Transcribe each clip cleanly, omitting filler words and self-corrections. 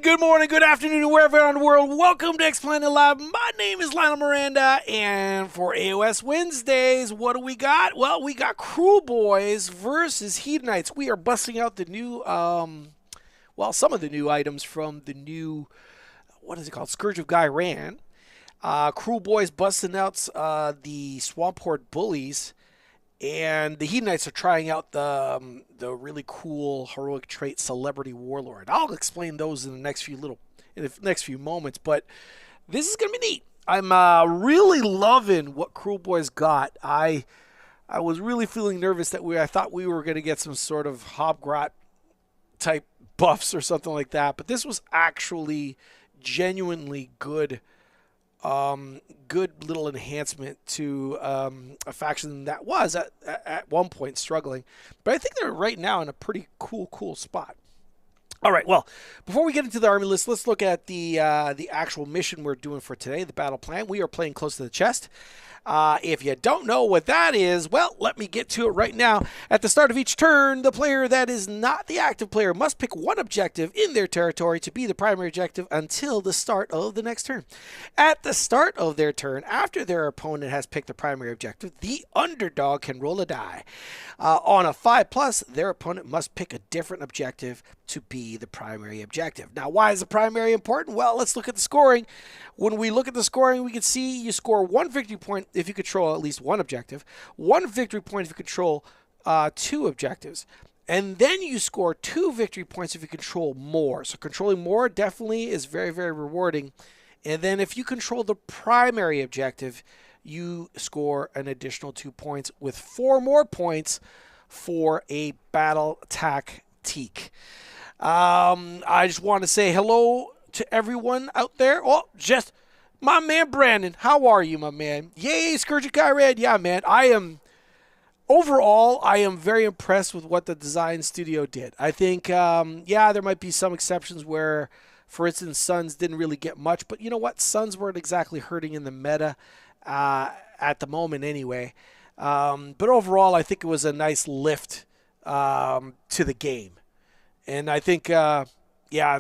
good morning, good afternoon, wherever around the world. Welcome to X-Planet Live. My name is Lionel Miranda, and for AoS Wednesdays, what do we got? Well, we got Kruleboyz versus Hedonites. We are busting out the new, some of the new items from the new, what is it called, Scourge of Ghyran. Kruleboyz busting out the Swamphorde Bullies. And the Hedonites are trying out the really cool heroic trait Celebrity Warlord. I'll explain those in the next few moments, but this is gonna be neat. I'm really loving what Kruleboyz got. I was really feeling nervous that I thought we were gonna get some sort of Pot-grot type buffs or something like that, but this was actually genuinely good. Good little enhancement to a faction that was at one point struggling, but I think they're right now in a pretty cool spot. All right, well, before we get into the army list, let's look at the actual mission we're doing for today, the battle plan. We are playing close to the chest. If you don't know what that is, well, let me get to it right now. At the start of each turn, the player that is not the active player must pick one objective in their territory to be the primary objective until the start of the next turn. At the start of their turn, after their opponent has picked the primary objective, the underdog can roll a die. On a 5+, their opponent must pick a different objective to be the primary objective. Now, why is the primary important? Well, let's look at the scoring. When we look at the scoring, we can see you score 1 victory point if you control at least one objective, 1 victory point if you control 2 objectives, and then you score 2 victory points if you control more. So controlling more definitely is very, very rewarding. And then if you control the primary objective, you score an additional 2 points with 4 more points for a battle tactique. I just want to say hello to everyone out there. Oh, just my man Brandon. How are you, my man? Yay, Scourge of Ghyran. Yeah, man. Overall, I am very impressed with what the design studio did. I think, there might be some exceptions where, for instance, Suns didn't really get much. But you know what? Suns weren't exactly hurting in the meta at the moment anyway. But overall, I think it was a nice lift to the game. And I think, the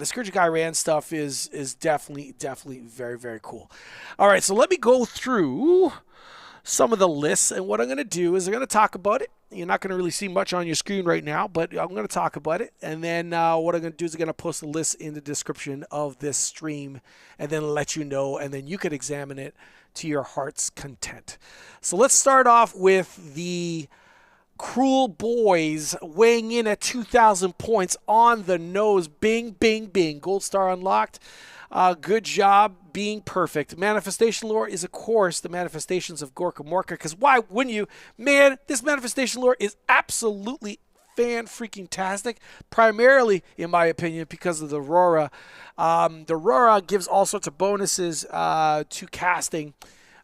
Scourge of Ghyran stuff is definitely very, very cool. All right, so let me go through some of the lists. And what I'm going to do is I'm going to talk about it. You're not going to really see much on your screen right now, but I'm going to talk about it. And then what I'm going to do is I'm going to post a list in the description of this stream and then let you know. And then you can examine it to your heart's content. So let's start off with the Kruleboyz weighing in at 2,000 points on the nose. Bing, bing, bing. Gold star unlocked. Good job being perfect. Manifestation lore is, of course, the manifestations of Gorkamorka, because why wouldn't you? Man, this manifestation lore is absolutely fan-freaking-tastic, primarily, in my opinion, because of the Aurora. The Aurora gives all sorts of bonuses to casting,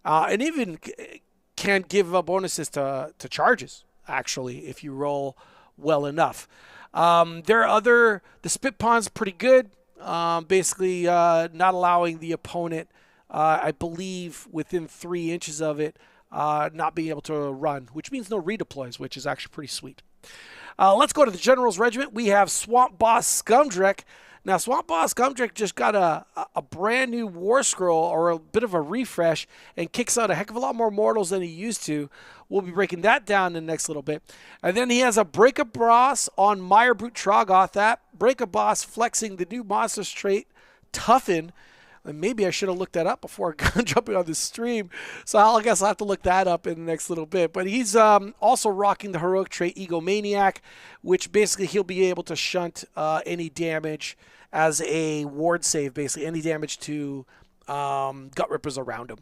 and even can give bonuses to charges, actually, if you roll well enough. The Spit Pond's pretty good. Basically not allowing the opponent, I believe, within 3 inches of it, not being able to run, which means no redeploys, which is actually pretty sweet. Let's go to the General's Regiment. We have Swampboss Skumdrekk. Now, Swampboss Skumdrekk just got a brand new War Scroll, or a bit of a refresh, and kicks out a heck of a lot more mortals than he used to. We'll be breaking that down in the next little bit. And then he has a Breaka-boss on Mirebrute Troggoth. That Breaka-boss flexing the new monsters trait, Toughen. And maybe I should have looked that up before jumping on the stream. So I guess I'll have to look that up in the next little bit. But he's also rocking the heroic trait Egomaniac, which basically he'll be able to shunt any damage as a ward save, basically any damage to gut rippers around him.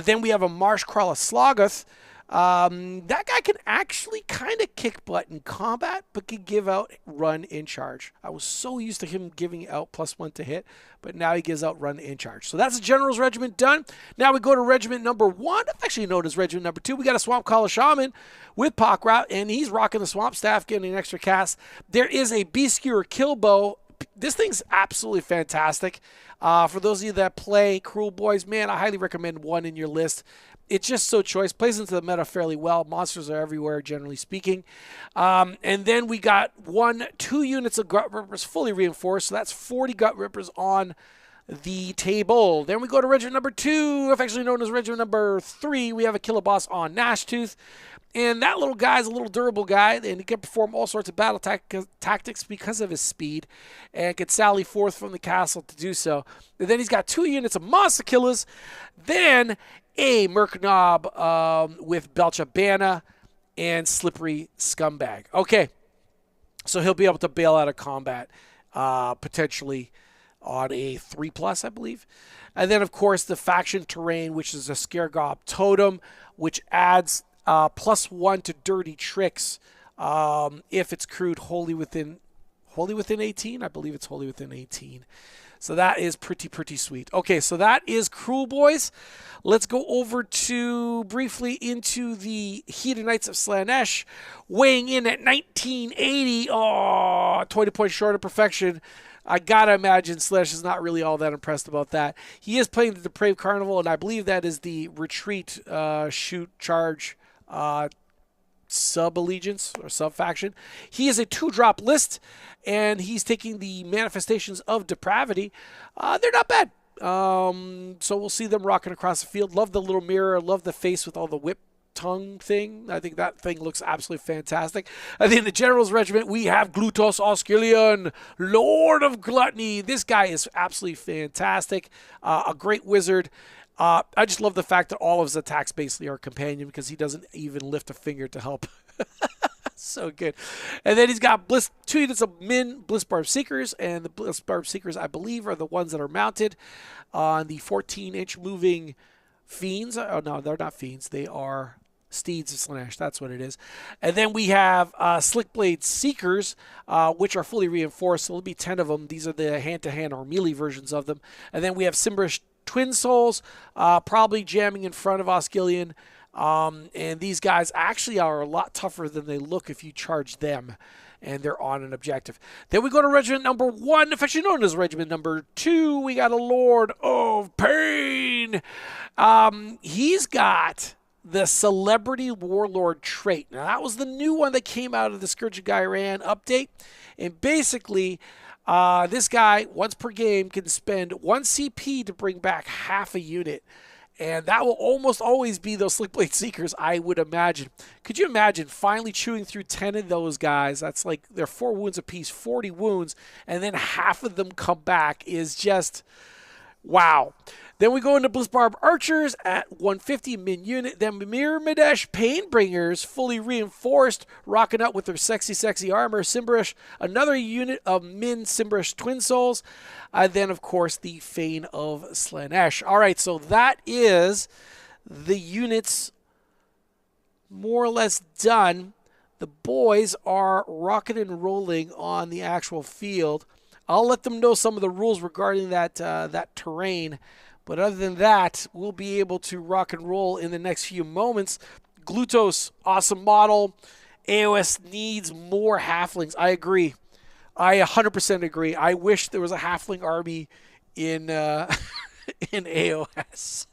Then we have a Marshcrawla Sloggoth. That guy can actually kind of kick butt in combat, but can give out run in charge. I was so used to him giving out +1 to hit, but now he gives out run in charge. So that's the General's Regiment done. Now we go to Regiment number 1, actually known as Regiment number 2. We got a Swampcalla Shaman with Pot-grot, and he's rocking the Swamp Staff, getting an extra cast. There is a Beast-skewer Killbow. This thing's absolutely fantastic. For those of you that play Kruleboyz, man, I highly recommend one in your list. it's just so choice. Plays into the meta fairly well. Monsters are everywhere, generally speaking. And then we got 2 units of Gut Rippers fully reinforced. So that's 40 Gut Rippers on the table. Then we go to Regiment number 2, affectionately known as Regiment number 3. We have a Killaboss on Gnashtoof. And that little guy is a little durable guy, and he can perform all sorts of battle tactics because of his speed, and can sally forth from the castle to do so. And then he's got 2 units of Monsta-killaz, then a Murknob with Belcha-banna and Slippery Skumbag. Okay, so he'll be able to bail out of combat, potentially on a 3+, I believe. And then, of course, the faction terrain, which is a Skaregob Totem, which adds +1 to dirty tricks if it's crewed wholly within 18. I believe it's wholly within 18. So that is pretty sweet. Okay, so that is Kruleboyz. Let's go over to briefly into the Hedonites of Slaanesh, weighing in at 1980. Oh, 20 points short of perfection. I gotta imagine Slaanesh is not really all that impressed about that. He is playing the Depraved Carnival, and I believe that is the retreat, shoot, charge, sub-allegiance or sub-faction. He is a 2-drop list, and he's taking the Manifestations of Depravity. They're not bad. So we'll see them rocking across the field. Love the little mirror. Love the face with all the whip tongue thing. I think that thing looks absolutely fantastic. I think in the General's Regiment, we have Glutos Oscilion, Lord of Gluttony. This guy is absolutely fantastic. A great wizard. I just love the fact that all of his attacks basically are companion, because he doesn't even lift a finger to help. So good. And then he's got 2 units of Min Blissbarb Seekers, and the Blissbarb Seekers, I believe, are the ones that are mounted on the 14-inch moving Fiends. Oh, no, they're not Fiends. They are Steeds of Slaanesh. That's what it is. And then we have Slickblade Seekers, which are fully reinforced. So there'll be 10 of them. These are the hand-to-hand or melee versions of them. And then we have Simberish Twin Souls, probably jamming in front of Oscilion. And these guys actually are a lot tougher than they look if you charge them, and they're on an objective. Then we go to Regiment number 1, affectionately known as Regiment number 2. We got a Lord of Pain. He's got the Celebrity Warlord trait. Now, that was the new one that came out of the Scourge of Ghyran update. And basically, this guy, once per game, can spend 1 CP to bring back half a unit. And that will almost always be those Slickblade Seekers, I would imagine. Could you imagine finally chewing through 10 of those guys? That's like, they're 4 wounds apiece, 40 wounds, and then half of them come back is just, wow. Then we go into Blissbarb Archers at 150 min unit. Then Mirebrute Painbringers, fully reinforced, rocking out with their sexy armor. Simberish, another unit of min Simberish Twin Souls. Then, of course, the Fane of Slaanesh. All right, so that is the units more or less done. The boys are rocking and rolling on the actual field. I'll let them know some of the rules regarding that terrain. But other than that, we'll be able to rock and roll in the next few moments. Glutos, awesome model. AoS needs more halflings. I agree. I 100% agree. I wish there was a halfling army in in AoS.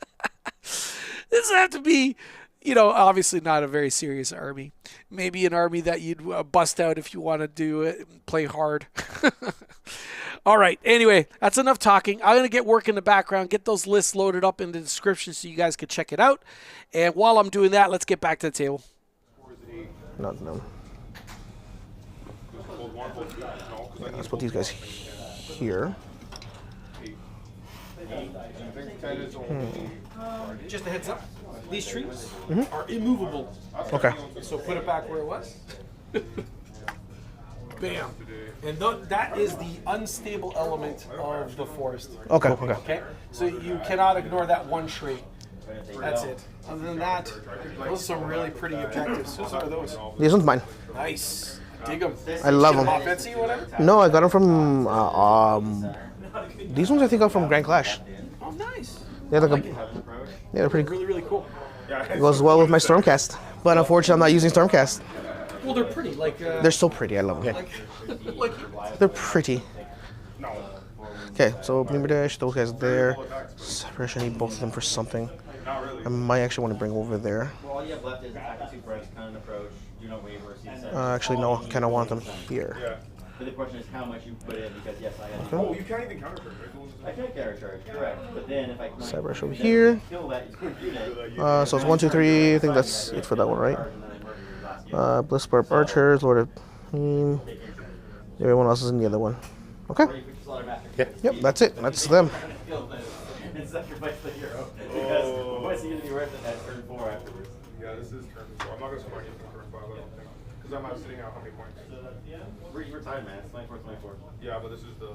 This would have to be, you know, obviously not a very serious army. Maybe an army that you'd bust out if you want to do it, play hard. All right. Anyway, that's enough talking. I'm going to get work in the background, get those lists loaded up in the description so you guys can check it out. And while I'm doing that, let's get back to the table. No. Let's put these guys here. Just a heads up, these trees are immovable. Okay. So put it back where it was. Bam. And that is the unstable element of the forest. Okay. Okay? So you cannot ignore that one tree. That's it. Other than that, those are some really pretty objectives. Whose are those? These one's mine. Nice. Dig them. I love them. Off Etsy or whatever? No, I got them from, these ones I think are from Grand Clash. Oh, nice. They're like they're pretty Really, really cool. It goes well with my Stormcast. But unfortunately, I'm not using Stormcast. Well, they're pretty. Like They're so pretty. I love them. They're pretty. Okay, so Mirebrute, those guys there. Separation, I need both of them for something. I might actually want to bring over there. Well, all you have left is attack with 2 price, kind of approach, do not waver, Actually, no, kind of want them here. Yeah. But the question is how much you put in, because yes, I have. Oh, you can't even counter charge, right? I can't counter charge, correct. But then if I Cyber over here. kill that unit, So it's 1, 2, 3. I think that's it for that one, right? Blissbarb Archers, Lord of everyone else is in the other one. Okay. Yeah. Yep, that's it. That's them. And sacrifice the hero. Because what's he going to be worth at turn 4 afterwards? Yeah, this is turn 4. I'm not going to spend anything turn 5, I don't think. Because I'm not sitting out how many points. We're tied, man. It's 24, 24. Yeah, but this is the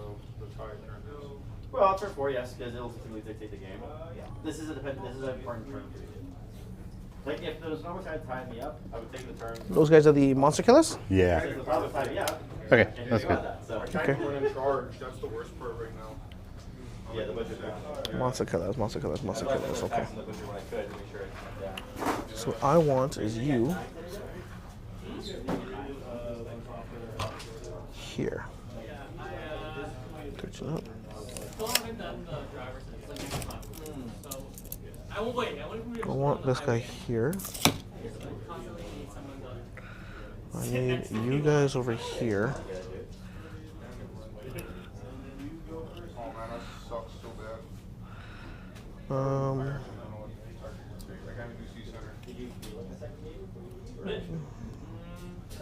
tie turn. Well, turn 4, yes, because it'll typically dictate the game. This is an important turn. Like, if there was no one trying to tie me up, I would take the turn. Those guys are the Monsta-killaz? Yeah. If the problem tie me up, Okay, and that's you good. got that, so. I can't run in charge. That's the worst part right now. Yeah, the budget down. Monsta-killaz, Monsta-killaz, Monsta-killaz. Okay. The budget when I could to make sure it went down. So what I want is you here. Touch it up. I want this guy here. I need you guys over here. Oh man, that sucks so bad. Um, I can't even do C center.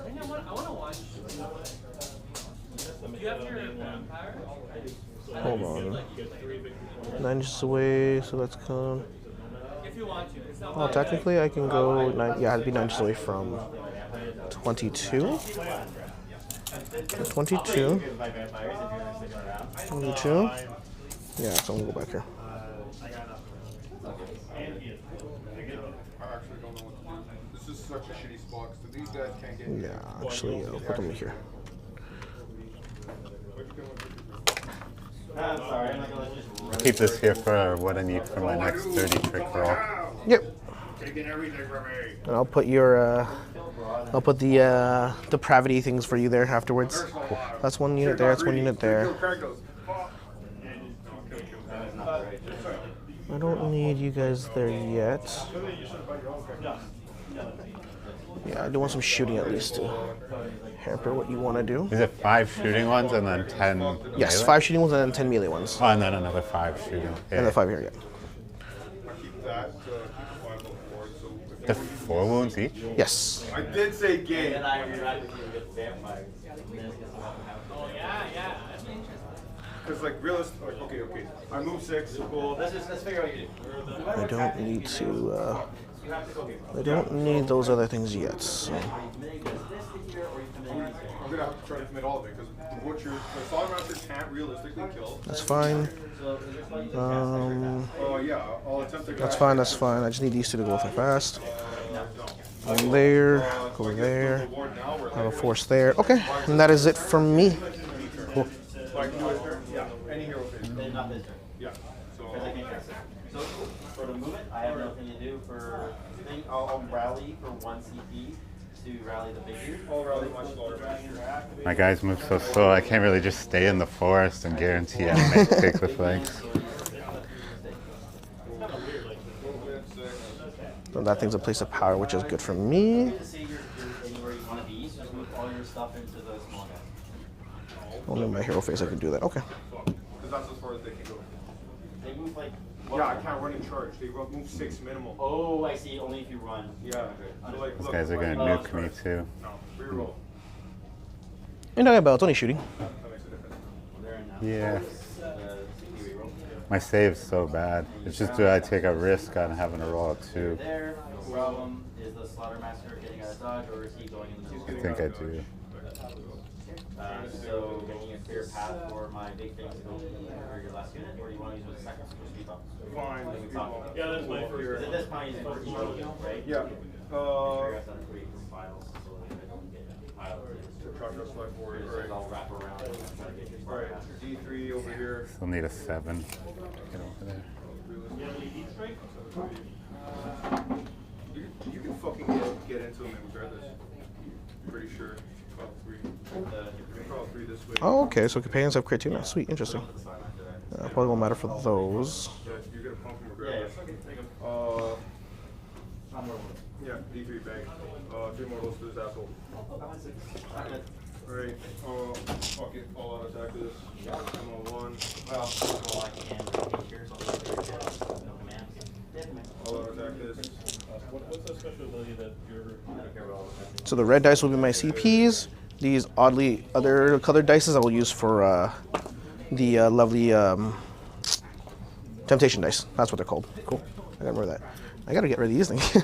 I want to watch. Do you have your vampire? hold on. 9 inches away, so that's come. If you want to. It's not Well, technically I can go 9. Yeah, I'd be 9 inches away from 22. 22. 22. Yeah, so I'm gonna go back here. I actually don't know what to do. This is such a shitty spot. So these guys can't get. Yeah, actually, I'll put them here. I'm sorry, I'm not going to just run. Keep this here for what I need for my next 30 trick roll. Yep. Taking everything from me. And I'll put your I'll put the depravity things for you there afterwards. That's 1 unit there. That's 1 unit there. I don't need you guys there yet. Yeah, I do want some shooting at least to hamper what you want to do. Is it 5 shooting ones and then 10 Yes, melee? 5 shooting ones and then 10 melee ones. Oh, and then another 5 shooting. Yeah. And then 5 here, yeah. I keep that to keep 5 on board. So if The 4 wounds each? Yes. I did say game. And I interact with you with vampires. Oh, yeah. That's interesting. Because like realistic. Like, okay. I move 6. Cool. Let's figure out what you do. I don't need to. I don't need those other things yet. So. I'm gonna have to try to commit all of it because the butcher, the Sloggoth can't realistically kill. That's fine. Oh yeah, I'll attempt to. That's fine. That's fine. I just need these two to go through fast. Go there. Go there. Have a force there. Okay, and that is it from me. Cool. Like do it. Yeah, any hero phase. Not this turn. Yeah. So. Because I can't cast it. So for the movement, I have nothing to do for. I'll rally for 1 CP to rally the big dude. I'll rally my slaughter. My guys move so slow, I can't really just stay in the forest and guarantee enemy take the flanks. So that thing's a place of power, which is good for me. Only my hero phase I can do that. Okay. Because that's as far as they can go. They move like. Yeah, I can't run in charge. They move 6 minimal. Oh, I see. Only if you run. Yeah. So like, These look, guys are gonna nuke me too. No, reroll. You're not about. It's only shooting. That makes a difference. They're in now. Yeah. CP reroll. My save's so bad. It's just do I take a risk on having to roll a 2? There. No problem. Is the Slaughter Master getting out of dodge, or is he going in the middle? I think I do. So making a clear path for my big thing to go for your last unit, or do you want to use it as a second speed bump? Fine. Yeah, that's my first. Because at this point he's for right? Yeah. Figure out how to create some files so that I don't get piled. Troggoth select board. Because Alright. I'll wrap around and try to get your Slaughter Alright. Master. D3 over here. Still need a 7. Get over there. You have any heat strike? You can fucking get into them regardless. Pretty sure. Call 3. You can call 3 this way. Oh, okay. So companions have crit too now. Sweet. Interesting. Probably won't matter for those. Yeah, you're gonna pump him regardless. Yeah, D3 bang. 3 more rolls to this asshole. Alright, fuck it, all out attack this. I'm on 1. Well, I can here, so no commands. All out attack this. What's the special ability that you're... So the red dice will be my CPs. These oddly other colored dices I will use for the lovely temptation dice. That's what they're called. Cool. I gotta remember that. I gotta get rid of these things.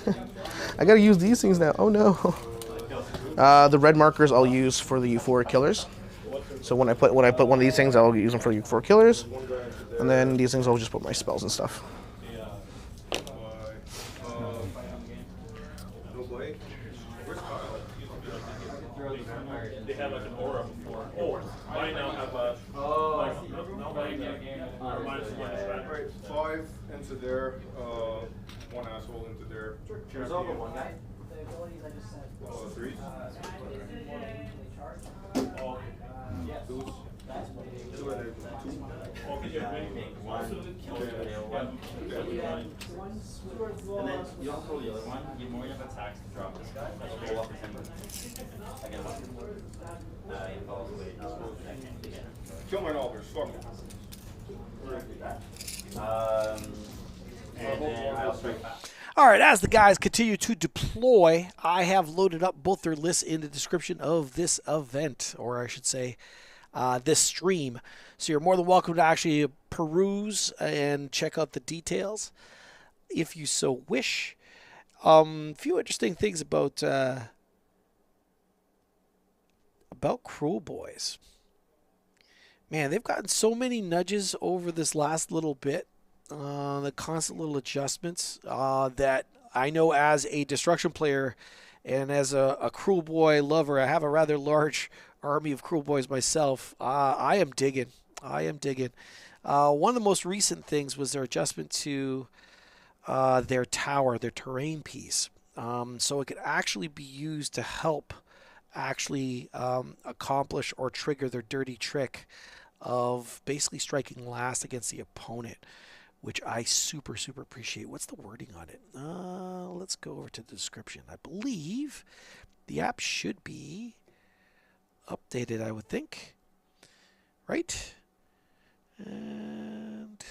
I gotta use these things now. Oh no. The red markers I'll use for the euphoric killers. So when I put one of these things, I'll use them for the euphoric killers, and then these things I'll just put my spells and stuff. They had like an aura before. Oh, I now have a... Alright, 5 into there, 1 asshole into there. There's over one guy. 3. Oh, And then you also roll the other one. You more enough attacks to drop this guy. Roll up for 10 minutes. I get one. He falls away. Kill my altars, fuck it. And then I'll strike back. All right, as the guys continue to deploy, I have loaded up both their lists in the description of this event, or I should say, this stream. So you're more than welcome to actually peruse and check out the details, if you so wish. Few interesting things about Kruleboyz. Man, they've gotten so many nudges over this last little bit. The constant little adjustments that I know as a destruction player and as a Kruleboy lover, I have a rather large army of Kruleboyz myself. I am digging. One of the most recent things was their adjustment to their tower, their terrain piece. So it could actually be used to help actually accomplish or trigger their dirty trick of basically striking last against the opponent, which I super appreciate. What's the wording on it? Let's go over to the description. I believe the app should be updated, I would think. Right? And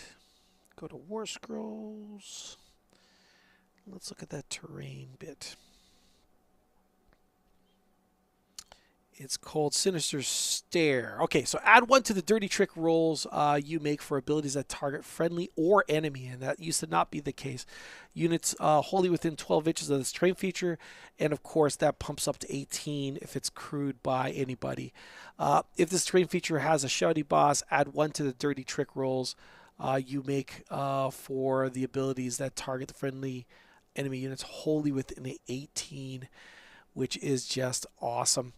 go to War Scrolls. Let's look at that terrain bit. It's called Sinister Stare. Okay, so add 1 to the dirty trick rolls you make for abilities that target friendly or enemy, and that used to not be the case. Units wholly within 12 inches of this terrain feature, and of course that pumps up to 18 if it's crewed by anybody. If this terrain feature has a shouty boss, add 1 to the dirty trick rolls you make for the abilities that target the friendly enemy units wholly within the 18, which is just awesome.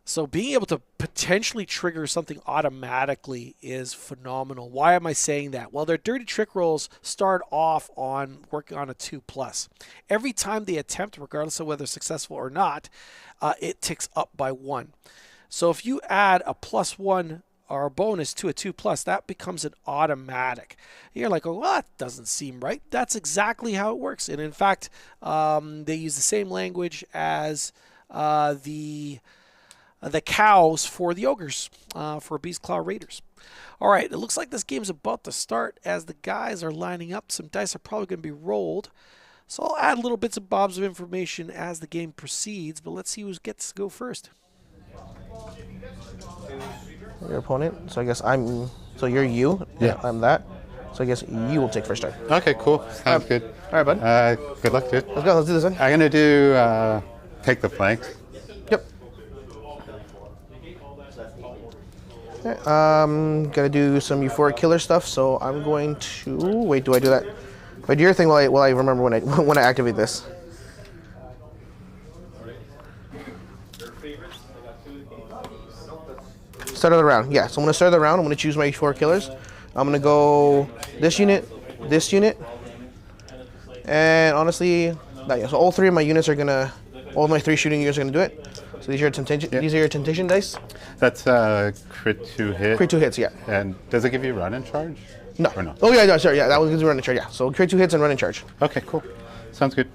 So being able to potentially trigger something automatically is phenomenal. Why am I saying that? Well, their dirty trick rolls start off on working on a 2+. Every time they attempt, regardless of whether successful or not, it ticks up by 1. So if you add a +1 or a bonus to a 2+, that becomes an automatic. You're like, oh, well, that doesn't seem right. That's exactly how it works. And in fact, they use the same language as the cows for the ogres, for Beast Claw Raiders. All right, it looks like this game's about to start as the guys are lining up. Some dice are probably going to be rolled. So I'll add little bits and bobs of information as the game proceeds, but let's see who gets to go first. Your opponent. So I guess I'm. So you're you. Yeah. I'm that. So I guess you will take first turn. Okay, cool. Sounds good. All right, bud. Good luck, dude. Let's go. Let's do this one. I'm going to do take the flanks. Yep. Okay, gotta do some euphoric killer stuff. So I'm going to wait. Do I do that? If I do your thing, will I remember when I activate this? Start of the round. Yeah. So I'm gonna start the round. I'm gonna choose my euphoric killers. I'm gonna go this unit, and honestly, yeah. So all 3 of my units are gonna, all my 3 shooting units are gonna do it. So these are your temptation. Yep. These are your temptation dice. That's crit 2 hit. Crit 2 hits. Yeah. And does it give you run in charge? No. Or no? Oh yeah, no, sorry. Yeah, that was run in charge. Yeah. So crit 2 hits and run in charge. Okay, cool. Sounds good.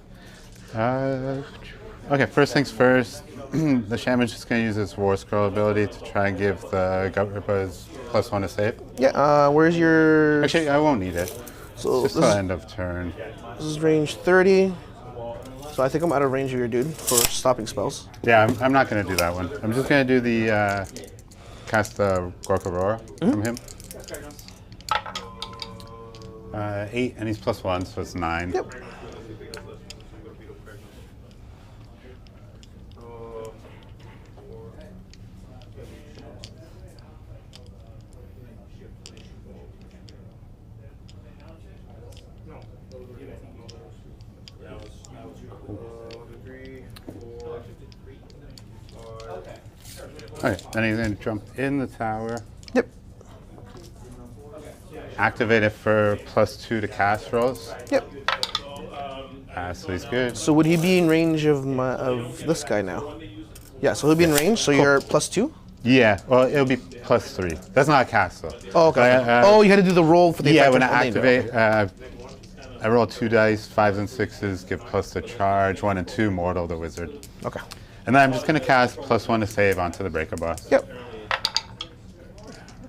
Okay, first things first. The Shaman's just going to use his War Scroll ability to try and give the Gutrippaz +1 to save. Yeah, where's your... Actually, I won't need it. So Just this till is, end of turn. this is range 30. So I think I'm out of range of your dude for stopping spells. Yeah, I'm not going to do that one. I'm just going to do the cast the Gorkamorka from him. 8, and he's +1, so it's 9. Yep. Alright, then he's going to jump in the tower. Yep. Activate it for +2 to cast rolls. Yep. So he's good. So would he be in range of this guy now? Yeah, so he'll be in range, so you're +2? Yeah, well, it'll be +3. That's not a cast, though. Oh, okay. Oh, you had to do the roll for the Yeah, effect when of I only, activate, I roll 2 dice, 5s and 6s, give +1 to charge, 1 and 2 mortal the wizard. Okay. And then I'm just going to cast +1 to save onto the Breaka-boss. Yep.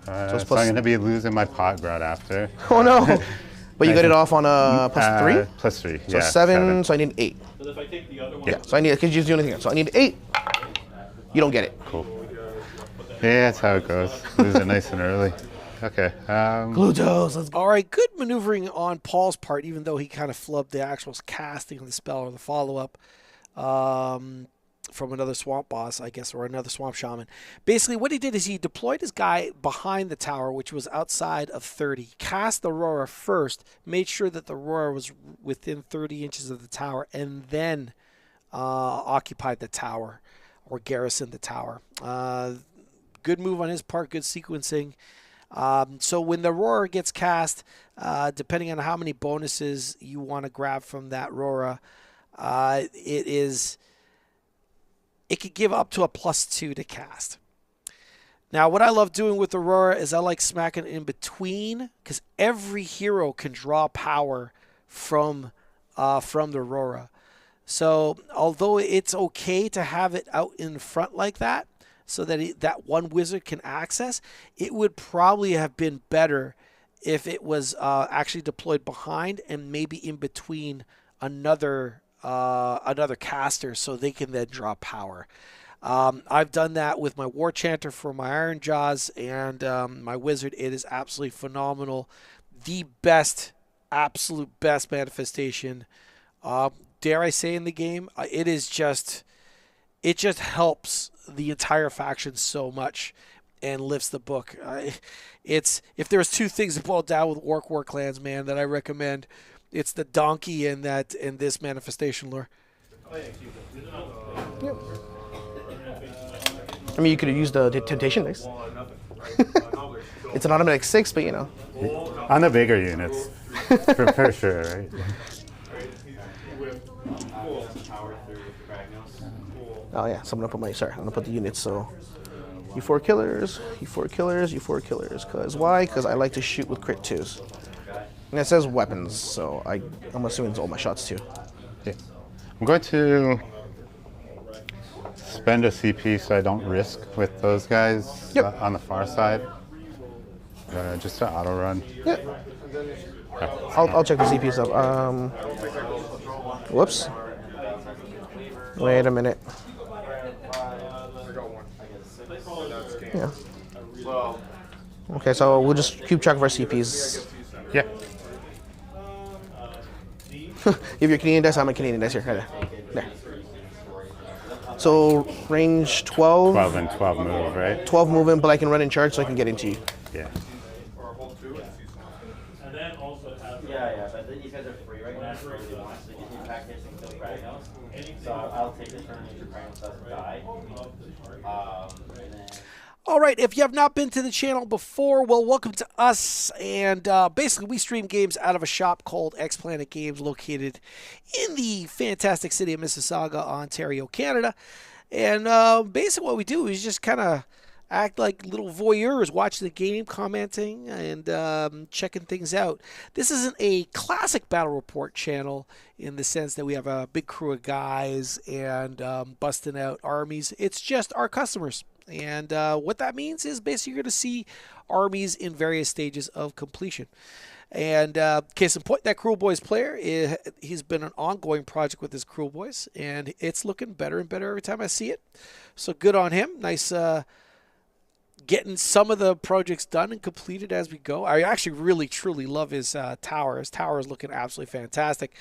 So it's I'm going to be losing my Pot-grot after. Oh no! But you got it off on a +3? +3, So yeah. 7, so I need 8. But if I take the other one, Yeah, so I need, because you just do anything else. So I need 8. You don't get it. Cool. Yeah, that's how it goes. Lose it nice and early. Okay. Glutos, let's go. All right, good maneuvering on Paul's part, even though he kind of flubbed the actual casting of the spell or the follow-up from another swamp boss, I guess, or another swamp shaman. Basically, what he did is he deployed his guy behind the tower, which was outside of 30. Cast the Aurora first, made sure that the Aurora was within 30 inches of the tower, and then occupied the tower or garrisoned the tower. Good move on his part, good sequencing. So when the Aurora gets cast, depending on how many bonuses you want to grab from that Aurora, it could give up to a +2 to cast. Now, what I love doing with Aurora is I like smacking in between, because every hero can draw power from the Aurora. So although it's okay to have it out in front like that, so that that one wizard can access, it would probably have been better if it was actually deployed behind and maybe in between another caster, so they can then draw power. I've done that with my War Chanter for my Iron Jaws and my Wizard. It is absolutely phenomenal. The best, absolute best manifestation, dare I say, in the game. It just helps the entire faction so much and lifts the book. If there's 2 things that boil down with Warclans, man, that I recommend, it's the donkey and this manifestation lure. Yep. I mean, you could have used the temptation dice. It's an automatic 6, but you know. On the bigger units, for sure, right? Oh yeah, so I'm gonna put the units. So you 4 killers, you 4 killers, you 4 killers. Cause why? Cause I like to shoot with crit 2s. And it says weapons, so I'm assuming it's all my shots too. Yeah. I'm going to spend a CP so I don't risk with those guys on the far side. Just to auto run. Yeah. I'll check the CP stuff. Whoops. Wait a minute. Yeah. Okay, so we'll just keep track of our CPs. Yeah. If you're Canadian dice, I'm a Canadian dice here. Right there. So range 12. 12 and 12 move, right? 12 movement, but I can run in charge so I can get into you. Yeah. and then also have Yeah, but these guys are free right now. So they want to get you package and kill Kragnos. So I'll take the turn if your Kragnos doesn't die. And then All right, if you have not been to the channel before, well, welcome to us. And basically, we stream games out of a shop called X Planet Games, located in the fantastic city of Mississauga, Ontario, Canada. And basically what we do is just kind of act like little voyeurs, watching the game, commenting, and checking things out. This isn't a classic battle report channel in the sense that we have a big crew of guys and busting out armies. It's just our customers. And what that means is basically you're going to see armies in various stages of completion. And case in point, that Kruleboyz player, he's been an ongoing project with his Kruleboyz, and it's looking better and better every time I see it. So good on him. Nice getting some of the projects done and completed as we go. I actually really, truly love his tower. His tower is looking absolutely fantastic.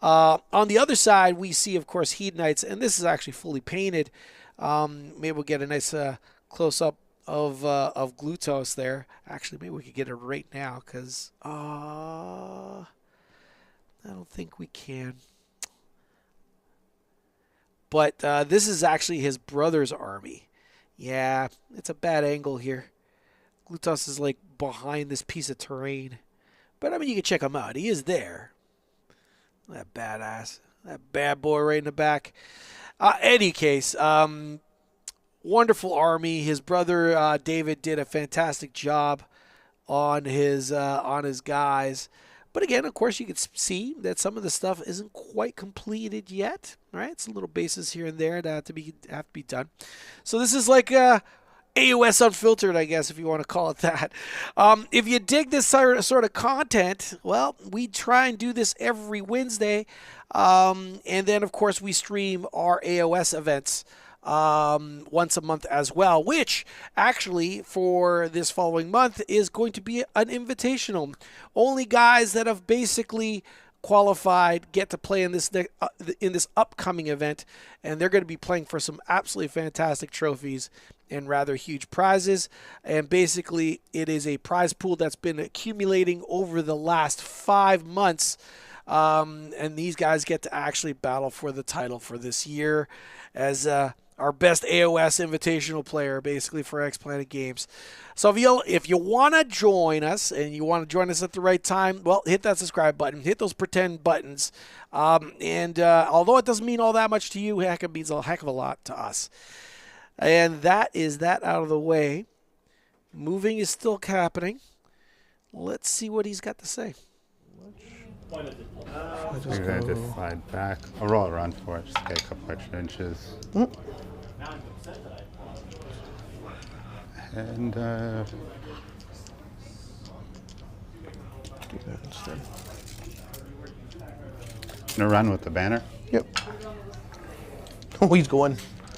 On the other side, we see, of course, Hedonites, and this is actually fully painted. Maybe we'll get a nice close-up of Glutos there. Actually, maybe we could get it right now because I don't think we can. But this is actually his brother's army. Yeah, it's a bad angle here. Glutos is like behind this piece of terrain. But I mean, you can check him out. He is there. That badass. That bad boy right in the back. Any case, wonderful army. His brother David did a fantastic job on his guys. But again, of course, you can see that some of the stuff isn't quite completed yet. Right? It's a little bases here and there that have to be done. So this is like AoS Unfiltered, I guess, if you want to call it that. If you dig this sort of content, well, we try and do this every Wednesday. And then, of course, we stream our AoS events once a month as well, which actually for this following month is going to be an invitational. Only guys that have basically qualified get to play in this upcoming event, and they're going to be playing for some absolutely fantastic trophies and rather huge prizes. And basically it is a prize pool that's been accumulating over the last 5 months, and these guys get to actually battle for the title for this year as our best AoS invitational player, basically, for X Planet Games. So if you want to join us, and you want to join us at the right time, well, hit that subscribe button. Hit those pretend buttons. Although it doesn't mean all that much to you, heck, it means a heck of a lot to us. And that is that out of the way. Moving is still happening. Let's see what he's got to say. We're going to just slide back. I'll roll around for it, just get a couple extra inches. And Do that instead. gonna run with the banner. Yep. Oh, he's going.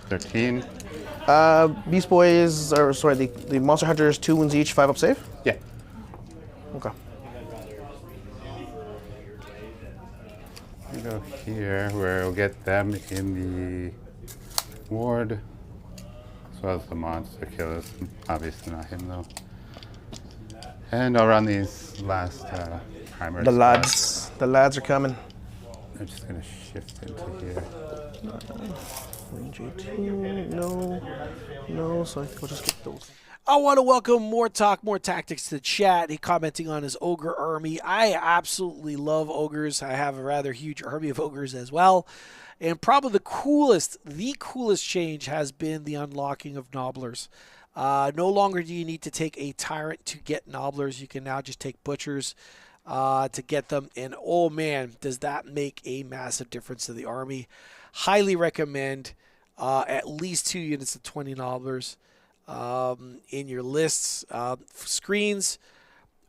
13. Beast Boys, or sorry, the Monster Hunters, 2 wounds each, 5 up save? Yeah. Okay. We go here where we'll get them in the ward, as well as the Monsta-killaz. Obviously not him though. And I'll run these last primers. The lads are coming. I'm just gonna shift into here. Range 18, no, so I think we'll just get those. I want to welcome More Talk, More Tactics to the chat. He commenting on his ogre army. I absolutely love ogres. I have a rather huge army of ogres as well. And probably the coolest change has been the unlocking of nobblers. No longer do you need to take a tyrant to get nobblers. You can now just take butchers to get them. And oh man, does that make a massive difference to the army. Highly recommend at least 2 units of 20 nobblers in your lists. Screens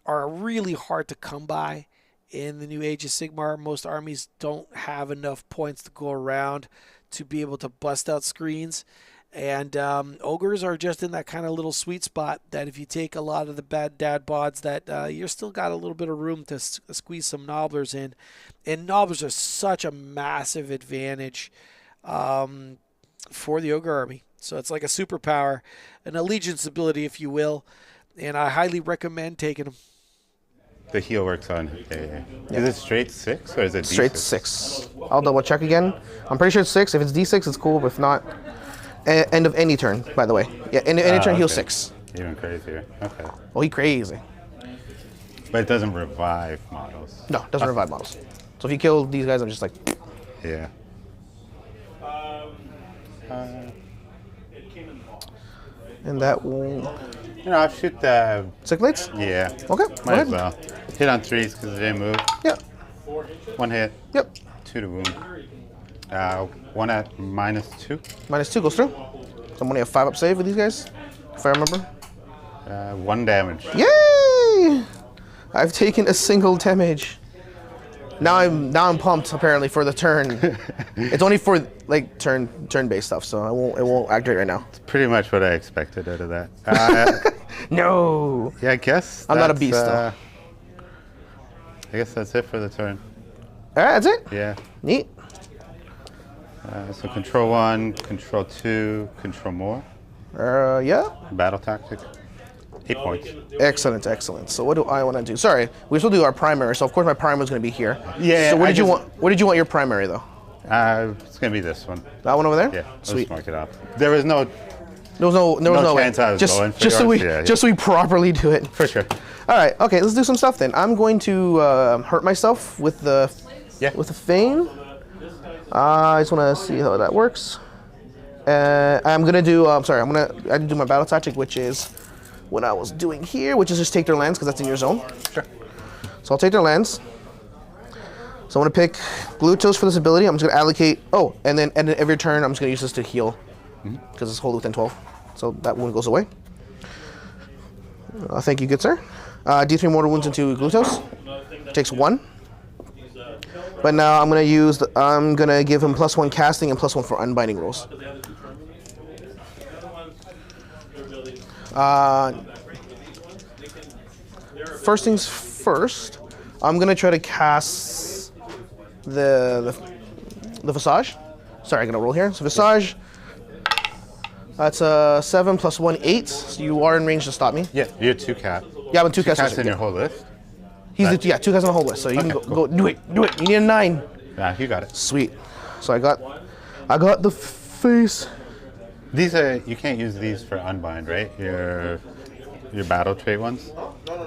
are really hard to come by in the new Age of Sigmar. Most armies don't have enough points to go around to be able to bust out screens. And ogres are just in that kind of little sweet spot that if you take a lot of the bad dad bods, that you're still got a little bit of room to squeeze some nobblers in. And nobblers are such a massive advantage for the ogre army. So it's like a superpower, an allegiance ability, if you will. And I highly recommend taking them. The heal works on. Yeah. Is it straight 6 or is it D6? Straight 6. I'll double check again. I'm pretty sure it's 6. If it's D6, it's cool. But if not, end of any turn, by the way. Yeah, end of any turn, heal 6. Even crazier. Okay. Oh, he crazy. But it doesn't revive models. No, it doesn't revive models. So if you kill these guys, I'm just like... Yeah. It came in the box. And that will... You know, I'll shoot the... Circulates? Yeah. Okay, go Might ahead. as well. Hit on 3s because it didn't move. Yep. 1 hit. Yep. 2 to wound. 1 at -2. -2 goes through. So I'm only a 5-up save with these guys, if I remember. 1 damage. Yay! I've taken a single damage. Now I'm pumped apparently for the turn. It's only for like turn-based stuff, so it won't activate right now. It's pretty much what I expected out of that. No. Yeah, I guess. I'm not a beast though. I guess that's it for the turn. All right, that's it. Yeah. Neat. So control 1, control 2, control more. Yeah. Battle tactic. 8 points. Excellent, excellent. So what do I want to do? Sorry, we still do our primary. So of course my primary is going to be here. Yeah. So what did you want? What did you want your primary though? It's gonna be this one. That one over there? Yeah. Let's Sweet. mark it up. There was no No chance way. I was going for just so we yours. Yeah, just so we properly do it. for sure. All right. Okay. Let's do some stuff then. I'm going to hurt myself with the Fane. I just want to see how that works. I'm gonna do. I didn't do my battle tactic, which is what I was doing here, which is just take their lands because that's in your zone. Sure. So I'll take their lands. So I'm gonna pick Glutos for this ability. I'm just gonna allocate. Oh, and then every turn I'm just gonna use this to heal because it's hold within 12. So that wound goes away. Thank you, good sir. D3 mortal wounds into Glutos. Takes 1. But now I'm gonna give him +1 casting and +1 for unbinding rolls. First things first, I'm gonna try to cast the Visage. Sorry, I'm gonna roll here. So Visage, that's a 7 + 1, 8. So you are in range to stop me. Yeah, you had 2 cats. Yeah, I'm 2 Cats casters. in your whole list. He's 2 cats on the whole list. So you can go do it. Do it. You need a 9. Yeah, you got it. Sweet. So I got the face. These are you can't use these for unbind, right? Your battle trait ones,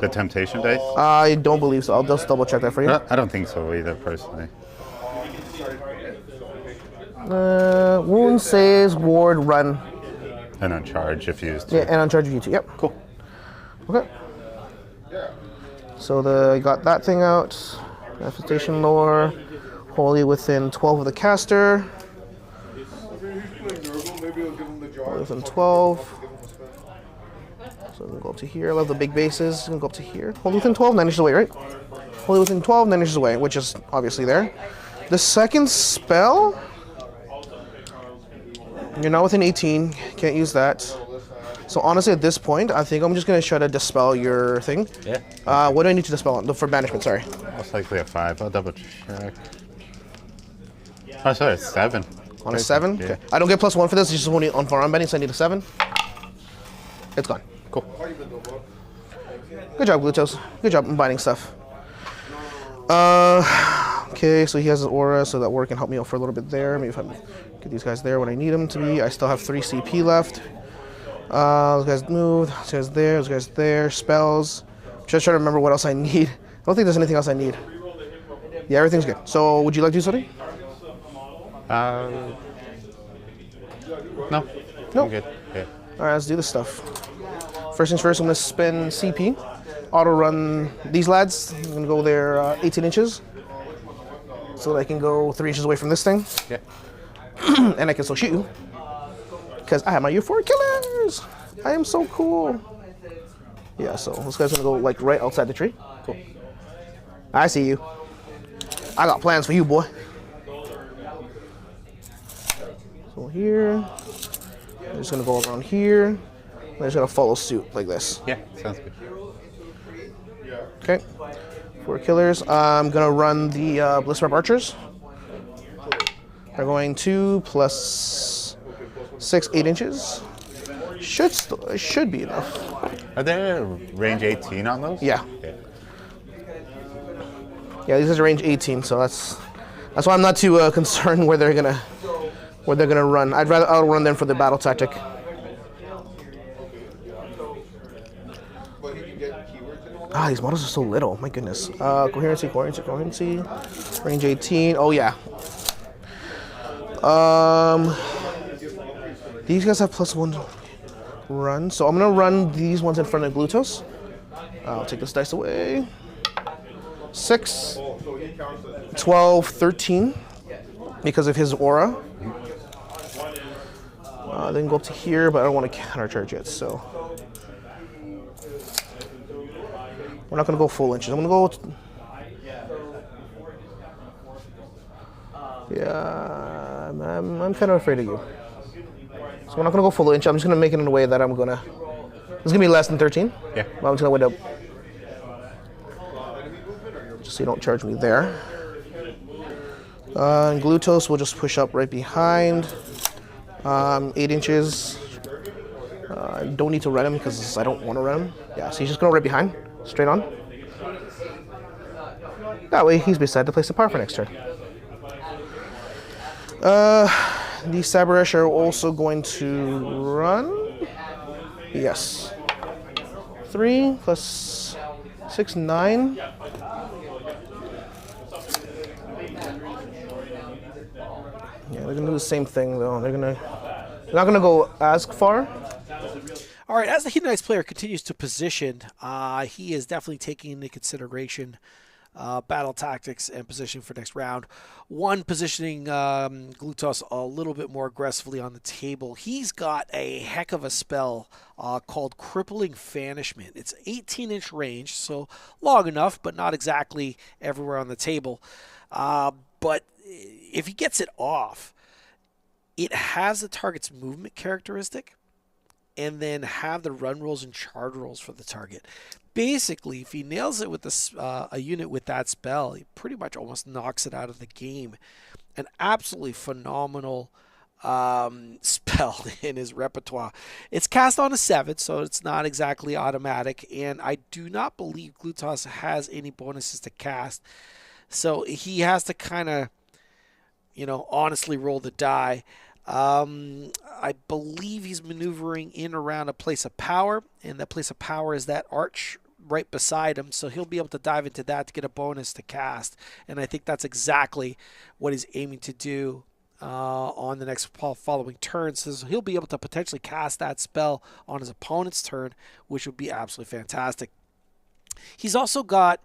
the temptation dice. I don't believe so. I'll just double check that for you. I don't think so either, personally. Wound saves, ward, run. And on charge if used. Yeah, and on charge of you too. Yep. Cool. Okay. So I got that thing out. Manifestation lore. Wholly within 12 of the caster. Wholly within 12. So I'm gonna go up to here. I love the big bases. I'm gonna go up to here. Wholly within 12, 9 inches away, right? Wholly within 12, 9 inches away, which is obviously there. The second spell, you're not within 18. Can't use that. So honestly, at this point, I think I'm just gonna try to dispel your thing. Yeah. What do I need to dispel for banishment? Sorry. Most likely a 5. I'll double check. Oh, sorry, it's 7. On a 7? Yeah. Okay. I don't get +1 for this. It's just only on for unbinding, so I need a 7. It's gone. Cool. Good job, Glutos. Good job unbinding stuff. Okay, so he has an aura, so that Orruk can help me out for a little bit there. Maybe if I get these guys there when I need them to be. I still have 3 CP left. Those guys moved. Those guys there. Those guys there. Spells. Just trying to remember what else I need. I don't think there's anything else I need. Yeah, everything's good. So, would you like to do something? No. Nope. I'm good. Yeah. All right, let's do this stuff. First things first, I'm gonna spend CP. Auto run these lads. I'm gonna go there 18 inches. So that I can go 3 inches away from this thing. Yeah. And I can still shoot you. Because I have my U4 killers. I am so cool. Yeah, so this guy's gonna go like right outside the tree. Cool. I see you. I got plans for you, boy. So here. I'm just gonna go around here. I'm just gonna follow suit like this. Yeah, sounds good. Okay. 4 killers. I'm gonna run the Blizzard Archers. They're going 2 + 6, 8 inches. Should be enough. Are there range 18 on those? Yeah. Yeah, these are range 18, so that's why I'm not too concerned where they're gonna run. I'd rather outrun them for the battle tactic. These models are so little. My goodness. Coherency. Range 18. Oh yeah. These guys have +1. run. So I'm going to run these ones in front of Glutos. I'll take this dice away. 6, 12, 13 because of his aura. Then go up to here, but I don't want to countercharge it, so we're not going to go full inches. I'm going to go. Yeah, I'm kind of afraid of you. So we're not going to go full inch. I'm just going to make it in a way that I'm going to. It's going to be less than 13. Yeah. Well, I'm just going to wind up. Just so you don't charge me there. And Glutos will just push up right behind. 8 inches. Don't need to run him because I don't want to run him. Yeah, so he's just going right behind, straight on. That way he's beside the place of power for next turn. The Sabaresh are also going to run. Yes. 3 plus 6, 9. Yeah, they're gonna do the same thing though. They're not gonna go as far. All right, as the Hedonites player continues to position, he is definitely taking into consideration battle tactics and positioning for next round. One, positioning Glutos a little bit more aggressively on the table. He's got a heck of a spell called Crippling Banishment. It's 18-inch range, so long enough, but not exactly everywhere on the table. But if he gets it off, it has the target's movement characteristic and then have the run rolls and charge rolls for the target. Basically, if he nails it with a unit with that spell, he pretty much almost knocks it out of the game. An absolutely phenomenal spell in his repertoire. It's cast on a 7, so it's not exactly automatic, and I do not believe Glutos has any bonuses to cast. So he has to kind of, honestly roll the die. I believe he's maneuvering in around a place of power, and that place of power is that arch right beside him, so he'll be able to dive into that to get a bonus to cast, and I think that's exactly what he's aiming to do on the next following turn. So he'll be able to potentially cast that spell on his opponent's turn, which would be absolutely fantastic. He's also got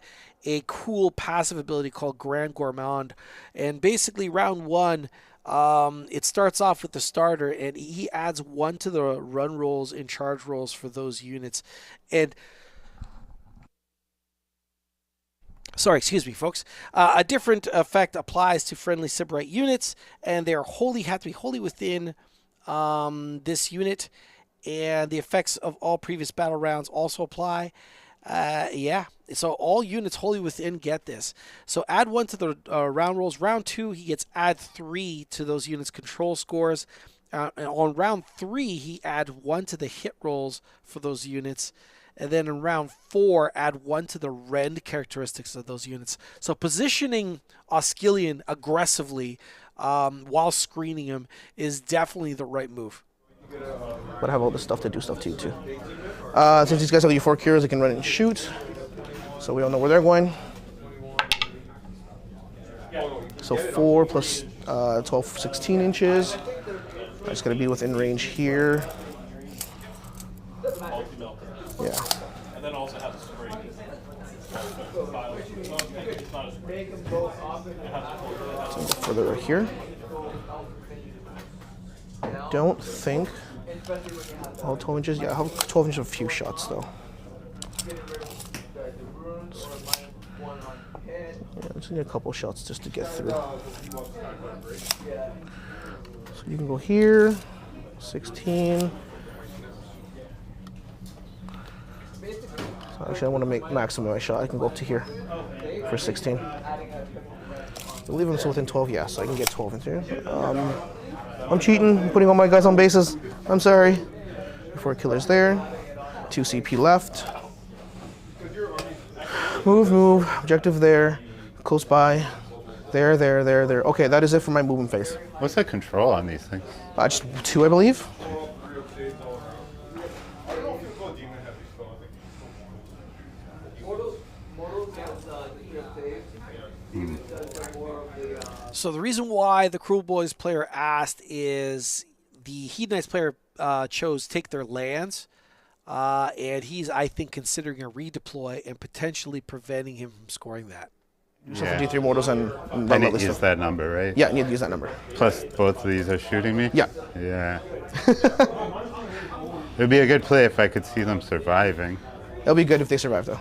a cool passive ability called Grand Gourmand, and basically round 1, it starts off with the starter, and he adds 1 to the run rolls and charge rolls for those units. And sorry, excuse me, folks. A different effect applies to friendly Sybarite units, and they are have to be wholly within this unit, and the effects of all previous battle rounds also apply. Yeah, so all units wholly within get this. So add 1 to the round rolls. Round 2, he gets add 3 to those units' control scores. And on round 3, he add 1 to the hit rolls for those units. And then in round 4, add 1 to the rend characteristics of those units. So positioning Oscillion aggressively while screening him is definitely the right move. But I have all this stuff to do stuff too. Since these guys have U4 cures, they can run and shoot. So we don't know where they're going. So 4 plus 12, 16 inches. That's going to be within range here. Yeah. And then also has a spring. It's not a spring. So go further right here. I don't think. Oh, 12 inches? Yeah, I have 12 inches of a few shots though. Yeah, I just need a couple shots just to get through. So you can go here, 16. So actually, I want to make maximum my shot. I can go up to here for 16. I believe I'm still within 12. Yeah, so I can get 12 in here. I'm cheating. I'm putting all my guys on bases. I'm sorry. 4 killers there. 2 CP left. Move. Objective there. Close by. There. Okay, that is it for my movement phase. What's the control on these things? Just 2, I believe. So the reason why the Kruleboyz player asked is the Hedonites player chose take their lands, and he's, I think, considering a redeploy and potentially preventing him from scoring that. You just have to do 3 mortals and I need to use that number, right? Yeah, you need to use that number. Plus, both of these are shooting me? Yeah. Yeah. It would be a good play if I could see them surviving. It'll be good if they survive, though.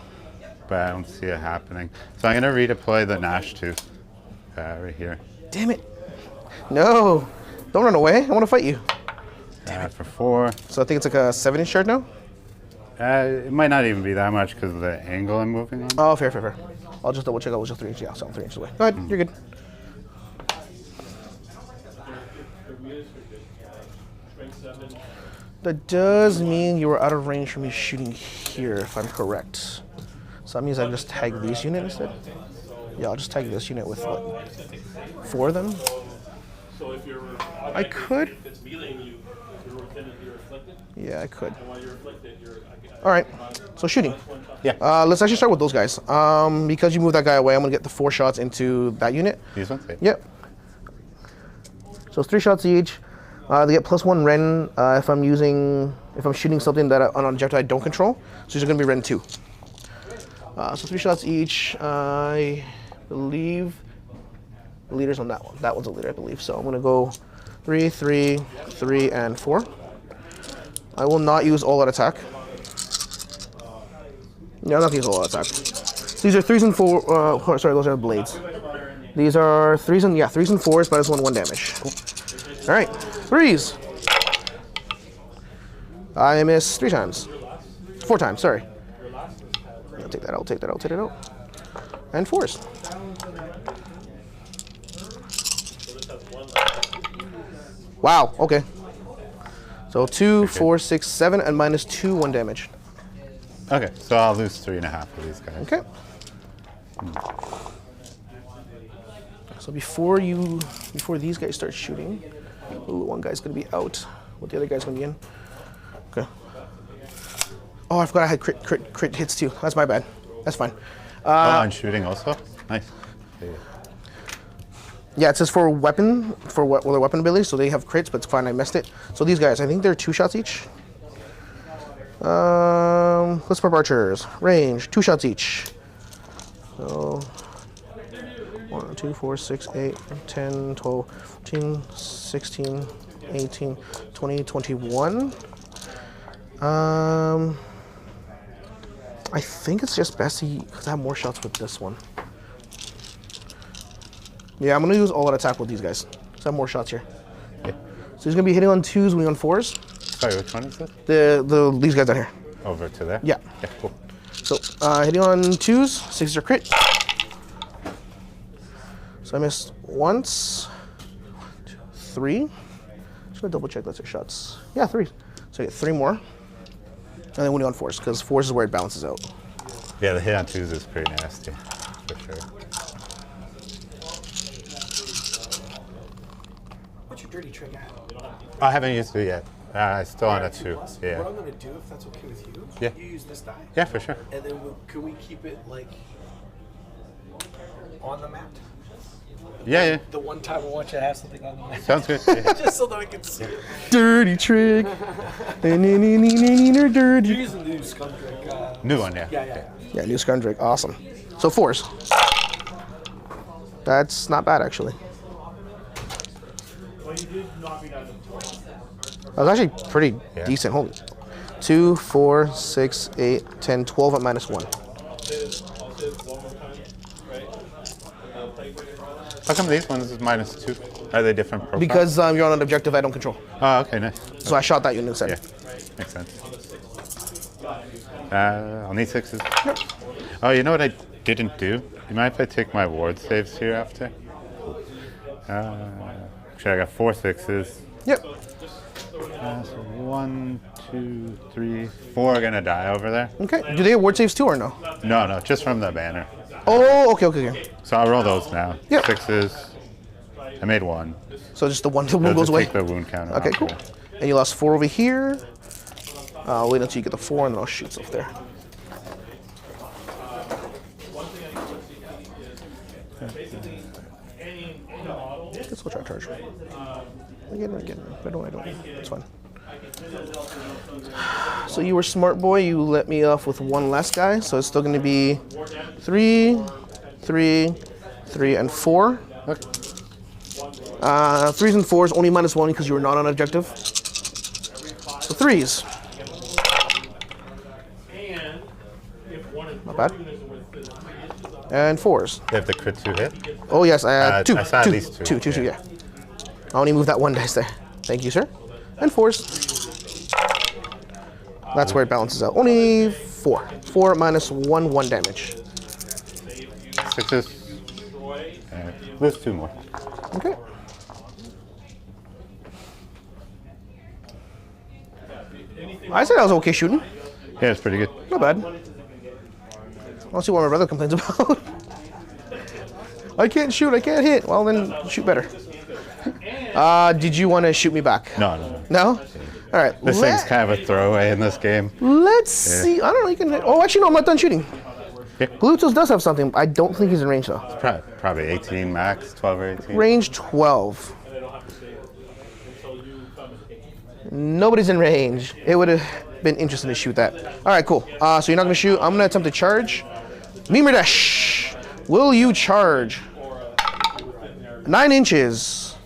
But I don't see it happening. So I'm going to redeploy the Gnashtoof right here. Damn it. No. Don't run away. I want to fight you. For 4. So I think it's like a 7-inch shard now? It might not even be that much because of the angle I'm moving on. Oh, fair, fair, fair. I'll just double check. I was just 3 inches. Yeah, so I'm 3 inches away. Go ahead. You're good. That does mean you were out of range for me shooting here, if I'm correct. So that means I just tag these unit instead? Yeah, I'll just tag this unit with what? 4 of them? So if you're I could. if it's meleeing you, you're afflicted. Yeah, I could. And while you're afflicted, All right. So shooting. Yeah. Let's actually start with those guys. Because you moved that guy away, I'm gonna get the 4 shots into that unit. These ones? Yep. So it's 3 shots each. They get +1 Ren if I'm shooting something that on an objective I don't control. So these are gonna be Ren 2. So 3 shots each. I believe the leader's on that one. That one's a leader, I believe. So I'm gonna go 3, 3, 3, and 4. I will not use all out attack. No, I'm not gonna use all out attack. These are 3s and 4. Sorry, those are blades. These are 3s and 4s, but it's 1 damage. Cool. All right, 3s. I miss 3 times. 4 times. Sorry. I'll take that out. Take that out. Take it out. And 4s. Wow. Okay. So 2, 4, 6, 7, and -2, 1 damage. Okay, so I'll lose 3.5 of these guys. Okay. So before these guys start shooting, ooh, one guy's gonna be out. What the other guy's gonna be in? Okay. Oh, I forgot I had crit hits too. That's my bad. That's fine. And shooting also? Nice. Yeah, it says for weapon, for their weapon abilities, so they have crits, but it's fine, I missed it. So these guys, I think they're 2 shots each. Let's prep archers. Range, 2 shots each. So 1, 2, 4, 6, 8, 10, 12, 14, 16, 18, 20, 21. I think it's just best because I have more shots with this one. Yeah, I'm gonna use all out attack with these guys. So I have more shots here. Yeah. So he's gonna be hitting on 2s, winning on 4s. Sorry, which one is it? These guys down here. Over to there? Yeah. Yeah, cool. So hitting on 2s, 6s are crit. So I missed once, 2, 3. Just gonna double check that's their shots. Yeah, 3. So I get 3 more. And then winning on 4s, because 4s is where it balances out. Yeah, the hit on 2s is pretty nasty, for sure. What's your dirty trick at? I haven't used it yet. I still on a 2. Yeah. What I'm gonna do, if that's okay with you, Yeah. you use this die, Yeah, for sure. and then can we keep it like on the map? Yeah, yeah. The one time I want you to have something on the map, Sounds good. Yeah. just so that I can see it. Dirty trick. You're Dirty. using the new Skumdrekk. New one, yeah. Yeah. Yeah, new Skumdrekk. Awesome. So 4s. That's not bad, actually. That was actually pretty decent. Holy. 2, 4, 6, 8, 10, 12 at -1. How come these ones is -2? Are they different profiles? Because you're on an objective I don't control. Oh, okay, nice. So I shot that unit instead. Yeah, makes sense. I'll need 6s. Yep. Oh, you know what I didn't do? You mind if I take my ward saves here after? Actually, I got 4 6s. Yep. So 1, 2, 3, 4 are gonna die over there. Okay. Do they have ward saves too or no? No, just from the banner. Oh, okay. So I'll roll those now. Yep. 6s. I made 1. So just the one They'll goes just away. take the wound counter Okay, off cool. there. And you lost 4 over here. I'll wait until you get the 4 and then I'll shoot stuff there. Let's go try charge. Again. I don't. It's fine. So you were smart boy. You let me off with one less guy. So it's still going to be 3, 3, 3, and 4. Threes and fours only -1 because you were not on objective. So 3s. Not bad. And 4s. You have the crit 2 hit? Oh yes, I had 2. I saw at least 2. 2, yeah. I only moved that one dice there. Thank you, sir. And 4s. That's where it balances out. Only 4. 4 -1, 1 damage. 6s. There's 2 more. Okay. I said I was okay shooting. Yeah, it's pretty good. Not bad. I'll see what my brother complains about. I can't shoot, I can't hit. Well, then shoot better. Did you want to shoot me back? No, no, no. No? All right. This thing's kind of a throwaway in this game. Let's see. I don't know. You can hit. Oh, actually, no, I'm not done shooting. Yeah. Bluetooth does have something. I don't think he's in range, though. Probably 18 max, 12 or 18. Range 12. Nobody's in range. It would have been interesting to shoot that. All right, cool. So you're not going to shoot. I'm going to attempt to charge. Mirebrute, will you charge? 9 inches.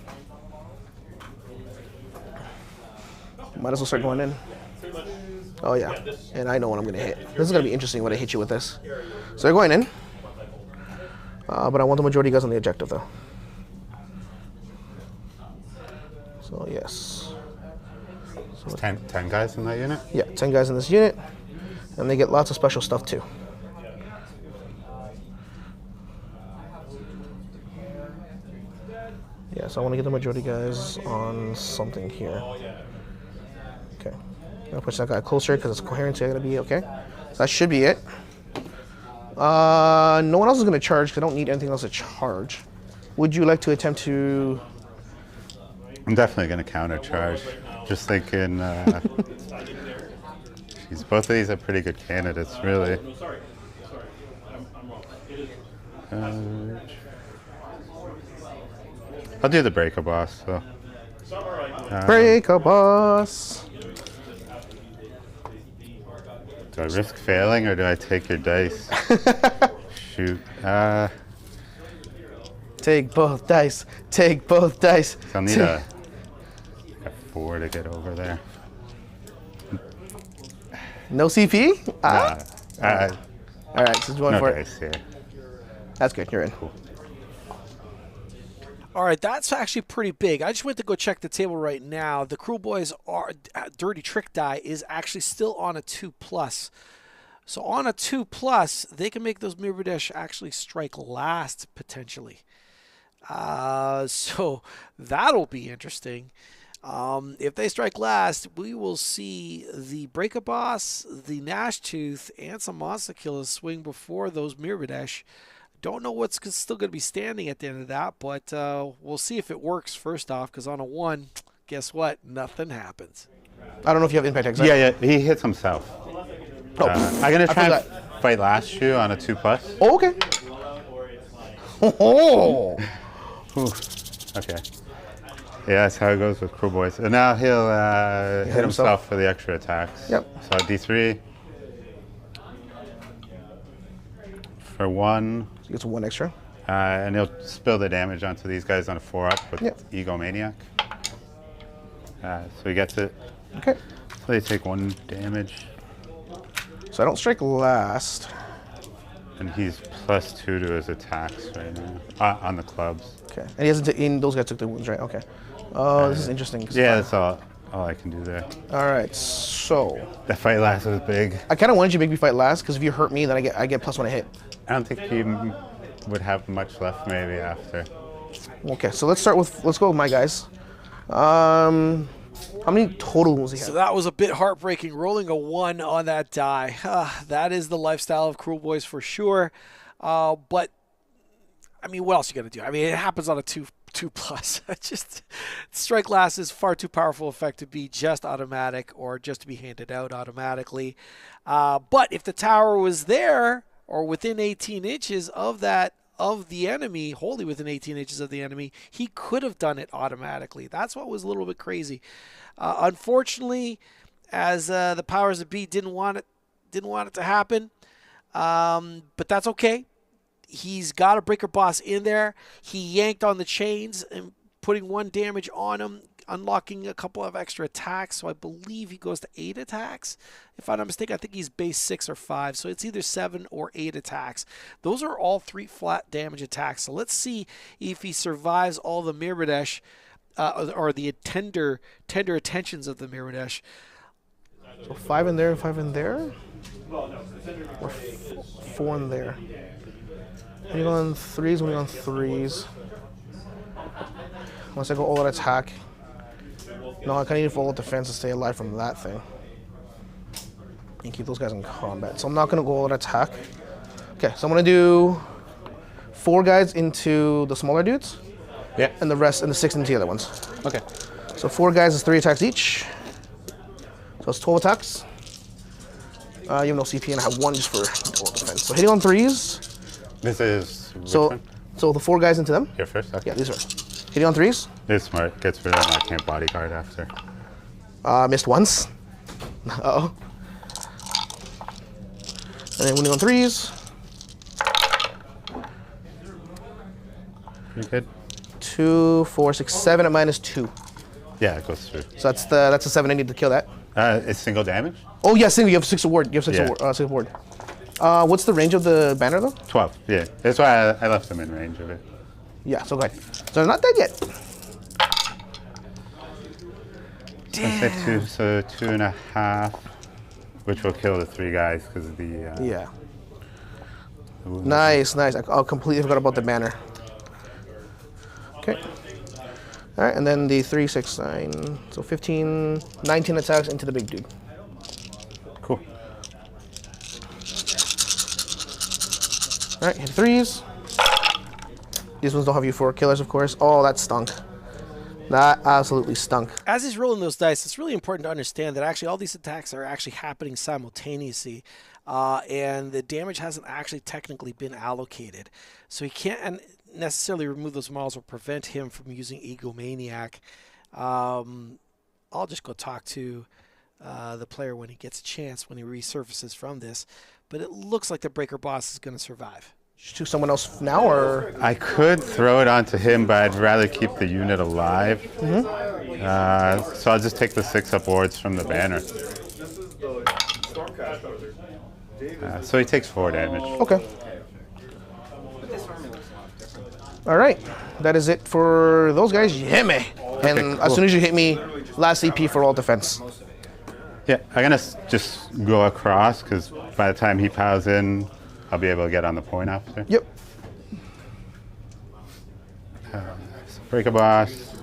Might as well start going in. Oh, yeah. And I know what I'm going to hit. This is going to be interesting when I hit you with this. So they're going in. But I want the majority of you guys on the objective, though. So, yes. There's 10 guys in that unit? Yeah, 10 guys in this unit. And they get lots of special stuff, too. Yeah, so I want to get the majority guys on something here. Okay. I'm going to push that guy closer because it's coherency. I got to be okay. So that should be it. No one else is going to charge because I don't need anything else to charge. Would you like to attempt to... I'm definitely going to counter charge. Just thinking, geez, both of these are pretty good candidates, really. I'll do the Breaka-boss, so. Breaka-boss. Do I risk failing or do I take your dice? Shoot. Take both dice. Take both dice. I'll need a 4 to get over there. No CP? All right, so going no for dice here. That's good. You're in. Cool. All right, that's actually pretty big. I just went to go check the table right now. The Kruleboyz are Dirty Trick die is actually still on a 2+. So on a 2+, they can make those Mirebrute actually strike last potentially. So that'll be interesting. If they strike last, we will see the Breaka-boss, the Gnashtoof, and some Monsta-killaz swing before those Mirebrute. Don't know what's still going to be standing at the end of that, but we'll see if it works first off, because on a 1, guess what? Nothing happens. I don't know if you have impact exile. Yeah, he hits himself. Oh, I'm going to try and fight last you on a 2+. Oh, okay. Oh. Okay. Yeah, that's how it goes with Kruleboyz. And now he'll hit himself for the extra attacks. Yep. So D3 for 1. So he gets 1 extra. And he'll spill the damage onto these guys on a 4-up with Egomaniac. So he gets it. Okay. So they take 1 damage. So I don't strike last. And he's +2 to his attacks right now on the clubs. Okay. And he hasn't taken, those guys took the wounds, right? Okay. Oh, this is interesting. Yeah, that's all I can do there. All right, so. The fight last was big. I kind of wanted you to make me fight last, because if you hurt me, then I get +1 a hit. I don't think he would have much left maybe after. Okay, so let's go with my guys. How many total wounds he have? So that was a bit heartbreaking, rolling a 1 on that die. That is the lifestyle of Kruleboyz for sure. But, I mean, what else are you going to do? I mean, it happens on a 2+. Just strike last is far too powerful effect to be just automatic or just to be handed out automatically. But if the tower was there or within 18 inches of that of the enemy, wholly within 18 inches of the enemy, he could have done it automatically. That's what was a little bit crazy. Unfortunately, as the powers that be didn't want it to happen, but that's okay. He's got a Breaka-boss in there. He yanked on the chains and putting 1 damage on him, unlocking a couple of extra attacks. So I believe he goes to 8 attacks. If I'm not mistaken, I think he's base 6 or 5. So it's either 7 or 8 attacks. Those are all 3 flat damage attacks. So let's see if he survives all the Mirebrute or the tender attentions of the Mirebrute. So 5 in there, 5 in there, or 4 in there. When you go on 3s, when you go on 3s. Unless I go all out attack. No, I kind of need full defense to stay alive from that thing. And keep those guys in combat. So I'm not going to go all out attack. Okay, so I'm going to do 4 guys into the smaller dudes. Yeah. And the rest, and the 6 into the other ones. Okay. So 4 guys is 3 attacks each. So it's 12 attacks. You have no CP, and I have 1 just for total defense. So hitting on 3s. This is which So, one? so the 4 guys into them. Here first? Okay. Yeah, these are hitting on 3s. This is smart. Gets rid of my camp bodyguard after. Missed once. Uh-oh. And then winning on 3s. Pretty good. 2, 4, 6, 7 at -2. Yeah, it goes through. So that's a 7 I need to kill that. It's single damage? Oh yeah, single. You have 6 award. You have 6 Yeah. award. 6 award. What's the range of the banner though? 12, yeah. That's why I left them in range of it. Yeah. So go ahead. So they're not dead yet. So 2.5, which will kill the 3 guys because of the. Yeah. the wound. Nice, nice. I completely forgot about the banner. Okay. All right, and then the 3, 6, 9. So 15, 19 attacks into the big dude. Cool. All right, hit 3s. These ones don't have U4 killers, of course. Oh, that stunk. That absolutely stunk. As he's rolling those dice, it's really important to understand that actually all these attacks are actually happening simultaneously, and the damage hasn't actually technically been allocated. So he can't necessarily remove those models or prevent him from using Egomaniac. I'll just go talk to the player when he gets a chance, when he resurfaces from this. But it looks like the Breaka-boss is going to survive. To someone else now, or I could throw it onto him, but I'd rather keep the unit alive. So I'll just take the 6 up wards from the banner. So he takes 4 damage. okay. All right, that is it for those guys. You hit me, and cool. as soon as you hit me, last CP for all defense. Yeah, I'm gonna just go across because by the time he piles in, I'll be able to get on the point after. Yep. Breaka-boss.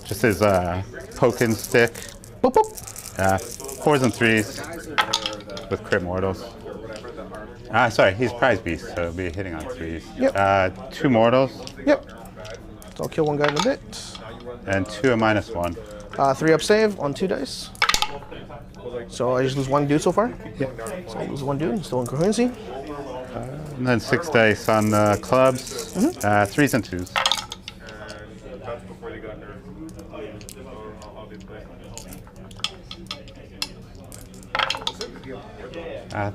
Just his poking stick. Boop, boop. 4s and 3s with crit mortals. Sorry, he's prize beast, so he'll be hitting on 3s. Yep. 2 mortals Yep. So I'll kill one guy in a bit. and 2 a -1. 3 up save on 2 dice. So I just lose 1 dude so far. Yep. So I lose 1 dude, still in coherency. And then 6 dice on the clubs. 3s and 2s. That's before they got nerfed.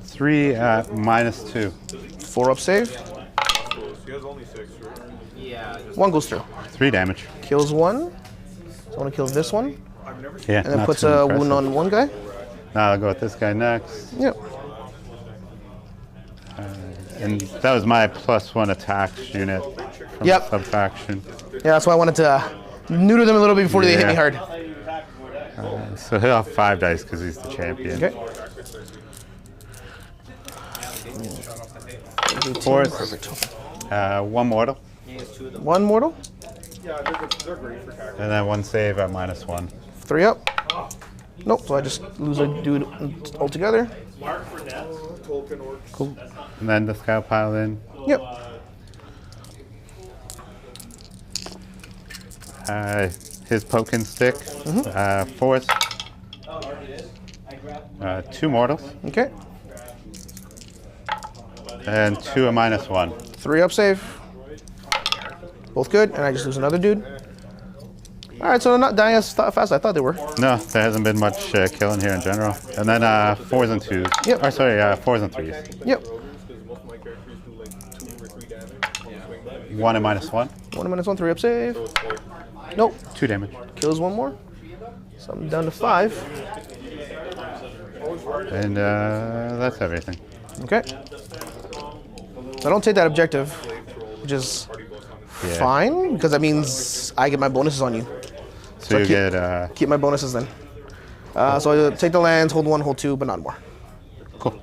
3 at -2. 4 up save. He has only 6, right? 1 goes through. 3 damage. Kills 1. So I want to kill this one. Yeah, And then not puts too a impressive. wound on 1 guy. Now I'll go with this guy next. Yep. And that was my +1 attack unit from Yep. the sub-faction. Yeah, that's why I wanted to neuter them a little bit before they hit me Yeah. hard. So he'll have 5 dice because he's the champion. Okay. 4s, Perfect. 1 mortal, 1 mortal. Yeah, they're great for tackling. and then 1 save at -1. 3 up. Nope, so I just lose a dude altogether. Tolkien orcs. Cool. And then this guy will pile in. Yep. His poking stick, 4s, 2 mortals, Okay. And 2 a -1. 3 up save. Both good, and I just lose another dude. All right, so they're not dying as fast as I thought they were. No, there hasn't been much killing here in general. And then 4s and 2s. Yep. Or sorry, 4s and 3s. Yep. 1 and -1. 1 and -1, 3 up save. Nope. 2 damage. Kills one more. So I'm down to 5. And that's everything. Okay. So I don't take that objective, which is Yeah. fine, because that means I get my bonuses on you. So you keep- get Keep my bonuses then. So I take the lands, hold 1, hold 2, but not more. cool.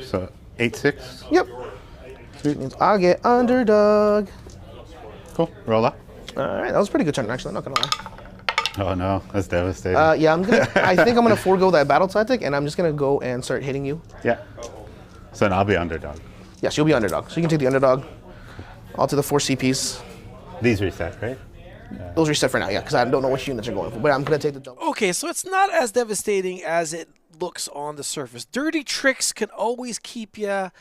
So 8/6. Yep. Sweet means I get underdog. Cool. Roll up. All right, that was a pretty good turn actually. I'm not gonna lie. Oh no, that's devastating. Yeah, I think I'm gonna forego that battle tactic, and I'm just gonna go and start hitting you. Yeah. So then I'll be underdog. Yes, you'll be underdog. So you can take the underdog. I'll take the 4 CPs. These reset, right? Those reset for now, yeah, because I don't know which units are going for. But I'm gonna take the double. Okay, so it's not as devastating as it looks on the surface. Dirty tricks can always keep you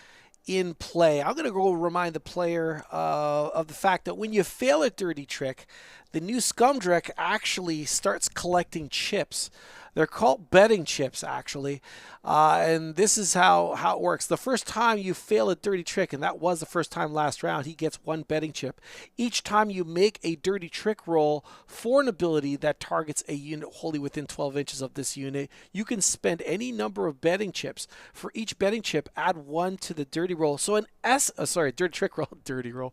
in play. I'm going to go remind the player of the fact that when you fail a dirty trick, the new Skumdrekk actually starts collecting chips. They're called betting chips, actually. And this is how it works. The first time you fail a dirty trick, and that was the first time last round, he gets 1 betting chip. Each time you make a dirty trick roll for an ability that targets a unit wholly within 12 inches of this unit, you can spend any number of betting chips. For each betting chip, add 1 to the dirty roll. So an dirty trick roll, dirty roll.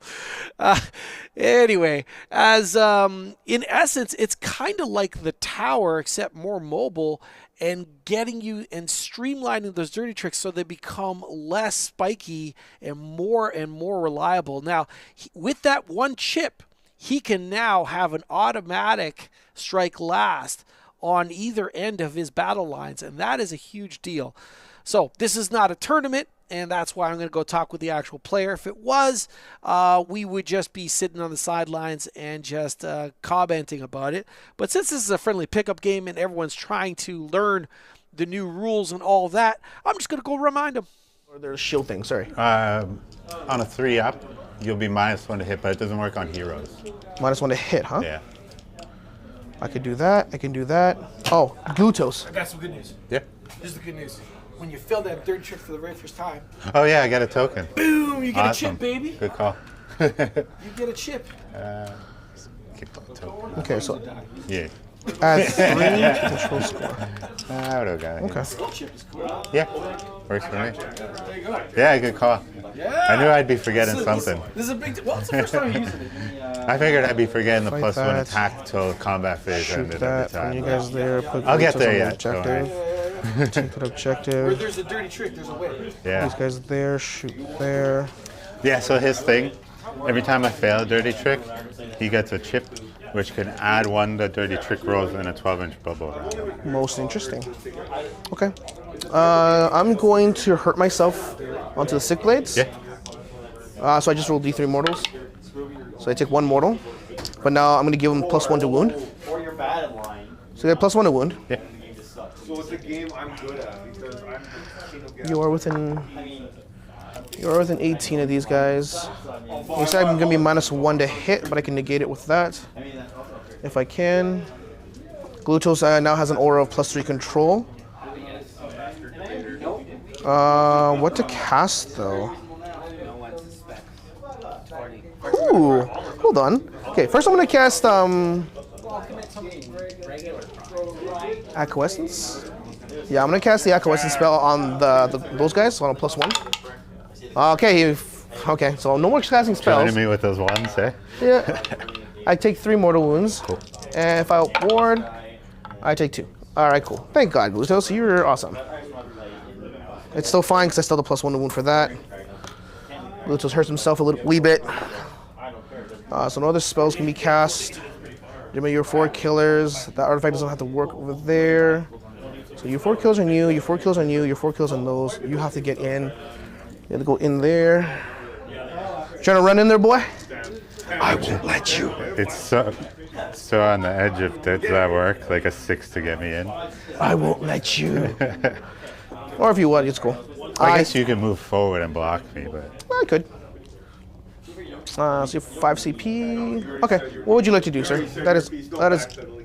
Anyway, as in essence, it's kind of like the tower, except more mobile, and getting you and streamlining those dirty tricks so they become less spiky and more reliable. Now, with that 1 chip, he can now have an automatic strike last on either end of his battle lines, and that is a huge deal. So this is not a tournament, and that's why I'm going to go talk with the actual player. If it was, we would just be sitting on the sidelines and just commenting about it. But since this is a friendly pickup game and everyone's trying to learn the new rules and all that, I'm just going to go remind them. Or there's shield thing, sorry. On a 3 up, you'll be -1 to hit, but it doesn't work on heroes. -1 to hit, huh? Yeah. I could do that. I can do that. Oh, Glutos. I got some good news. Yeah. Here's the good news. When you fail that dirty trick for the very first time, Oh yeah, I got a token. boom, you get Awesome. a chip, baby. Good call. You get a chip. Keep that token. Okay, so Yeah. add 3 control score. I don't got it. Okay. Chip is cool. Yeah. Works for me. There you go. Yeah, good call. Yeah. I knew I'd be forgetting something. This is a big. Well, it's the first time you're using it. I figured I'd be forgetting the Fight +1 that. attack till combat phase Shoot ended that. every When you time. guys there, put I'll get Glutos there on the yet, don't worry. objective. Take that Where objective. there's a dirty trick, there's a way. Yeah. These guys there, shoot there. Yeah, so his thing, every time I fail a dirty trick, he gets a chip, which can add 1 to dirty trick rolls in a 12-inch bubble around him. Most interesting. Okay. I'm going to hurt myself onto the sick blades. Yeah. So I just rolled D3 mortals. So I take 1 mortal. But now I'm going to give him +1 to wound. Or you're bad in line. So you get +1 to wound. Yeah. So it's a game I'm good at because I'm king of gas. You are within 18 of these guys. You said I'm going to be -1 to hit, but I can negate it with that. If I can. Glutos now has an aura of +3 control. What to cast though? Ooh, hold on. Okay, first I'm gonna cast Acquiescence. Yeah, I'm gonna cast the Acquiescence spell on those guys, so on a +1. Okay, okay, so no more casting spells. Joining me with those ones, eh? Yeah. I take 3 mortal wounds. Cool. And if I ward, I take 2. Alright, cool. Thank God, Glutos, you're awesome. It's still fine because I still have the +1 to wound for that. Glutos hurts himself a wee bit. So no other spells can be cast. Remember your 4 killers. That artifact doesn't have to work over there. So your 4 kills on you, your 4 kills on you, your 4 kills on those. You have to get in. You have to go in there. Trying to run in there, boy? I won't let you. It's so on the edge of does that work? Like a 6 to get me in. I won't let you. Or if you want, it's cool. I guess you could move forward and block me, but I could. So 5 CP. Okay, what would you like to do, sir? That is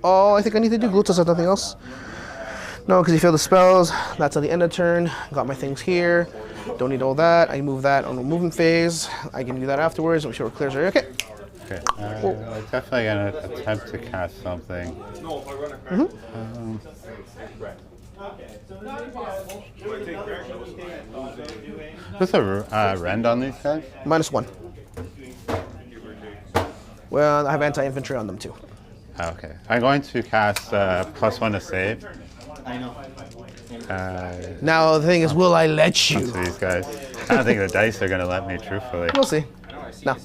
all I think I need to do. Glutos has nothing else. No, because you failed the spells. That's at the end of turn. Got my things here. Don't need all that. I move that on the movement phase. I can do that afterwards. I'm sure it clears it. Okay. okay. I'm definitely gonna attempt to cast something. What's a rend on these guys? -1. Well, I have anti-infantry on them too. Okay. I'm going to cast +1 to save. I know. Now the thing is, will I let you? To these guys. I don't think the dice are gonna let me, truthfully. We'll see. No.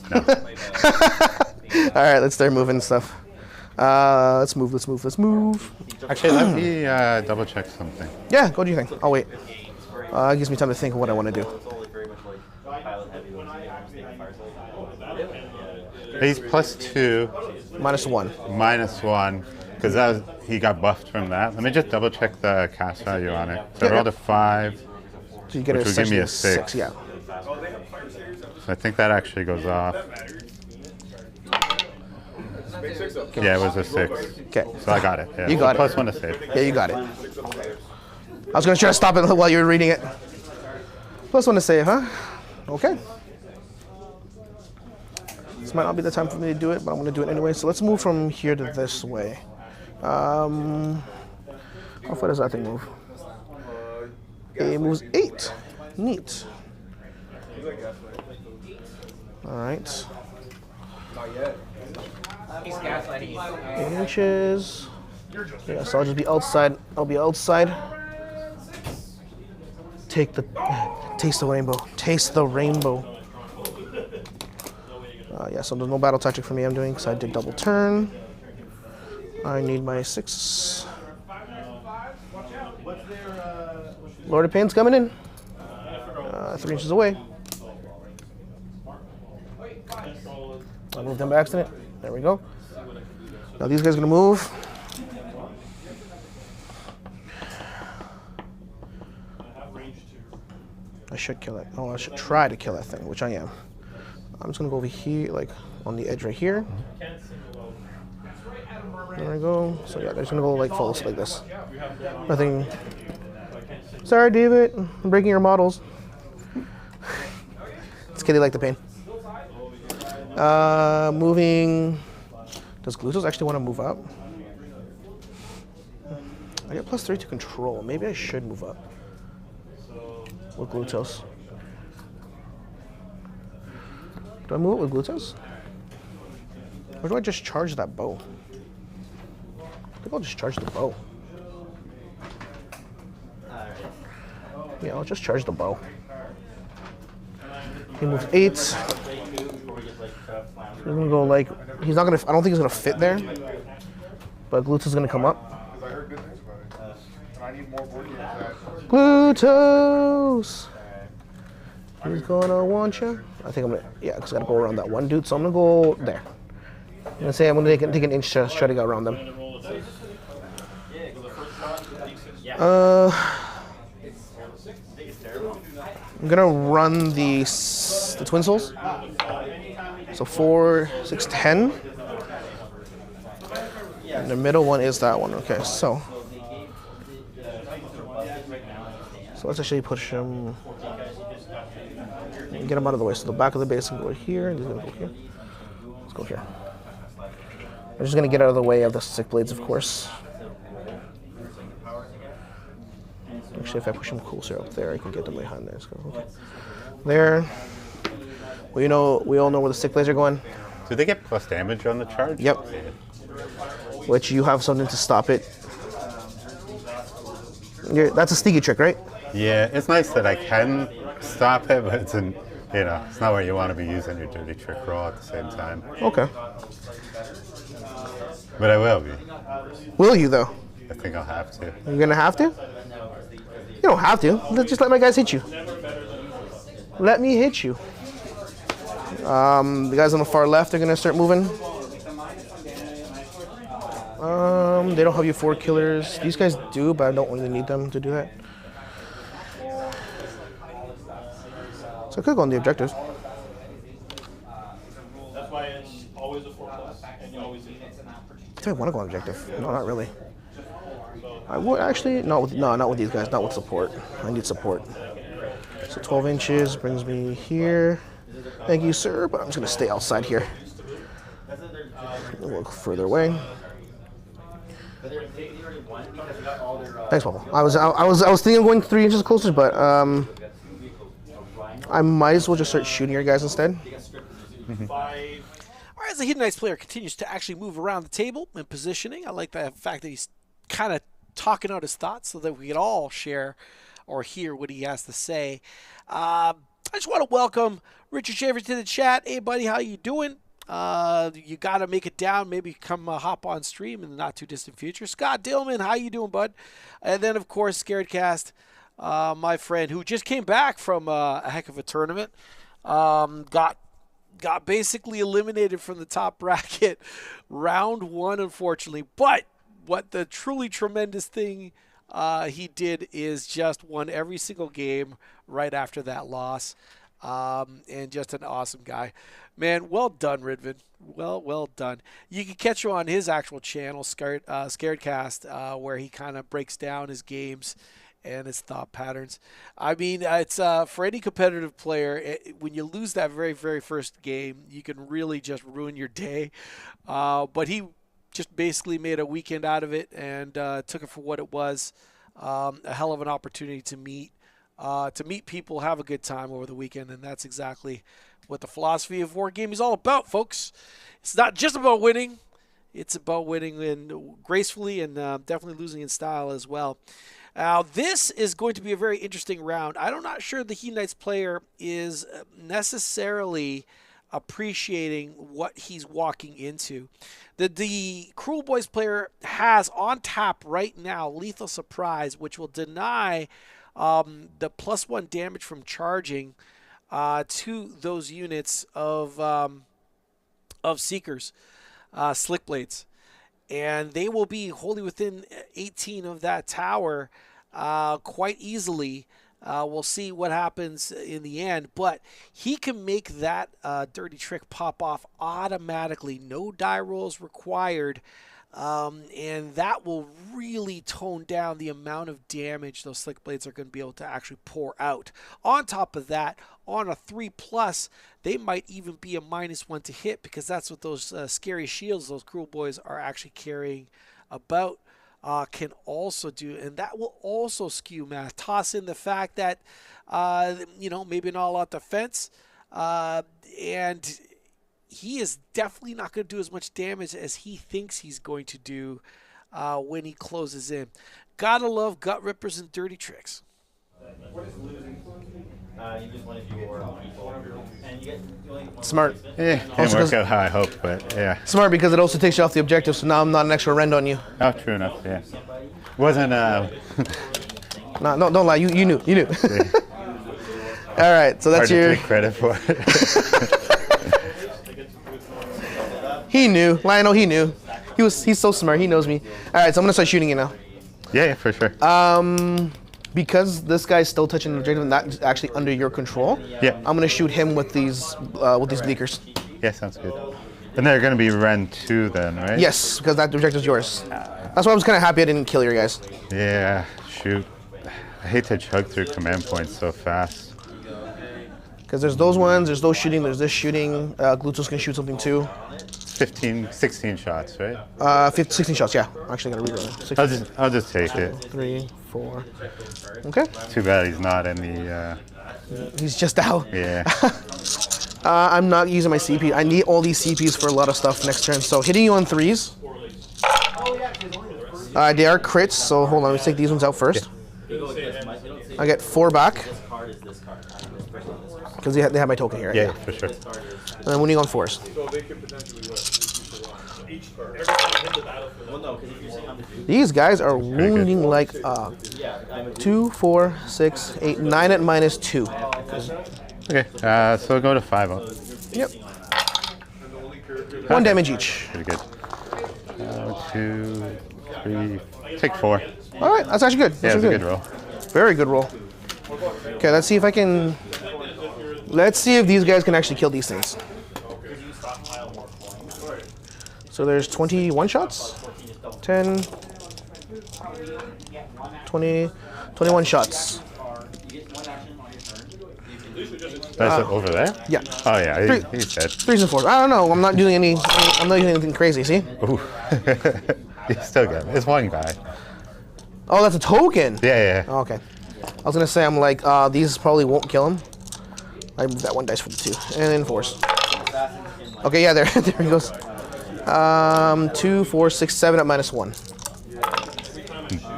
All right, let's start moving stuff. Let's move. Actually, let me double check something. Yeah, go do your thing. I'll wait. It gives me time to think of what I want to do. He's +2. -1. -1, because he got buffed from that. Let me just double check the cast value on it. So I Yeah, rolled a 5, So you get which would give me a essentially 6. Yeah. So I think that actually goes off. Yeah, it was a 6. Okay. So I got it. Yeah. You got it. +1 to save. Yeah, you got it. I was gonna try to stop it while you were reading it. +1 to save, huh? Okay. This might not be the time for me to do it, but I'm gonna do it anyway. So let's move from here to this way. How far does that thing move? It moves 8. Neat. All right. 8 inches. Yeah, so I'll just be outside. I'll be outside. Taste the rainbow. Taste the rainbow. Yeah, so there's no battle tactic for me I'm doing because I did double turn. I need my 6. Lord of Pain's coming in. 3 inches away. I moved them by accident. There we go. Now these guys are gonna move. I should kill it. Oh, I should try to kill that thing, which I am. I'm just gonna go over here, like on the edge right here. There we go. So yeah, they're just gonna go like false like this. Nothing. Sorry, David. I'm breaking your models. This kitty like the pain. Moving. Does Glutos actually want to move up? I get +3 to control. Maybe I should move up with Glutos. Do I move it with Glutos? Or do I just charge that bow? I think I'll just charge the bow. Yeah, I'll just charge the bow. He moves 8. He's gonna go like, he's not gonna, I don't think he's gonna fit there. But Glutos is gonna come up. I heard good things about it. And I need more board games. Glutos! He's gonna want you. I think I'm gonna, yeah, because I gotta go around that one dude, so I'm gonna go there. I'm gonna say I'm gonna take an inch to try to go around them. I'm gonna run the Twin Souls. So 4, 6, 10. And the middle one is that one. Okay, so let's actually push him. Get him out of the way. So the back of the base can go here, and he's gonna go here. Let's go here. I'm just gonna get out of the way of the sick blades, of course. Actually, if I push him closer up there, I can get them behind there. So, okay. There. Well, you know, we all know where the sick blades are going. Do they get plus damage on the charge? Yep. Which you have something to stop it. That's a sneaky trick, right? Yeah, it's nice that I can stop it, but it's it's not where you want to be using your dirty trick roll at the same time. Okay. But I will be. Will you though? I think I'll have to. You're gonna have to? You don't have to. Just let my guys hit you. Let me hit you. The guys on the far left are gonna start moving. They don't have you 4 killers. These guys do, but I don't really need them to do that. So I could go on the objectives. That's why it's always a 4+, and you always hit. Do I want to go on objective? No, not really. I would actually not with these guys. Not with support. I need support. So 12 inches brings me here. Thank you, sir. But I'm just gonna stay outside here. A little further away. Thanks, Papa. I was thinking of going 3 inches closer, but I might as well just start shooting your guys instead. All right, as the Hedonites player continues to actually move around the table and positioning, I like the fact that he's kind of talking out his thoughts so that we can all share or hear what he has to say. I just want to welcome Richard Shaver to the chat. Hey, buddy, how you doing? You got to make it down. Maybe come hop on stream in the not-too-distant future. Scott Dillman, how you doing, bud? And then, of course, Scaredcast, my friend, who just came back from a heck of a tournament. Got basically eliminated from the top bracket round 1, unfortunately. But what the truly tremendous thing he did is just won every single game right after that loss. And just an awesome guy. Man, well done, Ridvan. Well done. You can catch him on his actual channel, Scaredcast, where he kind of breaks down his games and his thought patterns. I mean, it's for any competitive player, when you lose that very, very first game, you can really just ruin your day. But he just basically made a weekend out of it and took it for what it was. A hell of an opportunity to meet people, have a good time over the weekend, and that's exactly what the philosophy of Wargaming is all about, folks. It's not just about winning. It's about winning and gracefully and definitely losing in style as well. Now, this is going to be a very interesting round. I'm not sure the Hedonites player is necessarily appreciating what he's walking into. The Kruleboyz player has on tap right now Lethal Surprise, which will deny the +1 damage from charging to those units of Seekers, Slick Blades. And they will be wholly within 18 of that tower quite easily. We'll see what happens in the end. But he can make that dirty trick pop off automatically. No die rolls required. And that will really tone down the amount of damage those Slick Blades are going to be able to actually pour out. On top of that, on a 3+, they might even be a -1 to hit, because that's what those scary shields those Kruleboyz are actually carrying about can also do. And that will also skew math. Toss in the fact that, maybe not a lot of defense, and he is definitely not going to do as much damage as he thinks he's going to do when he closes in. Gotta love gut rippers and dirty tricks. Smart. Yeah, didn't work out how I hoped, but yeah. Smart, because it also takes you off the objective, so now I'm not an extra rend on you. Oh, true enough, yeah. Wasn't, No, don't lie, you knew. Yeah. All right, so that's hard your... to take credit for it. He knew. Lionel, he knew. He's so smart, he knows me. All right, so I'm gonna start shooting you now. Yeah, for sure. Because this guy's still touching the objective and not actually under your control, Yeah. I'm gonna shoot him with these bleakers. Yeah, sounds good. And they're going to be Ren 2 then, right? Yes, because that objective's yours. That's why I was kind of happy I didn't kill your guys. Yeah, shoot. I hate to chug through command points so fast. Because there's those ones, there's those shooting, there's this shooting. Glutos can shoot something too. 16 shots, right? 16 shots, yeah. I'm actually gonna read it. I'll just take it. 3, 4. Okay. Too bad he's not in the. He's just out. Yeah. I'm not using my CP. I need all these CPs for a lot of stuff next turn. So hitting you on 3s. They are crits, so hold on. Let's take these ones out first. I get 4 back. Because they have my token here. Yeah, for sure. And then winning on 4s. These guys are wounding like 2, 4, 6, 8, 9 at -2. Okay, so we'll go to 5 up. Yep. 1 damage each. Pretty good. 2, 3, take 4. All right, that's actually good. Yeah, That's it's a good roll. Very good roll. Okay, let's see if I can Let's see if these guys can actually kill these things. So there's 21 shots? 10, 20, 21 shots. That's over there? Yeah. Oh yeah, he's dead. 3s and 4s. I don't know. I'm not doing anything crazy, see? Ooh. You still get it. It's one guy. Oh, that's a token? Yeah. Oh, okay. I was gonna say, I'm like, these probably won't kill him. I moved that 1 dice for the 2. And then 4s. Okay, yeah, there he goes. 2, 4, 6, 7 at -1.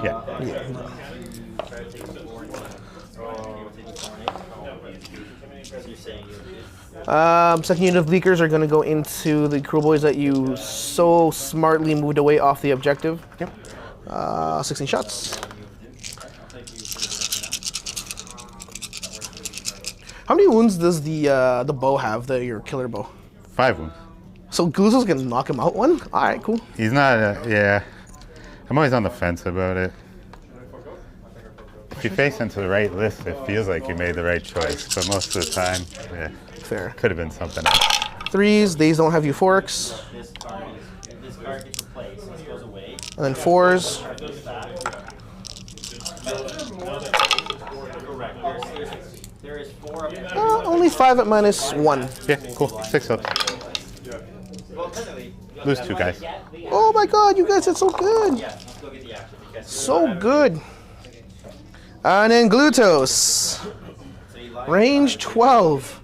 Yeah. Second unit of leakers are going to go into the Kruleboyz that you so smartly moved away off the objective. Yep. 16 shots. How many wounds does the bow have, your killer bow? 5 wounds. So Gluto's going to knock him out 1? Alright, cool. He's not, yeah. I'm always on the fence about it. If you face into the right list, it feels like you made the right choice. But most of the time, yeah. Fair. Could have been something else. 3s, these don't have euphorics. And then 4s. Only 5 at -1. Yeah, cool. 6 ups. Lose 2 guys. Oh my god, you guys did so good. So good. And then Glutos. Range 12.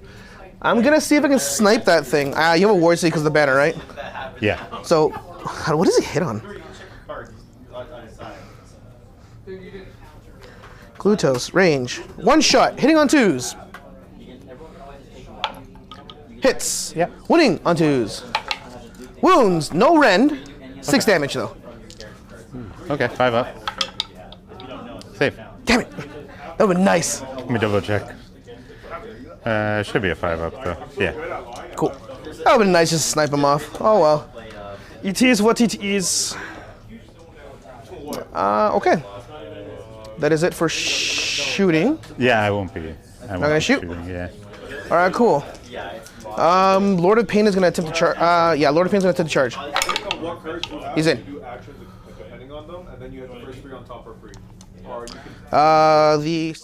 I'm gonna see if I can snipe that thing. You have a ward save because of the banner, right? Yeah. So, what does he hit on? Glutos, range. 1 shot, hitting on 2s. Hits. Yep. Winning on 2s. Wounds, no rend. 6 damage though. Okay, 5 up. Save. Damn it. That would be nice. Let me double check. Should be a 5 up though. Yeah. Cool. That would be nice just to snipe him off. Oh well. It is what it is. Okay. That is it for shooting. Yeah, I won't be. I'm not gonna shoot? Shooting, yeah. Alright, cool. Lord of Pain is gonna attempt to charge. Yeah, Lord of Pain is gonna attempt to charge. He's in. Depending on them, and then you have the first 3 on top for free. Or you can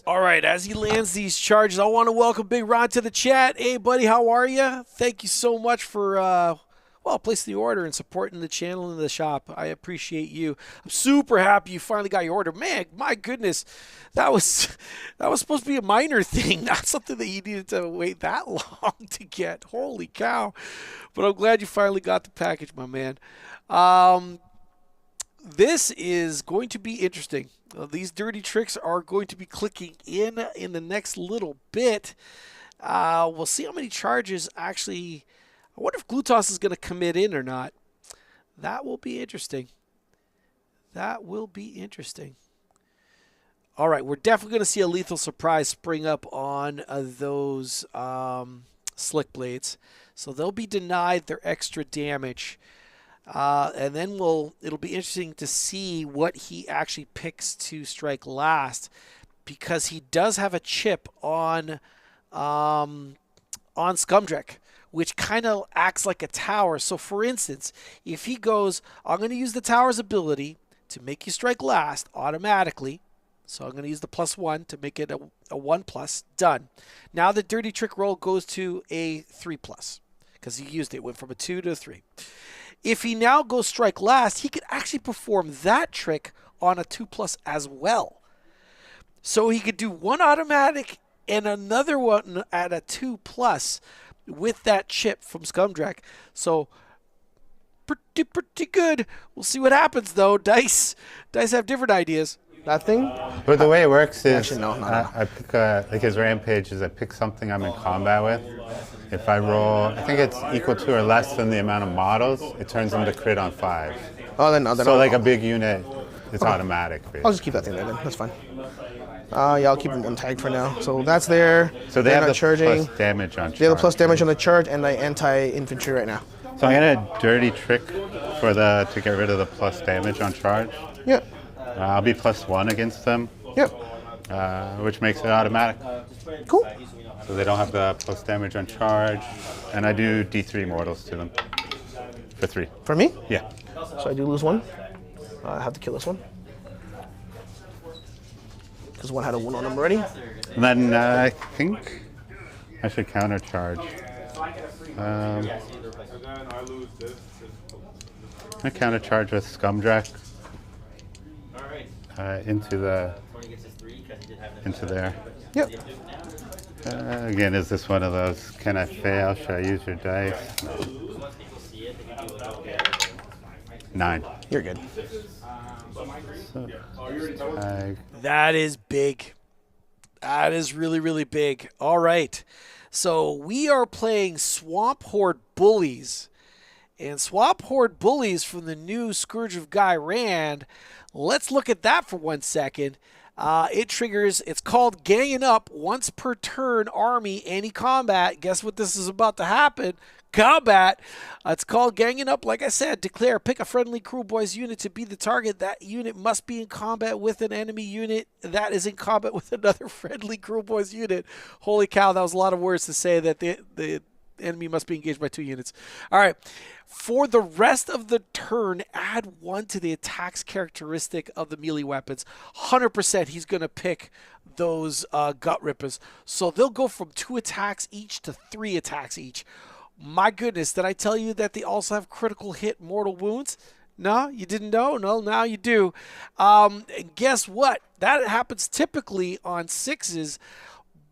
All right, as he lands these charges, I want to welcome Big Ron to the chat. Hey, buddy, how are you? Thank you so much for placing the order and supporting the channel and the shop. I appreciate you. I'm super happy you finally got your order. Man, my goodness, that was supposed to be a minor thing, not something that you needed to wait that long to get. Holy cow! But I'm glad you finally got the package, my man. This is going to be interesting. These dirty tricks are going to be clicking in the next little bit. We'll see how many charges actually. I wonder if Glutos is going to commit in or not. That will be interesting. That will be interesting. All right, we're definitely going to see a lethal surprise spring up on those slick blades. So they'll be denied their extra damage. And then it'll be interesting to see what he actually picks to strike last, because he does have a chip on Skumdrekk, which kind of acts like a tower. So for instance, if he goes, I'm going to use the tower's ability to make you strike last automatically. So I'm going to use the +1 to make it a 1+. Done. Now the dirty trick roll goes to a 3+, because he used it. Went from a 2 to a 3. If he now goes strike last, he could actually perform that trick on a 2+ as well. So he could do one automatic and another one at a 2+ with that chip from Skumdrekk. So pretty good. We'll see what happens though. Dice have different ideas. That thing? But the way it works is, Actually, no. I pick like his rampage is I pick something I'm in combat with. If I roll, I think it's equal to or less than the amount of models, it turns them to crit on 5. Oh, then So like a big unit, it's automatic. Basically. I'll just keep that thing there then. That's fine. Yeah, I'll keep them untagged for now. So that's there. So they They're have not the charging. plus damage on charge. They have the plus damage on the charge and the anti-infantry right now. So I'm gonna dirty trick to get rid of the plus damage on charge. Yep. I'll be +1 against them. Yep. Which makes it automatic. Cool. So they don't have the plus damage on charge. And I do D3 mortals to them. For 3. For me? Yeah. So I do lose one. I have to kill this one. Because one had a wound on him already. And then I think I should counter charge. And then I lose this. I counter charge with Skumdrekk into there. Yep. Again, is this one of those? Can I fail? Should I use your dice? No. 9. You're good. So, That is big. That is really, really big. All right. So we are playing Swamphorde Bullies. And Swamphorde Bullies from the new Scourge of Ghyran. Let's look at that for 1 second. It triggers, it's called Ganging Up. Once per turn, army, any combat. Guess what this is about to happen? Combat. It's called Ganging Up. Like I said, declare, pick a friendly Kruleboyz unit to be the target. That unit must be in combat with an enemy unit that is in combat with another friendly Kruleboyz unit. Holy cow, that was a lot of words to say that the enemy must be engaged by 2 units. All right. For the rest of the turn, add 1 to the attacks characteristic of the melee weapons. 100% he's going to pick those Gutrippaz. So they'll go from 2 attacks each to 3 attacks each. My goodness, did I tell you that they also have critical hit mortal wounds? No, you didn't know? No, now you do. And guess what? That happens typically on 6s.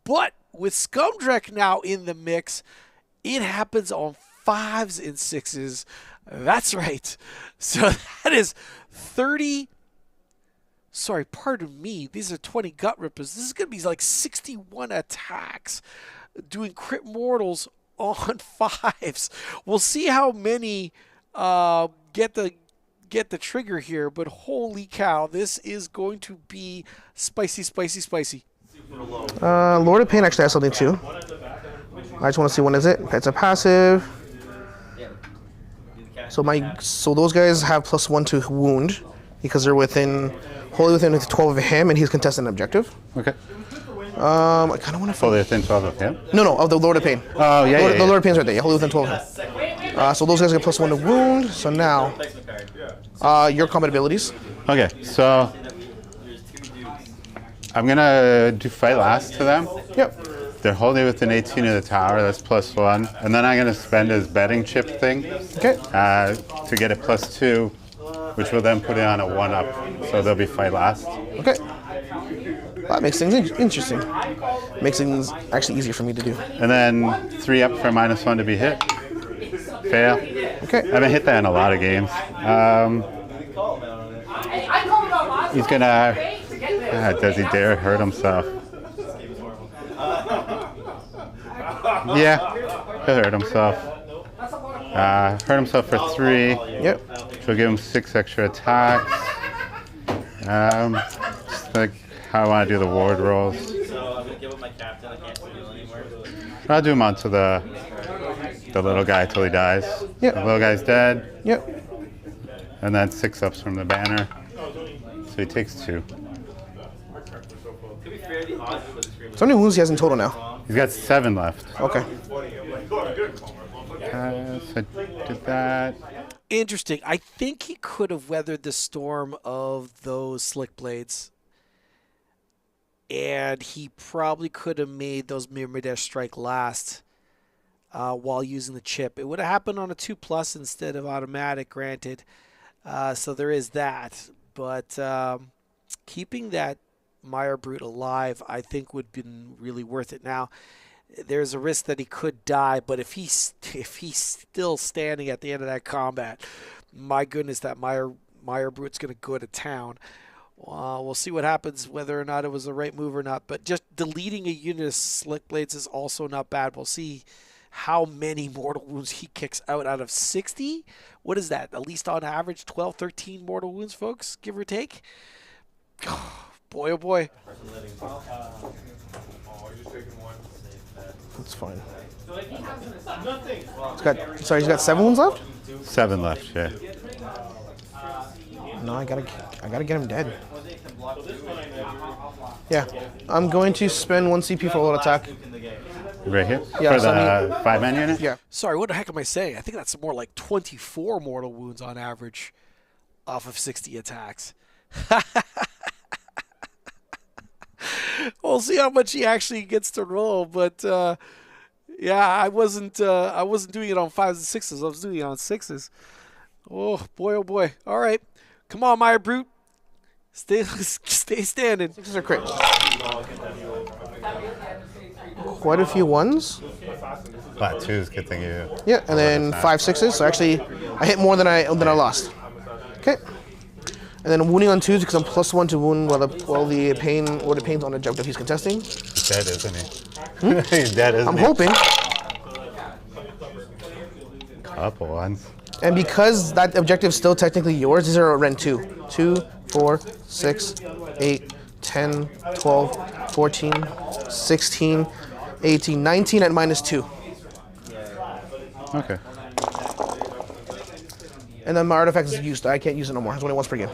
But with Skumdrekk now in the mix, it happens on 5s and 6s. That's right. So that is 30. Sorry, pardon me. These are 20 Gutrippaz. This is going to be like 61 attacks doing crit mortals on 5s. We'll see how many get the trigger here, but holy cow, this is going to be spicy, spicy, spicy. Lord of Pain actually has something too. I just want to see when is it. That's a passive. So those guys have +1 to wound because they're wholly within 12 of him, and he's contesting an objective. Okay. I kind of want to. Fully within 12 of him? No, of the Lord of Pain. Oh, yeah, The Lord of Pain's right there. Yeah, wholly within 12 of him. So those guys get +1 to wound. So now, your combat abilities. Okay, so I'm going to do fight last to them. Yep. They're holding within 18 of the tower, that's +1. And then I'm going to spend his betting chip thing Okay. To get a +2, which will then put it on a 1-up. So they'll be fight last. Okay. That makes things interesting. Makes things actually easier for me to do. And then 3 up for -1 to be hit. Fail. Okay. I haven't hit that in a lot of games. He's going to... does he dare hurt himself? Yeah, he'll hurt himself. Hurt himself for 3. Yep. Which will give him 6 extra attacks. Just like how I want to do the ward rolls. So I'm gonna give up my captain. I can't heal anymore. I'll do him onto the little guy till he dies. Yep. The little guy's dead. Yep. And then 6 ups from the banner. So he takes 2. To be fair, the odds of the scream. So how many wounds he has in total now? He's got 7 left. Okay. So I did that. Interesting. I think he could have weathered the storm of those slick blades. And he probably could have made those Mirebrute strike last while using the chip. It would have happened on a 2+ instead of automatic, granted. So there is that. But keeping that Mirebrute alive, I think, would have been really worth it. Now, there's a risk that he could die, but if he's still standing at the end of that combat, my goodness, that Mirebrute's going to go to town. We'll see what happens, whether or not it was the right move or not. But just deleting a unit of Slick Blades is also not bad. We'll see how many mortal wounds he kicks out of 60. What is that? At least on average, 12, 13 mortal wounds, folks, give or take. Boy, oh boy. That's fine. He's He's got 7 wounds left? 7 left, yeah. No, I gotta get him dead. Yeah. I'm going to spend 1 CP for a little attack. Right here? Yeah, For so the 5-man unit? Yeah. Sorry, what the heck am I saying? I think that's more like 24 mortal wounds on average off of 60 attacks. We'll see how much he actually gets to roll, but yeah, I wasn't doing it on 5s and 6s. I was doing it on 6s. Oh boy, oh boy. All right, come on, Mirebrute. Stay standing. 6s are crit. Quite a few 1s. Flat 2s, good thing you. Yeah, and then 5 6s. So actually, I hit more than I lost. Okay. And then wounding on 2s because I'm +1 to wound while the pain's on objective he's contesting. He's dead, isn't he? He's dead, isn't I'm he? hoping. Couple ones. And because that objective's still technically yours, these are Ren 2. 2, 4, 6, 8, 10, 12, 14, 16, 18, 19 at -2. Okay. And then my artifact is used. I can't use it no more. It's only once per game.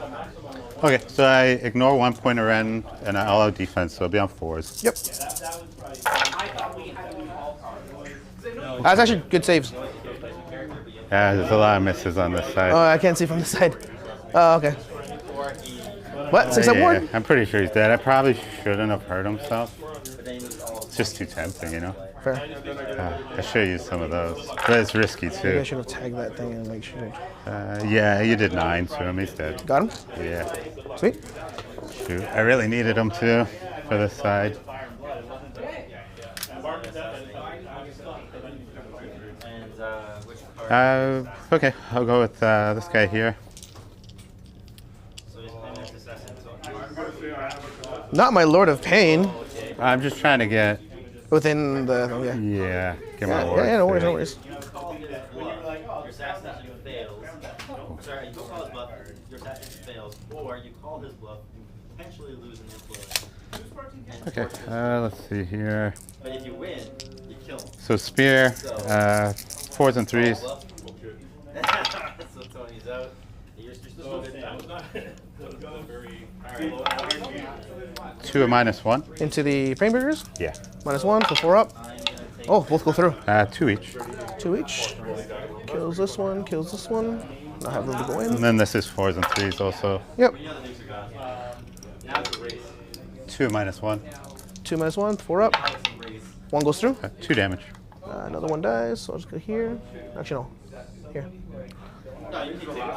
Okay, so I ignore 1 point of Ren and I all out defense, so it'll be on 4s. Yep. That's actually good saves. Yeah, there's a lot of misses on this side. Oh, I can't see from the side. Oh, okay. What? 6 up Yeah, ward? I'm pretty sure he's dead. I probably shouldn't have hurt himself. It's just too tempting, you know? Fair. I should use some of those. But it's risky Maybe I too. should have tagged that thing and make sure. Yeah, you did 9 to him. He's dead. Got him? Yeah. Sweet. Shoot. I really needed him too for this side. Okay, I'll go with this guy here. Not my Lord of Pain. I'm just trying to get, Within the. Yeah. yeah, get my Yeah, wards. no worries, here. no worries. Your assassination fails. Sorry, you call his bluff, your assassination fails, or you call his bluff and potentially lose an influence. Okay, let's see here. But if you win, you kill him. So spear, 4s and 3s. So Tony's out. You're still good. 2 and -1. Into the frame burgers. Yeah. -1 for 4 up. Oh, both go through. 2 each. 2 each. Kills this one, kills this one. Not have room to go And in. then this is 4s and 3s also. Yep. 2 -1. 2 -1, 4 up. 1 goes through. 2 damage. Another one dies, so I'll just go here. Actually, no. Here.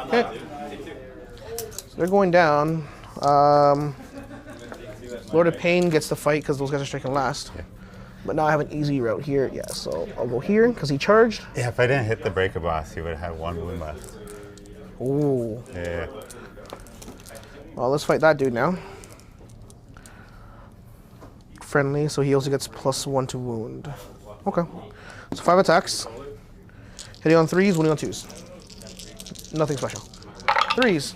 Okay. So they're going down. Lord of Pain gets the fight because those guys are striking last. Yeah. But now I have an easy route here. Yeah, so I'll go here because he charged. Yeah, if I didn't hit the Breaka-boss, he would have had 1 wound left. Ooh. Yeah. Well, let's fight that dude now. Friendly, so he also gets +1 to wound. Okay. So 5 attacks. Hitting on 3s, wounding on 2s. Nothing special. 3s.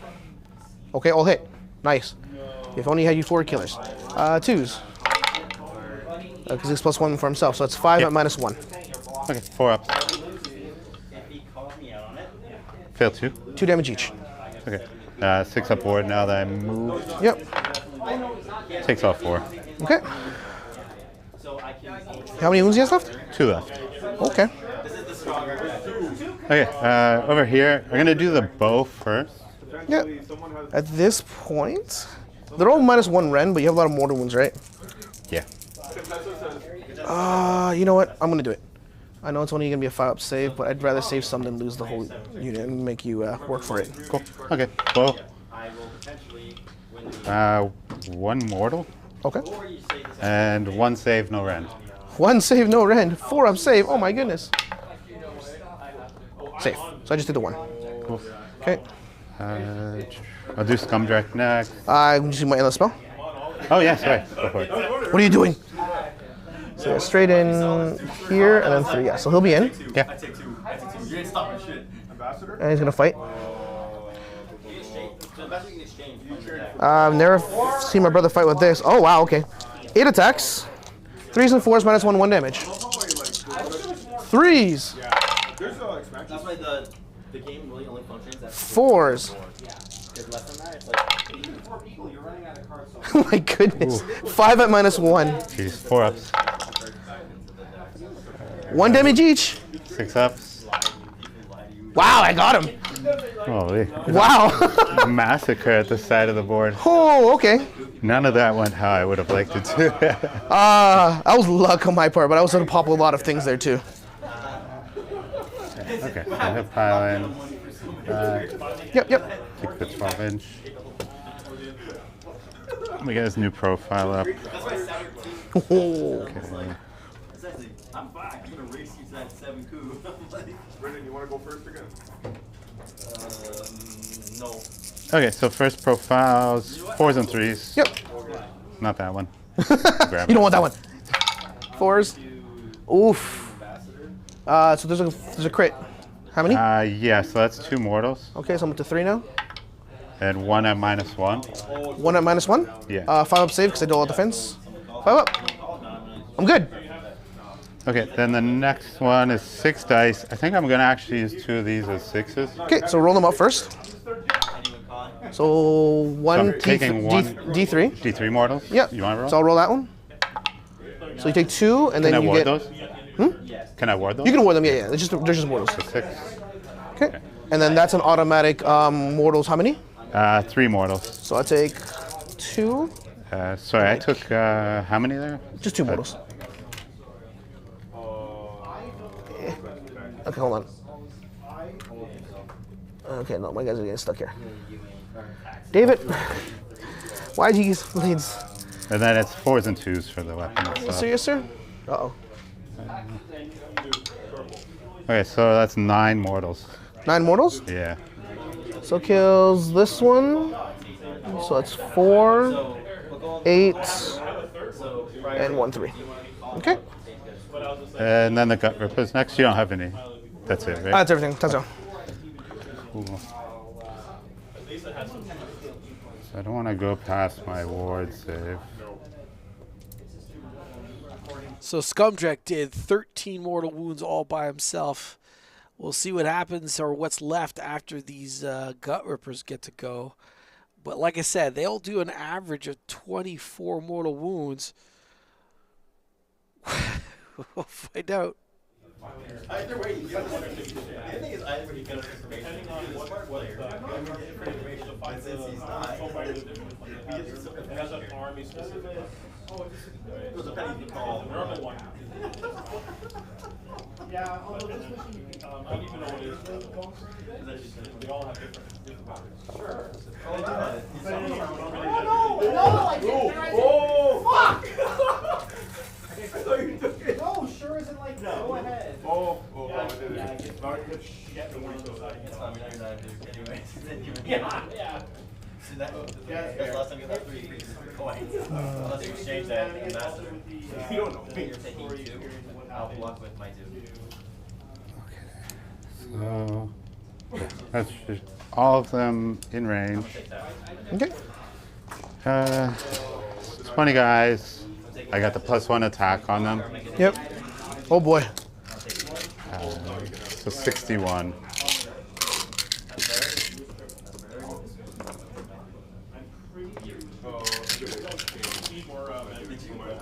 Okay, all hit. Nice. If only had you 4 killers. 2s. Because he's +1 for himself, so it's 5 Yep. at -1. Okay, 4 up. Fail 2. 2 damage each. Okay. 6 up ward now that I moved. Yep. Takes off 4. Okay. How many wounds he has left? 2 left. Okay. Okay, over here, I'm gonna do the bow first. Yep. At this point, they're all -1 Ren, but you have a lot of mortal wounds, right? Yeah. You know what? I'm gonna do it. I know it's only gonna be a 5-up save, but I'd rather save some than lose the whole unit and make you work for it. Cool. Okay, bow. 1 mortal Okay. and 1 save, no rend. 1 save, no Ren. 4-up save. Oh my goodness. Safe. So I just did the 1. Cool. Okay. I'll do Skumdrekk next. I'm using my endless spell. Oh yeah, sorry. Go for it. What are you doing? So yeah, straight in here and then 3. Yeah, so he'll be in. Yeah. And he's gonna fight. I've never seen my brother fight with this. Oh wow, okay. 8 attacks. 3s and 4s -1, 1 damage. 3s. That's why the game really only functions at 4s. Because less than that, it's like even 4 people, you're running out of cards. So Oh my goodness. 5 at -1. Jeez, 4 ups. 1 damage each. 6 ups. Wow, I got him. Holy. Wow. Massacre at the side of the board. Oh, okay. None of that went how I would have liked it to. That was luck on my part, but I was going to pop a lot of things there too. Okay, so I have pile in. Yep. Keep the 12-inch. We get his new profile up. Okay. I'm fine. I'm gonna race you to that 7 coup. Brendan, you want to go first again? No. Okay, so first profiles, 4s and 3s. Yep. Not that one. You don't want that one. 4s. Oof. So there's a crit. How many? Yeah, so that's 2 mortals. Okay, so I'm up to 3 now. And 1 at -1. 1 at -1. Yeah. 5 up save because I do all defense. 5 up. I'm good. Okay, then the next one is 6 dice. I think I'm going to actually use 2 of these as 6s. Okay, so roll them up first. So one I'm taking D3. D3 mortals? Yep. You want to roll? So I'll roll that one. So you take 2, and then Can I you ward get. those? Can I ward those? You can award them. Yeah. They're just mortals. So 6. Okay. And then that's an automatic mortals. How many? 3 mortals. So I take 2. Sorry, I took how many there? Just 2 mortals. Okay, hold on. Okay, no, my guys are getting stuck here. David, why do you use blades? And then it's 4s and 2s for the weapon itself. Yes, sir. Uh-oh. Okay, so that's 9 mortals. 9 mortals? Yeah. So kills this one. So that's 4, 8, and 1, 3. Okay. And then the gut rippers next. You don't have any. That's it, right? That's everything. That's all. Cool. So I don't want to go past my ward save. So Skumdrekk did 13 mortal wounds all by himself. We'll see what happens or what's left after these gut rippers get to go. But like I said, they'll do an average of 24 mortal wounds. We'll find out. Either way, you get the thing is, either way, you get information. Depending on what player, information to find the profile of the different player. It has an army specific. It was a penny you call. Normally one. Yeah, although this mission, I don't even know what it is. They all have different powers. Sure. No, sure isn't like, go ahead. Yeah. See that? Because last time you got 3 coins. Unless you exchange that ambassador. You don't know. You're taking 2. I'll block with my 2. So that's just all of them in range. Okay. 20 guys. I got the +1 attack on them. Yep. Oh boy. So 61.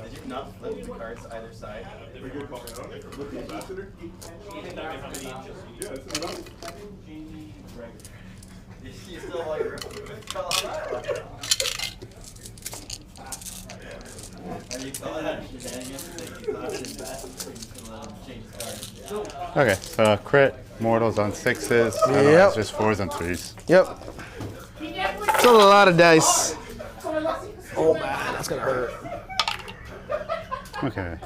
Did you not flip the cards either side? You still like Are you calling that shenanigans? Okay, so crit, mortals on 6s. Yep. It's just 4s and 3s. Yep. It's a lot of dice. Oh man, that's gonna hurt. Okay.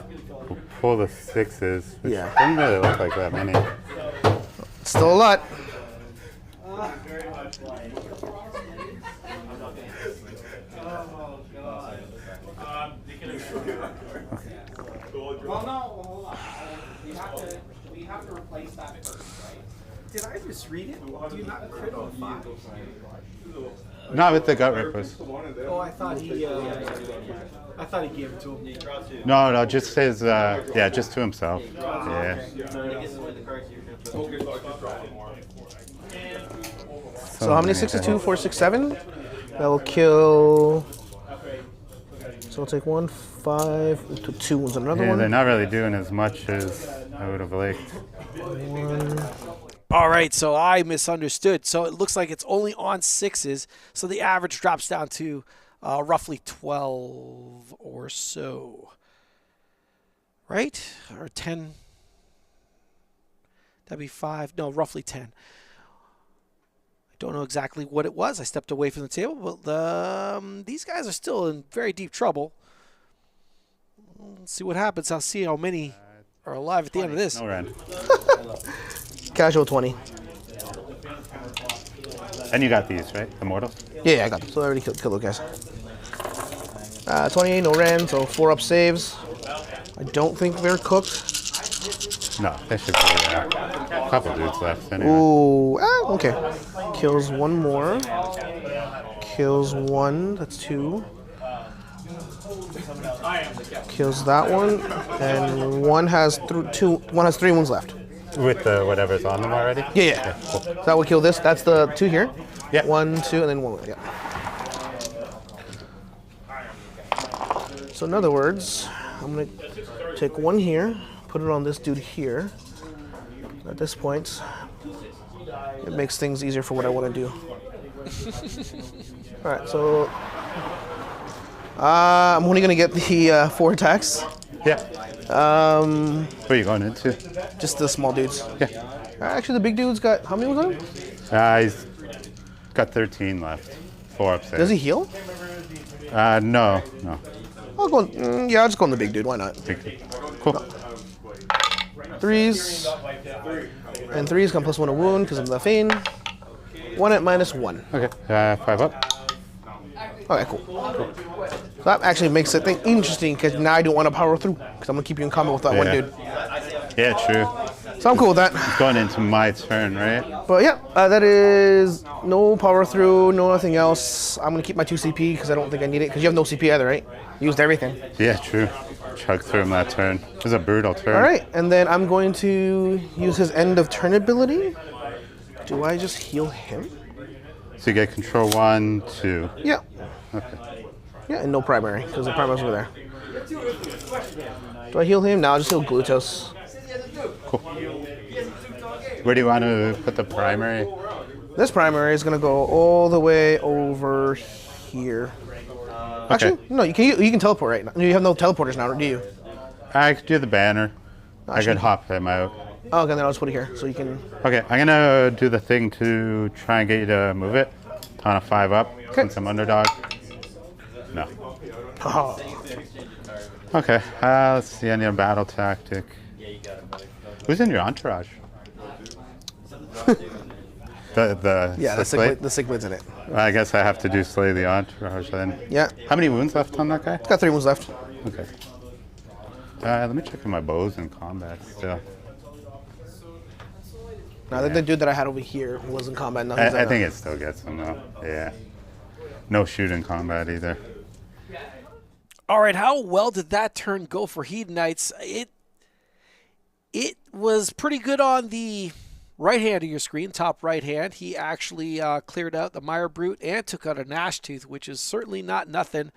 We'll pull the 6s, which Yeah. doesn't really look like that many. Still a lot. Well, no, hold on. We have to replace that first, right? Did I just read it? Do you not crit on 5? Not with the gut rippers. Oh, I thought he gave it to him. No, just says, yeah, just to himself. Yeah. So how many 62? 4, 6, 7? That will kill. So I'll take 1, 5, 2 wounds. Another Yeah, one. they're not really doing as much as I would have liked. 1. All right, so I misunderstood. So it looks like it's only on 6s, so the average drops down to roughly 12 or so. Right? Or 10. That'd be 5. No, roughly 10. I don't know exactly what it was. I stepped away from the table, but these guys are still in very deep trouble. Let's see what happens. I'll see how many are alive at the end of this. No run. Casual 20. And you got these, right? The mortals? Yeah, I got them. So I already killed those guys. 28, no ran, so 4 up saves. I don't think they're cooked. No, there should be a couple dudes left anyway. Ooh, okay. Kills 1 more. Kills 1, that's 2. Kills that one, and one has 3 wounds left. With the whatever's on them already? Yeah. Cool. So that would kill this. That's the 2 here. Yeah. 1, 2, and then 1. Yeah. So in other words, I'm gonna take 1 here, put it on this dude here. At this point, it makes things easier for what I want to do. All right, so I'm only gonna get the 4 attacks. Yeah. What are you going into? Just the small dudes. Yeah. Actually, the big dude's got how many was on him? He's got 13 left. 4 up Does he heal? No. I'll go. Yeah, I'll just go on the big dude. Why not? Cool. 3s. And 3s come +1 a wound because of the Fane. 1 at -1. Okay. 5 up. Okay, cool. So that actually makes it interesting because now I don't want to power through because I'm going to keep you in combat with that one dude. Yeah, true. So I'm cool with that. It's going into my turn, right? But yeah, that is no power through, no nothing else. I'm going to keep my 2 CP because I don't think I need it because you have no CP either, right? You used everything. Yeah, true. Chug through him that turn. It was a brutal turn. All right, and then I'm going to use his end of turn ability. Do I just heal him? So you get control 1, 2. Yeah. Okay. Yeah, and no primary because the primari's over there. Do I heal him? No, I'll just heal Glutos. Cool. Where do you want to put the primary? This primary is going to go all the way over here. Actually, no, you can teleport right now. You have no teleporters now, do you? I could do the banner. I could hop him out. Oh, okay, then I'll just put it here so you can. Okay, I'm gonna do the thing to try and get you to move it on a 5 up since I'm underdog. No. Oh. Okay, let's see. I need a battle tactic. Who's in your entourage? The Sigblid's in it. I guess I have to do slay the entourage then. Yeah. How many wounds left on that guy? It's got 3 wounds left. Okay. Let me check if my bow's in combat still. Now, the dude that I had over here was in combat. Now I think it still gets him though. Yeah. No shoot in combat either. All right, how well did that turn go for Hedonites? It was pretty good on the right hand of your screen, top right hand. He actually cleared out the Mirebrute and took out a Gnashtoof, which is certainly not nothing.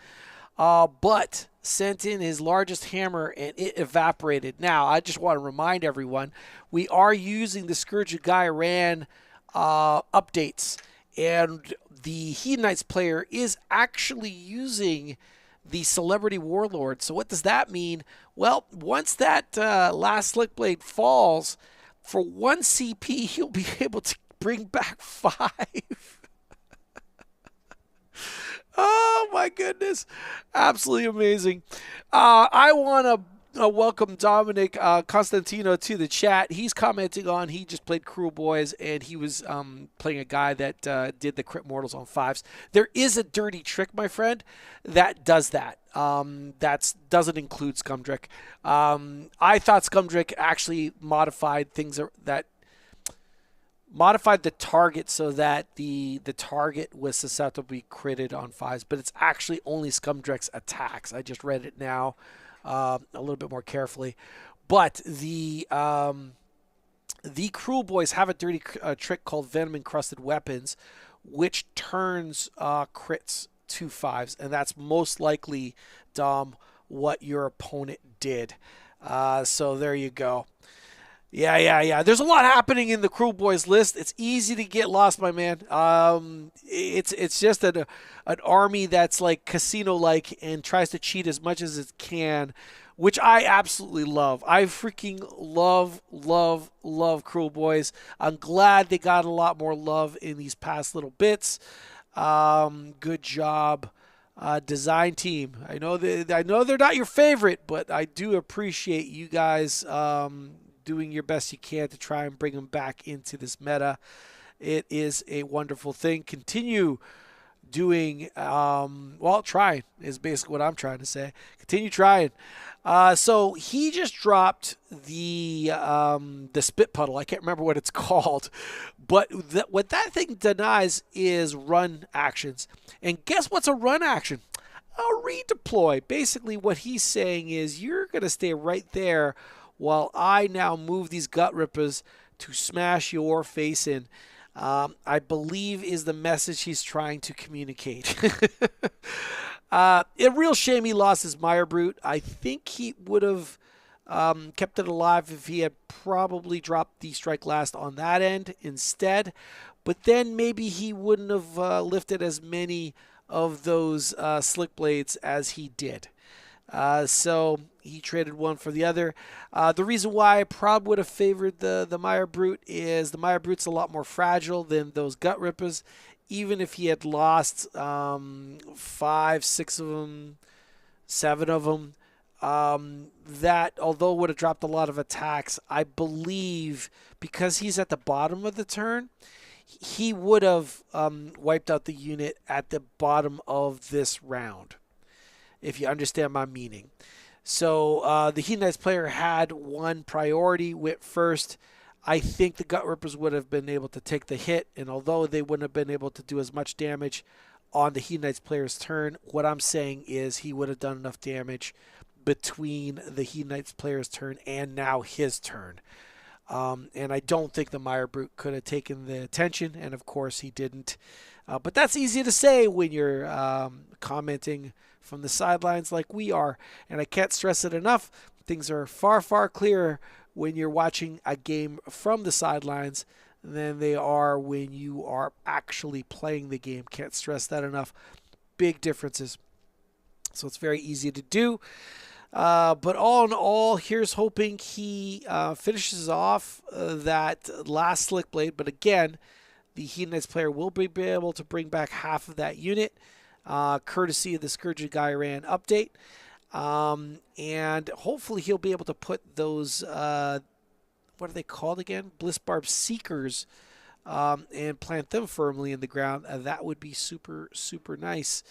But sent in his largest hammer and it evaporated. Now, I just want to remind everyone, we are using the Scourge of Ghyran updates, and the Hedonites player is actually using the Celebrity Warlord. So what does that mean? Well, once that last Slick Blade falls, for 1 CP, he'll be able to bring back 5. Oh, my goodness. Absolutely amazing. I want to welcome Dominic Constantino to the chat. He's commenting on he just played Kruleboyz, and he was playing a guy that did the crit mortals on 5s. There is a dirty trick, my friend, that does that. That doesn't include Skumdrekk. I thought Skumdrekk actually modified things that modified the target so that the target was susceptible to be critted on 5s, but it's actually only Skumdrekk's attacks. I just read it now a little bit more carefully. But the Kruleboyz have a dirty trick called Venom Encrusted Weapons, which turns crits to 5s, and that's most likely, Dom, what your opponent did. So there you go. Yeah. There's a lot happening in the Kruleboyz list. It's easy to get lost, my man. It's just an army that's like casino-like and tries to cheat as much as it can, which I absolutely love. I freaking love Kruleboyz. I'm glad they got a lot more love in these past little bits. Good job, design team. I know they're not your favorite, but I do appreciate you guys doing your best you can to try and bring them back into this meta. It is a wonderful thing. Continue doing, trying is basically what I'm trying to say. Continue trying. So he just dropped the spit puddle. I can't remember what it's called, but what that thing denies is run actions. And guess what's a run action? A redeploy. Basically what he's saying is you're going to stay right there while I now move these Gutrippaz to smash your face in. I believe is the message he's trying to communicate. A real shame he lost his Mirebrute. I think he would have kept it alive if he had probably dropped the strike last on that end instead. But then maybe he wouldn't have lifted as many of those slick blades as he did. So he traded one for the other. The reason why I probably would have favored the Mirebrute is the Mirebrute's a lot more fragile than those Gutrippaz. Even if he had lost 5, 6 of them, 7 of them, that although would have dropped a lot of attacks, I believe because he's at the bottom of the turn, he would have wiped out the unit at the bottom of this round, if you understand my meaning. So the Hedonites player had one priority, went first. I think the Gutrippaz would have been able to take the hit, and although they wouldn't have been able to do as much damage on the Hedonites player's turn, what I'm saying is he would have done enough damage between the Hedonites player's turn and now his turn. And I don't think the Mirebrute could have taken the attention, and of course he didn't. But that's easy to say when you're commenting from the sidelines like we are, and I can't stress it enough. Things are far, far clearer when you're watching a game from the sidelines than they are when you are actually playing the game. Can't stress that enough. Big differences. So it's very easy to do. But all in all, here's hoping he finishes off that last Slick Blade. But again, the Hedonites player will be able to bring back half of that unit, courtesy of the Scourge of Ghyran update. And hopefully he'll be able to put those, what are they called again? Blissbarb Seekers, and plant them firmly in the ground. That would be super, super nice.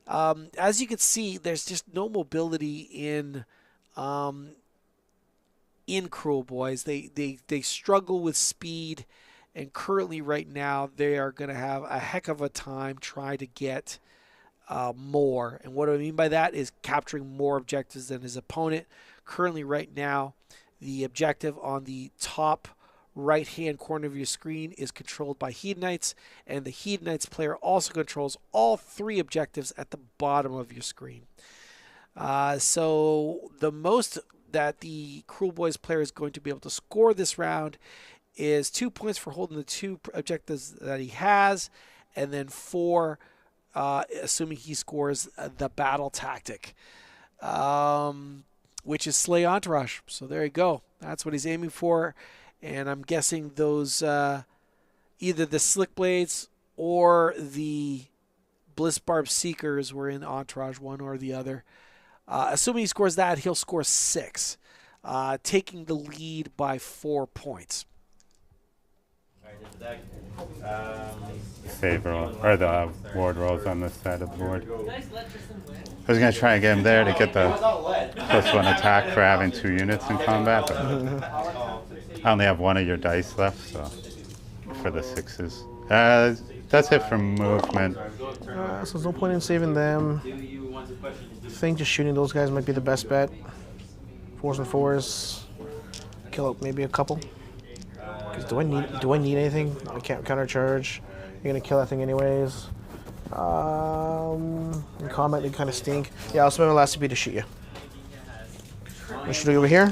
As you can see, there's just no mobility in Kruleboyz. They struggle with speed, and currently right now they are going to have a heck of a time trying to get more. And what I mean by that is capturing more objectives than his opponent. Currently right now, the objective on the top right hand corner of your screen is controlled by Hedonites, and the Hedonites player also controls all 3 objectives at the bottom of your screen. So the most that the Kruleboyz player is going to be able to score this round is 2 points for holding the 2 objectives that he has, and then 4 assuming he scores the battle tactic, which is Slay Entourage. So there you go. That's what he's aiming for. And I'm guessing those either the Slick Blades or the Blissbarb Seekers were in Entourage, one or the other. Assuming he scores that, he'll score 6, taking the lead by 4 points. Save roll, or the ward rolls on this side of the board. I was going to try and get him there to get the +1 attack for having 2 units in combat, but I only have 1 of your dice left, so for the 6s. That's it for movement. So there's no point in saving them. I think just shooting those guys might be the best bet. 4s and 4s. Kill out maybe a couple. Because do I need anything? I can't countercharge. You're gonna kill that thing anyways. In combat, they kind of stink. Yeah, I'll spend my last CP to shoot you. What should we do over here?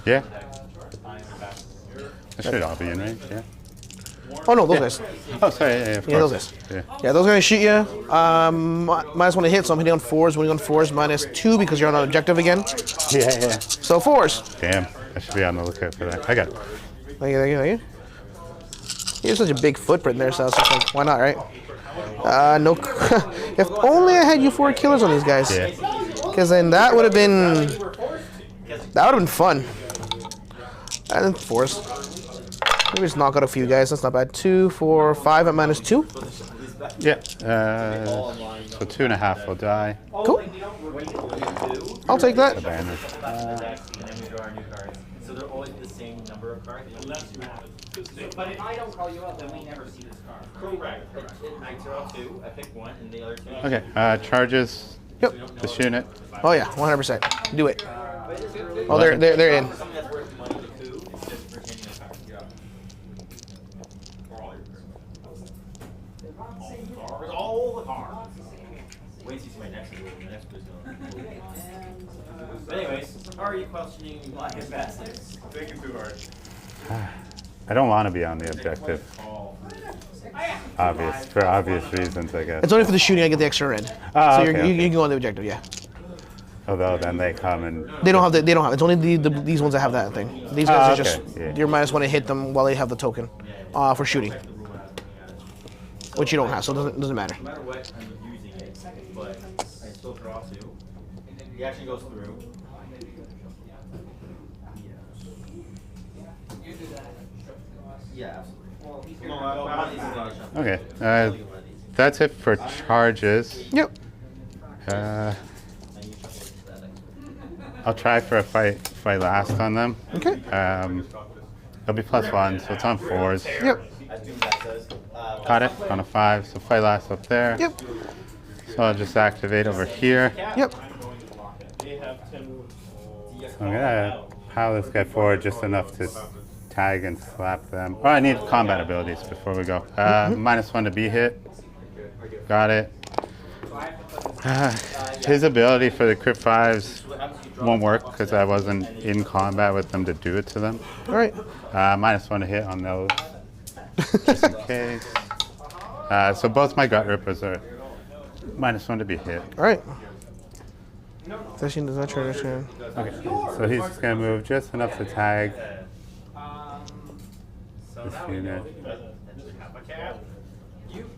Yeah. That should all be in range, yeah. Oh no, those guys. Oh, sorry, yeah, of Yeah, those course. guys. Yeah, those guys shoot you. -1 to hit, so I'm hitting on 4s. Winning on 4s, -2 because you're on an objective again. Yeah. So 4s. Damn, I should be on the lookout for that. I got it. Thank you, thank you, thank you. You have such a big footprint there, so I was just like, why not, right? No. If only I had U4 killers on these guys. Yeah. Because then that would have been fun. And then 4s. Maybe just knock out a few guys. That's not bad. 2, 4, 5 at -2. Yeah. So 2.5 will die. Cool. I'll take that. Banner. And then we draw our new cards. So they're always the same number of cards. But if I don't call you up, then we never see this card. Correct. I draw 2. I pick 1, and the other 2. Okay. Charges. Yep. This unit. Oh yeah, 100%. Do it. Oh, they're in. Something that's worth money to coup is just retaining a card. All the cards. Wait till you see my next one. The next one's going. But anyways, how are you questioning my investments? Thinking too hard. I don't want to be on the objective. For obvious reasons, I guess. It's only for the shooting I get the extra red. Ah, So okay, you can go on the objective, yeah. Although then they come and They don't have it's only these ones that have that thing. These guys are just yeah. you're -1 to hit them while they have the token for shooting. Which you don't have, so it doesn't matter. No matter what, I'm using it, but I still draw 2. He actually goes through. Yeah, absolutely. Okay. That's it for charges. Yep. I'll try for a fight last on them. Okay. It'll be +1, so it's on 4s. Yep. Got it on a 5, so fight last up there. Yep. So I'll just activate over here. Yep. So I'm gonna pile this guy forward just enough to tag and slap them. Oh, I need combat abilities before we go. -1 to be hit. Got it. His ability for the crit 5s won't work because I wasn't in combat with them to do it to them. All right. -1 to hit on those, just in case. So both my Gutrippaz are -1 to be hit. All right. This does not turn his turn. Okay, so he's just gonna move just enough to tag this unit.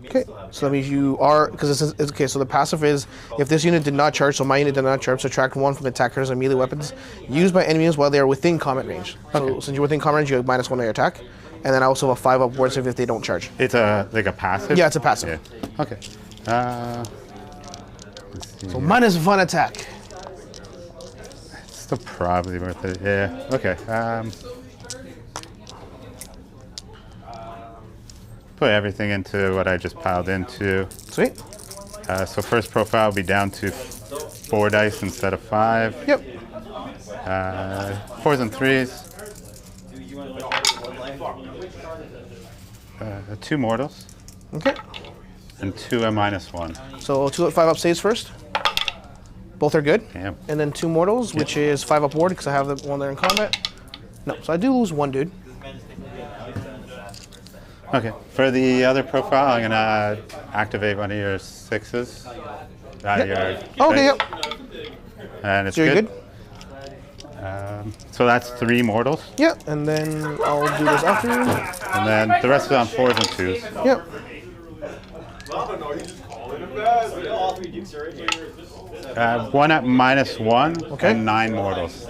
Okay, so that means you are, because it's okay, so the passive is, if this unit did not charge, so my unit did not charge, subtract 1 from attackers and melee weapons used by enemies while they are within combat range. So since you're within combat range, you have -1 on your attack. And then I also have a 5 upwards if they don't charge. It's like a passive? Yeah, it's a passive. Yeah. Okay. Let's see So here. -1 attack. It's still probably worth it. Yeah. Okay. Put everything into what I just piled into. Sweet. So first profile will be down to 4 dice instead of 5. Yep. 4s and 3s. 2 mortals. Okay. And 2 at -1. So 2 at 5 up saves first. Both are good. Damn. And then 2 mortals, which is 5 up ward because I have the one there in combat. No, so I do lose 1 dude. Okay. For the other profile, I'm gonna activate one of your 6s. Okay, yep. And it's So you're good? So that's 3 mortals. Yep, and then I'll do this after. And then the rest is on 4s and 2s. Yep. No, he's just calling it bad. All 3 dukes are in here. 1 at -1 Okay. and 9 mortals.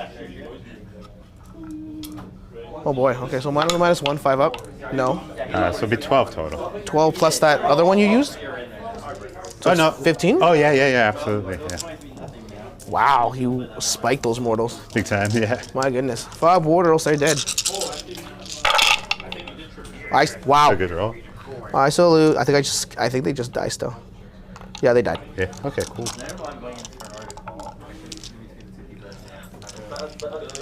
Oh boy, okay, so -1, 5 up. No. So it'll be 12 total. 12 plus that other one you used? So Oh, no. 15? Oh, yeah, absolutely. Yeah. Wow, you spiked those mortals. Big time, yeah. My goodness. 5 ward or else they're dead. Wow. A good roll. I salute. I think they just died still. Yeah, they died. Yeah, okay, cool.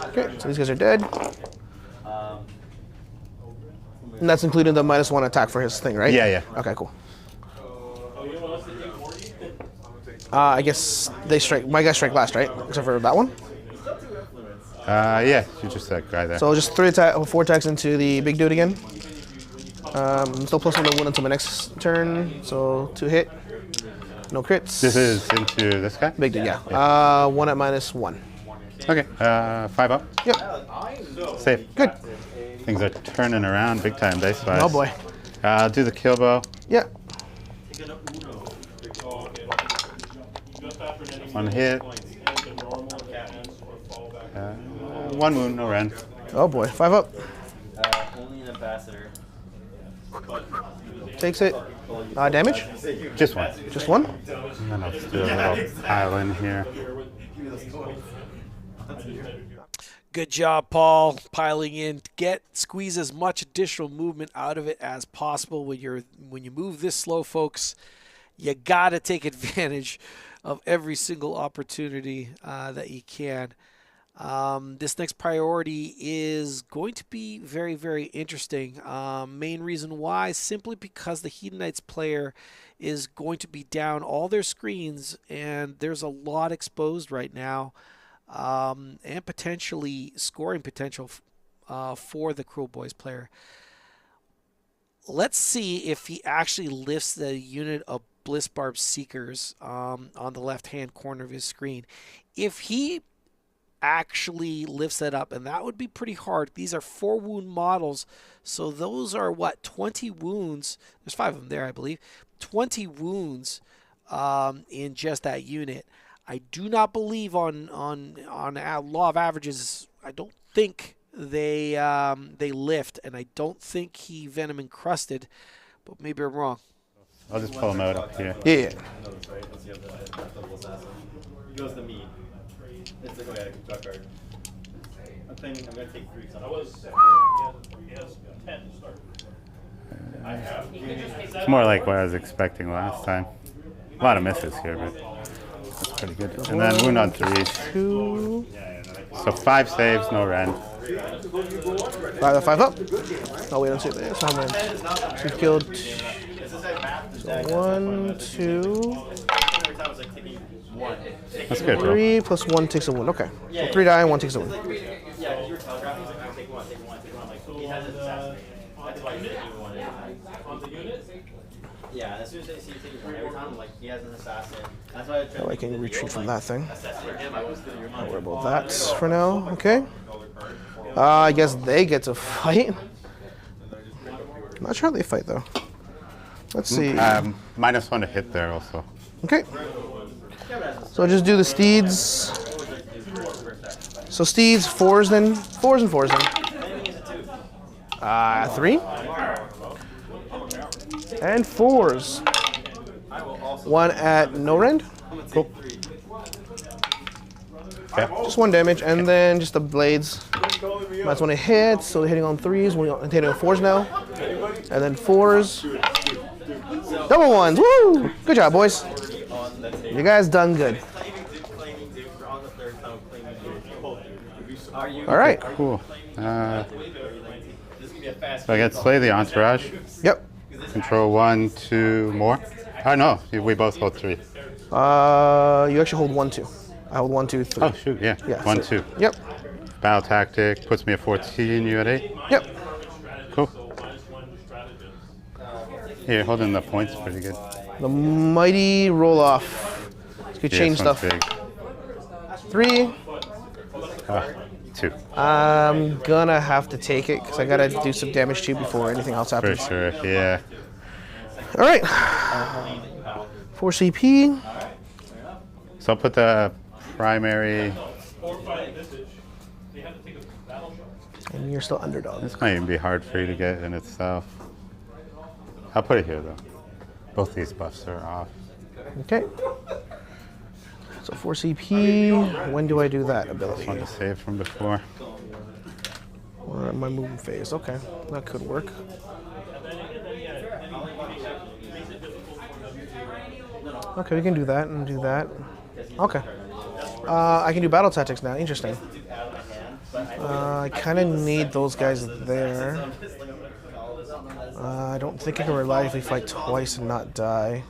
Okay, so these guys are dead. And that's including the -1 attack for his thing, right? Yeah, yeah. Okay, cool. I guess they strike. My guys strike last, right? Except for that one. Yeah, you just that guy there. So just 4 attacks into the big dude again. Still +1 to 1 until my next turn. So 2 hit. No crits. This is into this guy? Big dude, yeah. 1 at -1. Okay, 5 up. Yep. Safe. Good. Things are turning around big time dice-wise. Oh boy. I'll do the Killbow. Yeah. 1 hit. 1 wound, no rend. Oh boy. 5 up. Only an ambassador. Takes it. Damage? Just 1. Just 1? And then I'll just do a little pile in here. Good job, Paul, piling in. Squeeze as much additional movement out of it as possible. When you move this slow, folks, you gotta take advantage of every single opportunity that you can. This next priority is going to be very, very interesting. Main reason why, simply because the Hedonites player is going to be down all their screens, and there's a lot exposed right now, and potentially scoring potential for the Kruleboyz player. Let's see if he actually lifts the unit of Blissbarb Seekers on the left-hand corner of his screen. If he actually lifts that up, and that would be pretty hard. These are 4 wound models, so those are what, 20 wounds. There's 5 of them there, I believe. 20 wounds in just that unit. I do not believe on law of averages. I don't think they lift, and I don't think he venom encrusted, but maybe I'm wrong. I'll just pull him out up here. Yeah. He goes to me. It's like, oh yeah, draw card. I'm gonna take 3. So He has 10 to start. I have. It's more like what I was expecting last time. A lot of misses here, but that's pretty good. And then wound on 3. 2. So 5 saves, no rend. 5 up. Oh, wait, don't see it. So we've killed. So 1, 2. That's good, bro. 3 plus 1 takes a wound. Okay. So 3 die and 1 takes a wound. yeah, you were telegraphing. He's like, I'll take 1, take 1, take 1. I'm like, he has his assassinate. That's why he didn't even want it. On the unit? Yeah, as soon as they see you taking 1 every time, I'm like, he has an assassin. That's why I tried Oh, I can retreat from that thing. assassinate him. I was doing your Don't money. worry about that for now. Okay. I guess they get to fight. Not sure how they fight though. Let's see. -1 to hit there also. Okay. So just do the steeds. So steeds, 4s then. 4s and 4s then. 3. And 4s. 1 at no rend. Cool. Okay. Just 1 damage, and then just the blades. That's when it hits, so they're hitting on 3s. We're hitting on 4s now. And then 4s. Double 1s. Woo! Good job, boys. You guys done good. All right. Cool. So I get Slay the Entourage. Yep. Control 1, 2 more. Oh no, we both hold 3. You actually hold 1, 2. I hold 1, 2, 3. Oh shoot, yeah. 1, 2. Yep. Battle Tactic puts me at 14, you at 8. Yep. Cool. Here, holding the points pretty good. The mighty roll off. You could change this one's stuff. big. 3. 2. I'm gonna have to take it because I gotta do some damage too before anything else For happens. sure, yeah. All right. 4 CP. So I'll put the primary. And you're still underdog. This might even be hard for you to get in itself. I'll put it here though. Both these buffs are off. Okay. So 4 CP. When do I do that ability? Just wanted to save from before. Or my movement phase. Okay, that could work. Okay, we can do that and do that. Okay. I can do battle tactics now. Interesting. I kind of need those guys there. I don't think I can reliably fight twice and not die.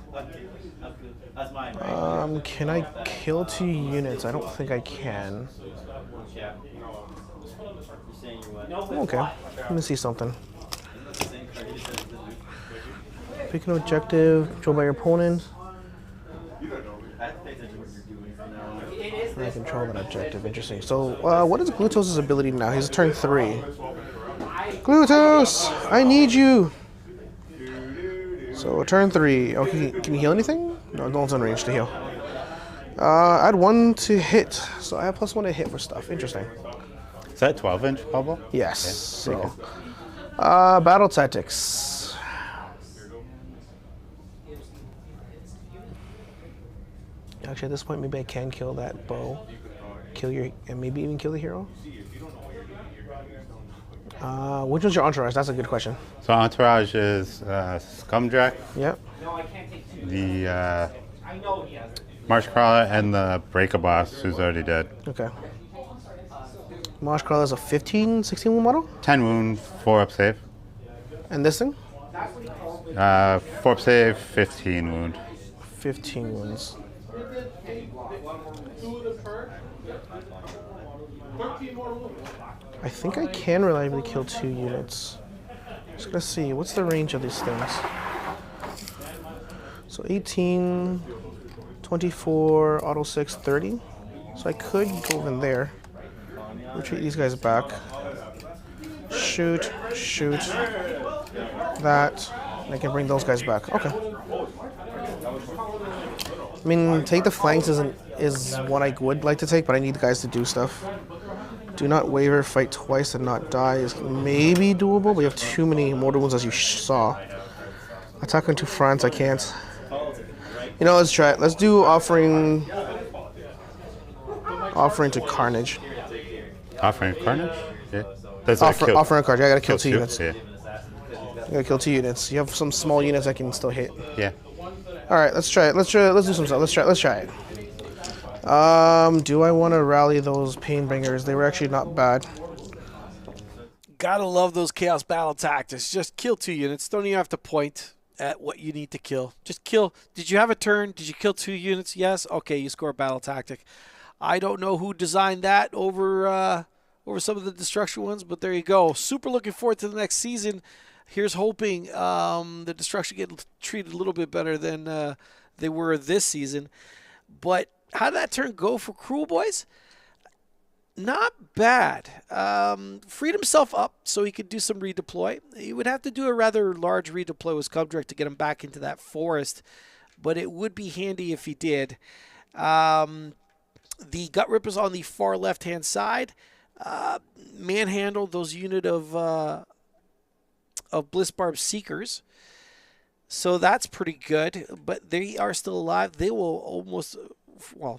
That's mine, right? Can I kill 2 units? I don't think I can. Yeah. You're saying you went. Okay, let me see something. Pick an objective, controlled by your opponent. I have to pay attention to what you're doing from now on. I control that objective. Interesting. So, what is Glutos' ability now? He's turn 3. Glutos, I need you. So turn 3. Okay, can you heal anything? No, no one's on range to heal. Add 1 to hit. So I have +1 to hit for stuff. Interesting. Is that 12-inch bubble? Yes. Yeah, So, battle tactics. Actually, at this point, maybe I can kill that bow. Kill your, and maybe even kill the hero. Which one's your entourage? That's a good question. So entourage is Skumdrekk, Yep. the Marshcrawla, and the Breaka-boss, who's already dead. Okay. Marshcrawla is a 15, 16 wound model? 10 wound, 4 up save. And this thing? 4 up save, 15 wound. 15 wounds. I think I can reliably kill 2 units. Just gonna see, what's the range of these things? So 18, 24, auto 6, 30. So I could go in there. Retreat these guys back. Shoot, shoot. That. And I can bring those guys back. Okay. I mean, take the flanks is what I would like to take, but I need the guys to do stuff. Do not waver, fight twice and not die is maybe doable, but you have too many mortal wounds as you saw. Attack into France, I can't. You know, let's try it. Let's do offering to Carnage. Offering Carnage? Yeah. That's Offering a Carnage. I gotta kill 2 2? units. Yeah. I gotta kill 2 units. You have some small units I can still hit. Yeah. All right, let's try it. Let's do some stuff. Let's try it. Do I want to rally those Painbringers? They were actually not bad. Gotta love those Chaos Battle tactics. Just kill 2 units. Don't even have to point at what you need to kill. Just kill. Did you have a turn? Did you kill 2 units? Yes? Okay, you score a battle tactic. I don't know who designed that over some of the destruction ones, but there you go. Super looking forward to the next season. Here's hoping the destruction get treated a little bit better than they were this season. But how did that turn go for Kruleboyz? Not bad. Freed himself up so he could do some redeploy. He would have to do a rather large redeploy with Skumdrekk to get him back into that forest, but it would be handy if he did. The Gut Rippers on the far left-hand side manhandled those unit of Blissbarb Seekers. So that's pretty good, but they are still alive. They will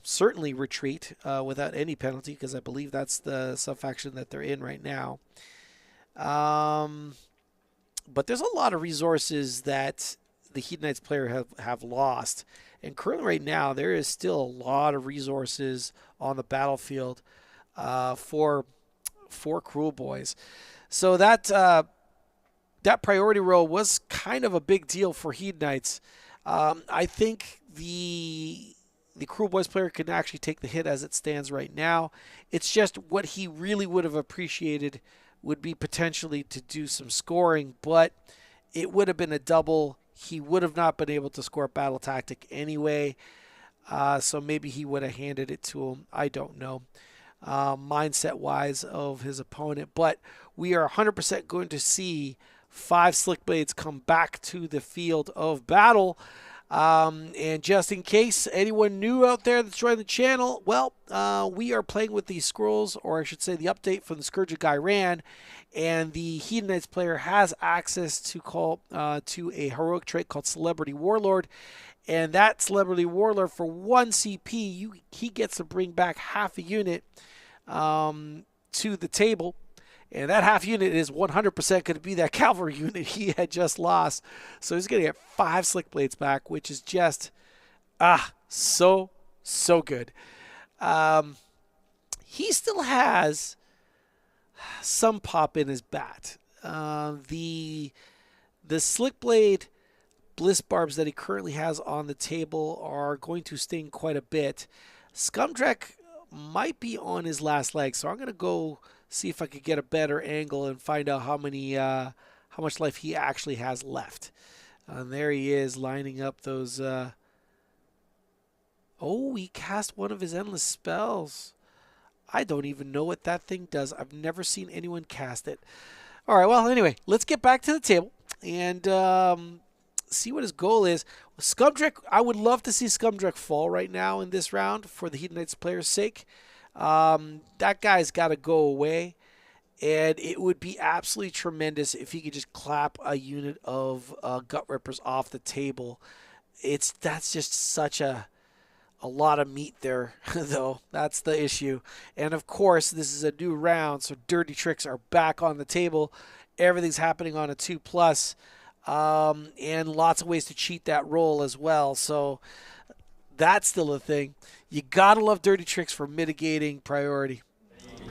certainly retreat without any penalty, because I believe that's the sub-faction that they're in right now. But there's a lot of resources that the Hedonites player have lost. And currently right now, there is still a lot of resources on the battlefield for Kruleboyz. So that priority roll was kind of a big deal for Hedonites. I think the Kruleboyz player can actually take the hit as it stands right now. It's just what he really would have appreciated would be potentially to do some scoring, but it would have been a double. He would have not been able to score a battle tactic anyway, so maybe he would have handed it to him. I don't know, mindset-wise of his opponent. But we are 100% going to see 5 Slickblades come back to the field of battle. And just in case anyone new out there that's joined the channel, well, we are playing with the scrolls, or I should say the update from the Scourge of Ghyran, and the Hedonites player has access to a heroic trait called Celebrity Warlord, and that Celebrity Warlord, for 1 CP, he gets to bring back half a unit to the table. And that half unit is 100% going to be that cavalry unit he had just lost. So he's going to get 5 Slickblades back, which is just, so good. He still has some pop in his bat. The The Slick Blade Bliss Barbs that he currently has on the table are going to sting quite a bit. Skumdrekk might be on his last leg, so I'm going to go see if I could get a better angle and find out how much life he actually has left. And there he is lining up those. Oh, he cast one of his endless spells. I don't even know what that thing does. I've never seen anyone cast it. All right, well, anyway, let's get back to the table and see what his goal is. Skumdrekk, I would love to see Skumdrekk fall right now in this round for the Hedonites players' sake. That guy's got to go away, and it would be absolutely tremendous if he could just clap a unit of Gut Rippers off the table. That's just such a lot of meat there, though. That's the issue. And, of course, this is a new round, so dirty tricks are back on the table. Everything's happening on a 2+, and lots of ways to cheat that roll as well. So that's still a thing. You got to love dirty tricks for mitigating priority.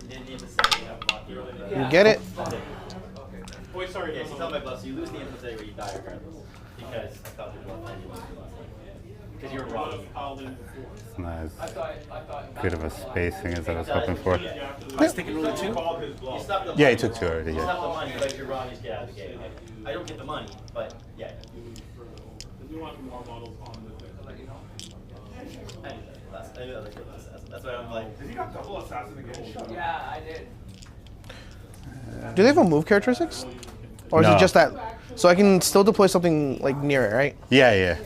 You get it? Wait, sorry. Yeah, so tell my bluff. So you lose the info where you die regardless. Because I thought your bluff anyway. Because you're wrong. It's nice. Bit of a spacing as I was hoping for. He's taking roll 2? Yeah, he took 2 already. You Yeah. stop the money, but if you're wrong, you just get out of the game. I don't get the money, but yeah. We want more models on the thing. That's why I'm like. Did you got double assassin again? Yeah, I did. Do they have a move characteristics? Or is No. it just that? So I can still deploy something like near it, right? Yeah, yeah.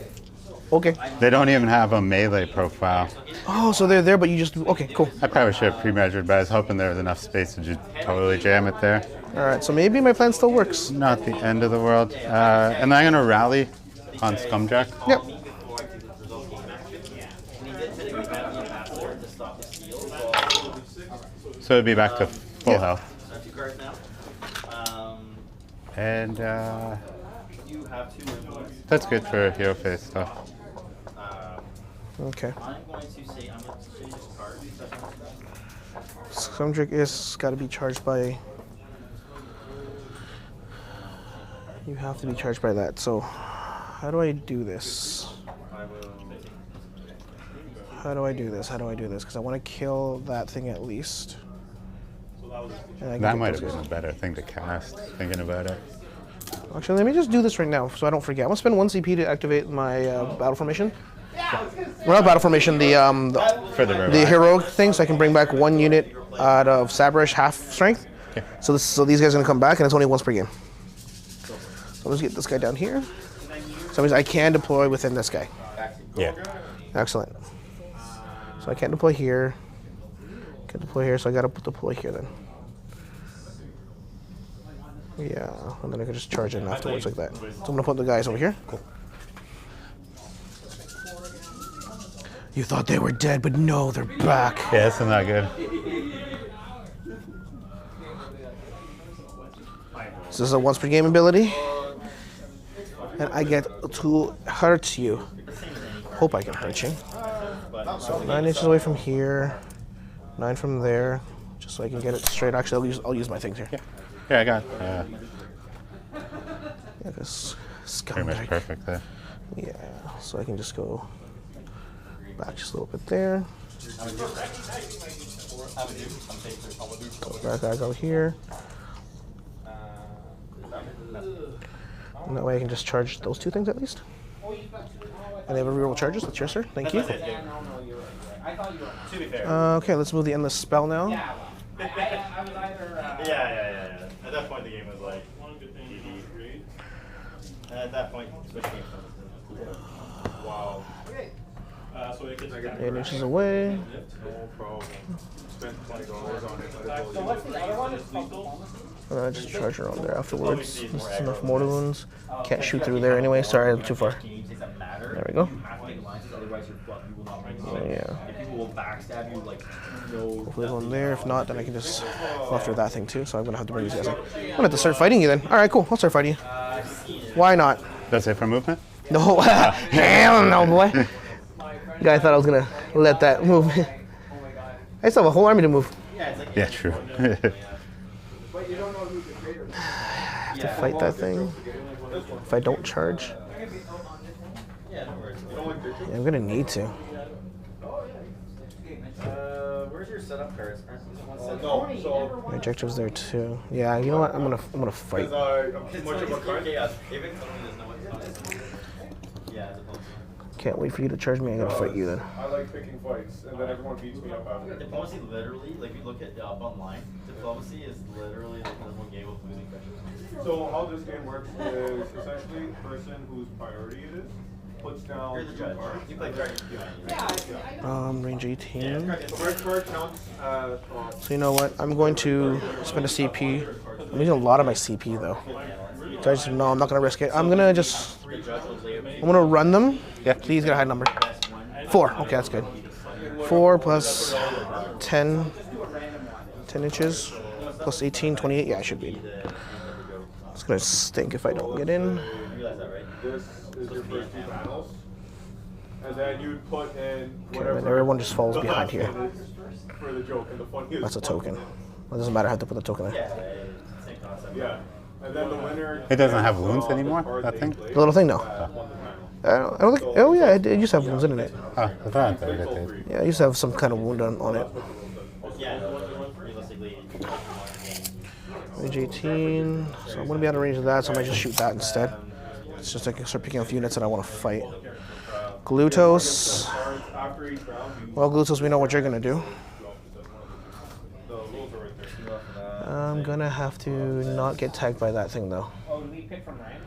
Okay. They don't even have a melee profile. Oh, so they're there, but you just... Okay, cool. I probably should have pre-measured, but I was hoping there was enough space to just totally jam it there. All right, so maybe my plan still works. Not the end of the world. And then I'm going to rally on Skumdrekk. Yep. So it'd be back to full health. Two cards now. And You have 2 influence. that's good for hero phase stuff. Okay. I'm going to say I'm going to change this card. Skumdrekk is got to be charged by... You have to be charged by that. So how do I do this? How do I do this? How do I do this? Because I want to kill that thing at least. And I can That get might those have guys. been a better thing to cast, thinking about it. Actually, let me just do this right now so I don't forget. I'm going to spend 1 CP to activate my battle formation. Well, not battle formation, For the the revive. heroic thing, so I can bring back 1 unit out of Saberish half strength. Okay. So these guys are going to come back, and it's only once per game. So let's get this guy down here. So that means I can deploy within this guy. Yeah. Excellent. So I can't deploy here. Can't deploy here, so I got to deploy here then. Yeah, and then I can just charge in afterwards like that. So I'm going to put the guys over here. Cool. You thought they were dead, but no, they're back. Yeah, that's not good. So this is a once per game ability. And I get to hurt you. Hope I can hurt you. So 9 inches away from here, 9 from there, just so I can get it straight. Actually, I'll use my things here. Yeah, I got Yeah, this pretty much Skumdrekk. perfect there. Yeah, so I can just go back just a little bit there. Go back out here. And that way I can just charge those 2 things at least. And they have a reroll charges. That's yours, sir. Thank you. Yeah, no, you're right. I thought you were. To be fair. Okay, let's move the endless spell now. Yeah, well, I was either. Yeah. At that point, the game was like, GG. And at that point, switch games. Wow. So it gets 8 inches away. No problem. Spent $20 on it. So what's the other one? It's called And then I just charge her on there afterwards. This is enough mortal wounds. Can't shoot through there anyway. Sorry, I'm too far. There we go. Oh, yeah. People will backstab you like no. Hopefully one there. If not, then I can just go after that thing too. So I'm gonna have to bring these guys in. I'm gonna have to start fighting you then. All right, cool. I'll start fighting you. Why not? That's it for movement? No, hell no, boy. Guy thought I was gonna let that move. I still have a whole army to move. Yeah, true. But you don't know who's the traitor. have to fight that thing. If I don't charge. Yeah, no worries. Yeah, I'm gonna need to. Where's your setup cards? No, so My objective's there too. Yeah, you know what? I'm gonna fight. I'm too much of a card. Chaos. Even someone doesn't know what's yeah, as opposed to. Can't wait for you to charge me. I gotta fight you then. I like picking fights, and then everyone beats me up after. Diplomacy literally, like you look at up online, diplomacy is literally like the one game of losing pressure. So how this game works is essentially the person whose priority it is puts down You're the judge. cards. You play cards. Range 18. Red card counts as So you know what? I'm going to spend a CP. I'm using a lot of my CP though. Guys, no, I'm not gonna risk it. I'm gonna run them. Yeah. Please get a high number. 4. Okay, that's good. 4 plus 10. 10 inches. Plus 18, 28. Yeah, I should be. It's gonna stink if I don't get in. You realize that, right? this is your first 2 panels, and then you'd put in Okay, whatever. then everyone just falls the behind here. last one is for the joke, and the funniest. That's a one token. is- It doesn't matter how to put the token there. Yeah, same concept. Yeah, and then the winner. It doesn't have wounds the anymore, card that they thing? played, The little thing, no. won the panel. I don't think. Oh yeah, it used to have wounds in it. Oh, I thought that it did. Yeah, I used to have some kind of wound on it. Yeah, realistically, Range 18. So I'm gonna be out of range of that, so I might just shoot that instead. It's just like I start picking up units that I want to fight. Glutos. Cards after each round, you Well, Glutos, we know what you're gonna do. the rules are right there. I'm gonna have to not get tagged by that thing though. Oh, do we pick from random?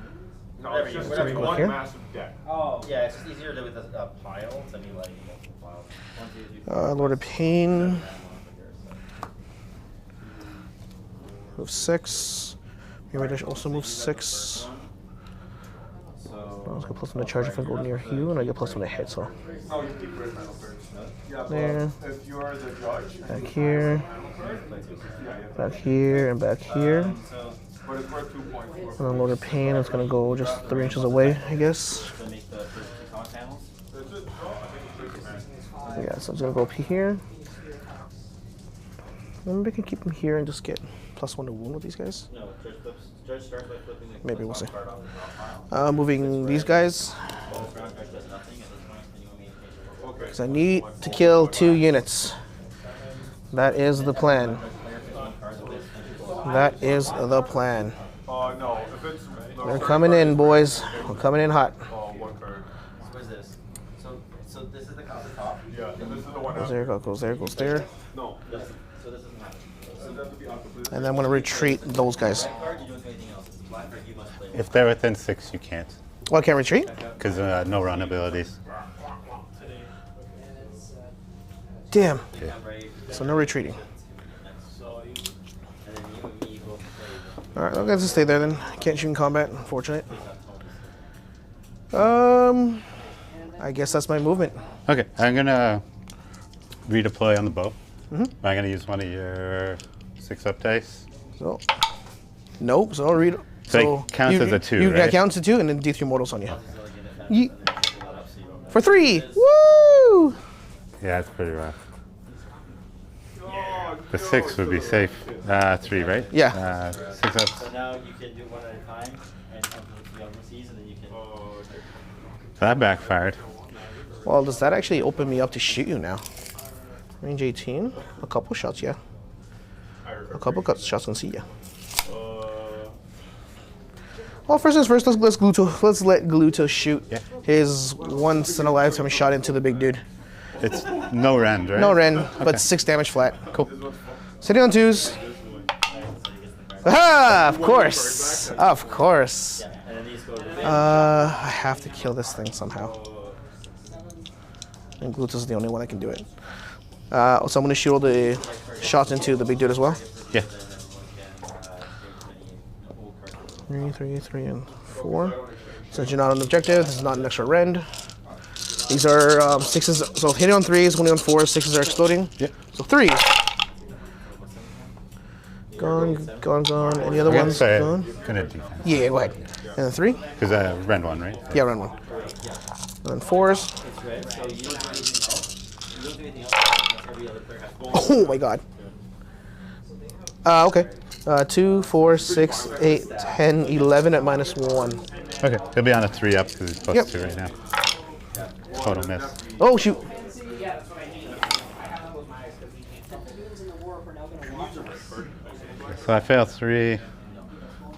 No, it's just Whatever you one here. massive deck. Oh. yeah, it's just easier to with a pile to be like multiple piles. 1, 2, 3, 4. Lord of Pain. Move 6. Maybe I should also move 6. I was gonna plus 1 to charge if I go near Hugh, and I get plus 1 to hit, so. No, you keep red panel cards. Yeah, There. but if you're the judge. Back here, Yeah, back here, and back here. but it's worth 2.4. And then Lord of Pain is gonna go just 3 inches away, I guess. To make the first 2 con panels. It's just, I think it's pretty Yeah, so I'm gonna go up here. Maybe I can keep him here and just get plus 1 to wound with these guys. No, judge starts by flipping the Maybe we'll see. card off the draw pile. Moving these guys, Judge does nothing at this point, and you want me to change the because I need to kill 2 units. That is the plan. That is the plan. No, if it's They're coming in, boys. We're coming in hot. 1 card. Where's this? So this is the top. Yeah, and this is the one Goes out. there, goes there, goes there. No, So this doesn't matter. so it has to be opposite. And then I'm gonna retreat those guys. Card, you don't do anything else. It's black card, you must play. If they're within 6, you can't. Well, I can't retreat? Because no run abilities. Damn. Yeah. So no retreating. And then you and me both play. Alright, I'll just stay there then. Can't shoot in combat, unfortunate. I guess that's my movement. Okay, I'm gonna redeploy on the bow. I'm gonna use one of your 6-up dice. So, nope. So I'll read. So it counts as a 2, You right? counts as 2, and then D3 mortals on you. For 3. Woo! Yeah, it's pretty rough. The 6 would be safe. 3, right? Yeah. 6 ups. So now you can do one at a time and have the other seas, and then you can. That backfired. Well, does that actually open me up to shoot you now? Range 18. A couple shots, yeah. A couple shots can see ya. Well, first things first, let's let Gluto shoot his once in a lifetime shot into the big dude. It's no rend, right? No Ren, but 6 damage flat. Cool. Sitting on 2s. Ah, of course. Of course. And then these go to I have to kill this thing somehow. And Glutus is the only one that can do it. So I'm going to shoot all the shots into the big dude as well. Yeah. 3, and 4. Since you're not on the objective, this is not an extra rend. These are 6s, so hitting on 3s, only on 4s, 6s are exploding. Yeah. So 3. Gone, gone, gone. Any other ones? Sorry, Gone? gonna defense. Yeah, go ahead. And then 3? Because rend 1, right? Yeah, run 1. And then 4s. Oh my god. Okay. 2, 4, 6, 8, 10, 11 at -1. Okay, he'll be on a 3-up because he's Yep. +2 right now. Total miss. Oh, shoot. Yeah, that's what I need. I have to close my eyes because we can't. If he was in the war, if we're now going to watch this. So I failed 3.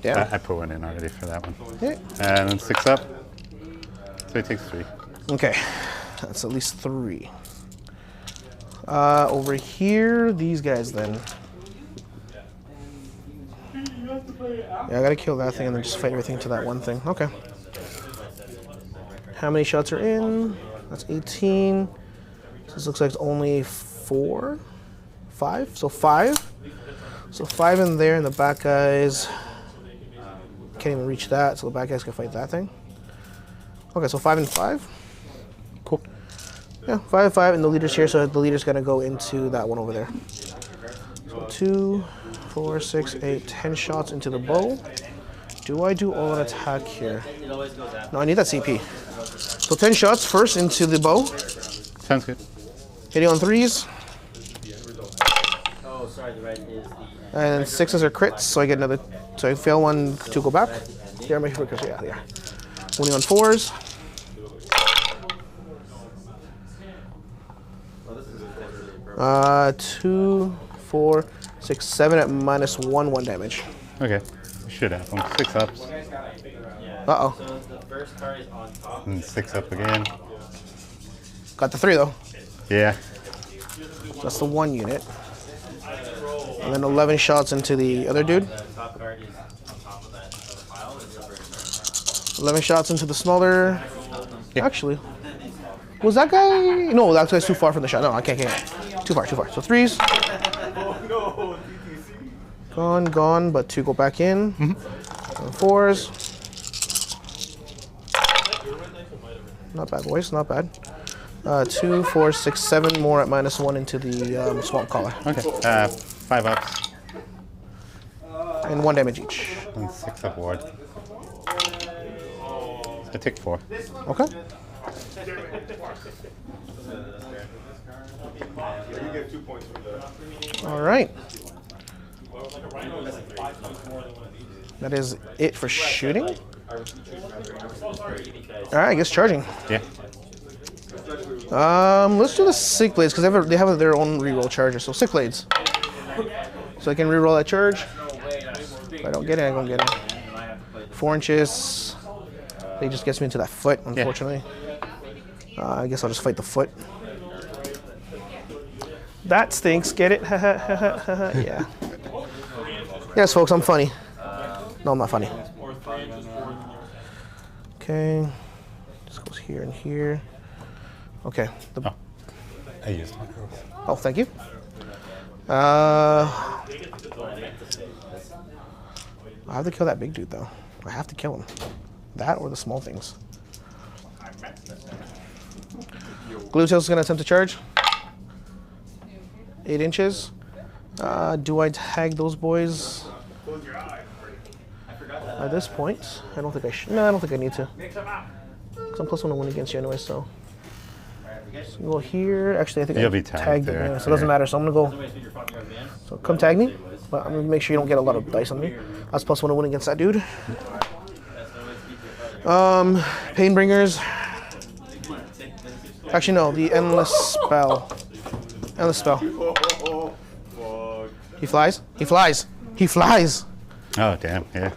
Damn. I put 1 in already for that one. Yeah. And then 6 up. So he takes 3. Okay, that's at least 3. Over here, these guys then. Yeah, I gotta kill that thing and then just fight everything to that one thing. Okay. How many shots are in? That's 18. So this looks like it's only 4? 5? So 5. So 5 in there, and the back guys can't even reach that, so the back guys can fight that thing. Okay, so 5 and 5. Cool. Yeah, 5 and 5, and the leader's here, so the leader's gonna go into that one over there. So 2, 4, 6, 8, 10 shots into the bow. Do I do all an attack here? No, I need that CP. So 10 shots first into the bow. Sounds good. Hitting on 3s. Oh, sorry, the red is the. And 6s are crits, so I get another. So I fail 1 to go back. Yeah, my favorite crits. Yeah, yeah. Winning on 4s. Two, 4, 6, 7 at -1, 1 damage. Okay. Should have them. 6 ups. Uh-oh. So the first card is on top. And 6 up again. Got the 3 though. Yeah. That's the 1 unit. And then 11 shots into the other dude. The top card is on top of that other pile. It's the first 11 shots into the smaller. Actually, was that guy? No, that guy's too far from the shot. No, I can't. Too far. So 3s. Gone, but 2 go back in. And 4s. Not bad, boys. Not bad. 2, 4, 6, 7 more at -1 into the Swampcalla. Okay. 5 ups. And 1 damage each. And 6 up ward. I take 4. Okay. You get 2 points for that. All right. That is it for shooting. All right, I guess charging. Yeah. Let's do the Sick Blades because they have their own reroll charger. So Sick Blades. So I can reroll that charge. If I don't get it, I don't get it. 4 inches. They just gets me into that foot, unfortunately. I guess I'll just fight the foot. That stinks. Get it? Yeah. Yes, folks, I'm funny. No, I'm not funny. Okay. This goes here and here. Okay. I used my curls. Oh, thank you. I have to kill that big dude, though. I have to kill him. That or the small things. Glutail's going to attempt to charge. 8 inches. Do I tag those boys? At this point, I don't think I should. No, I don't think I need to. Because I'm +1 to win against you anyway, so. So go here. Actually, I think You'll I be tagged there. anyway, so it doesn't matter. So I'm going to go. So come tag me. But I'm going to make sure you don't get a lot of dice on me. I was +1 to win against that dude. Painbringers. Actually, no. The Endless Spell. Endless Spell. He flies. He flies. He flies. Oh, damn. Yeah.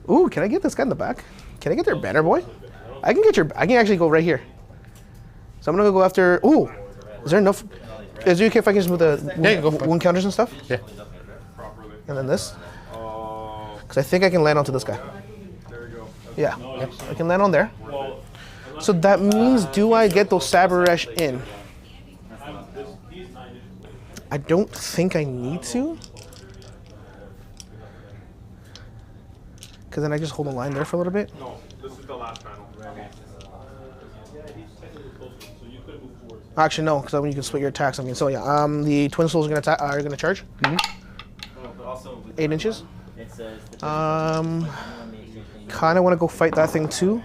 Ooh, can I get this guy in the back? Can I get their banner boy? I can actually go right here. So I'm gonna go after. Ooh, is there enough? Is it okay if I can just move the wound counters and stuff? Yeah. And then this? Because I think I can land onto this guy. Yeah, I can land on there. So that means, do I get those Sabaresh in? I don't think I need to. Because then I just hold the line there for a little bit. No, this is the last panel. Actually, no, because when you can split your attacks. I mean, so yeah, the Twin Souls are gonna charge. 8 inches. Kind of want to go fight that thing too.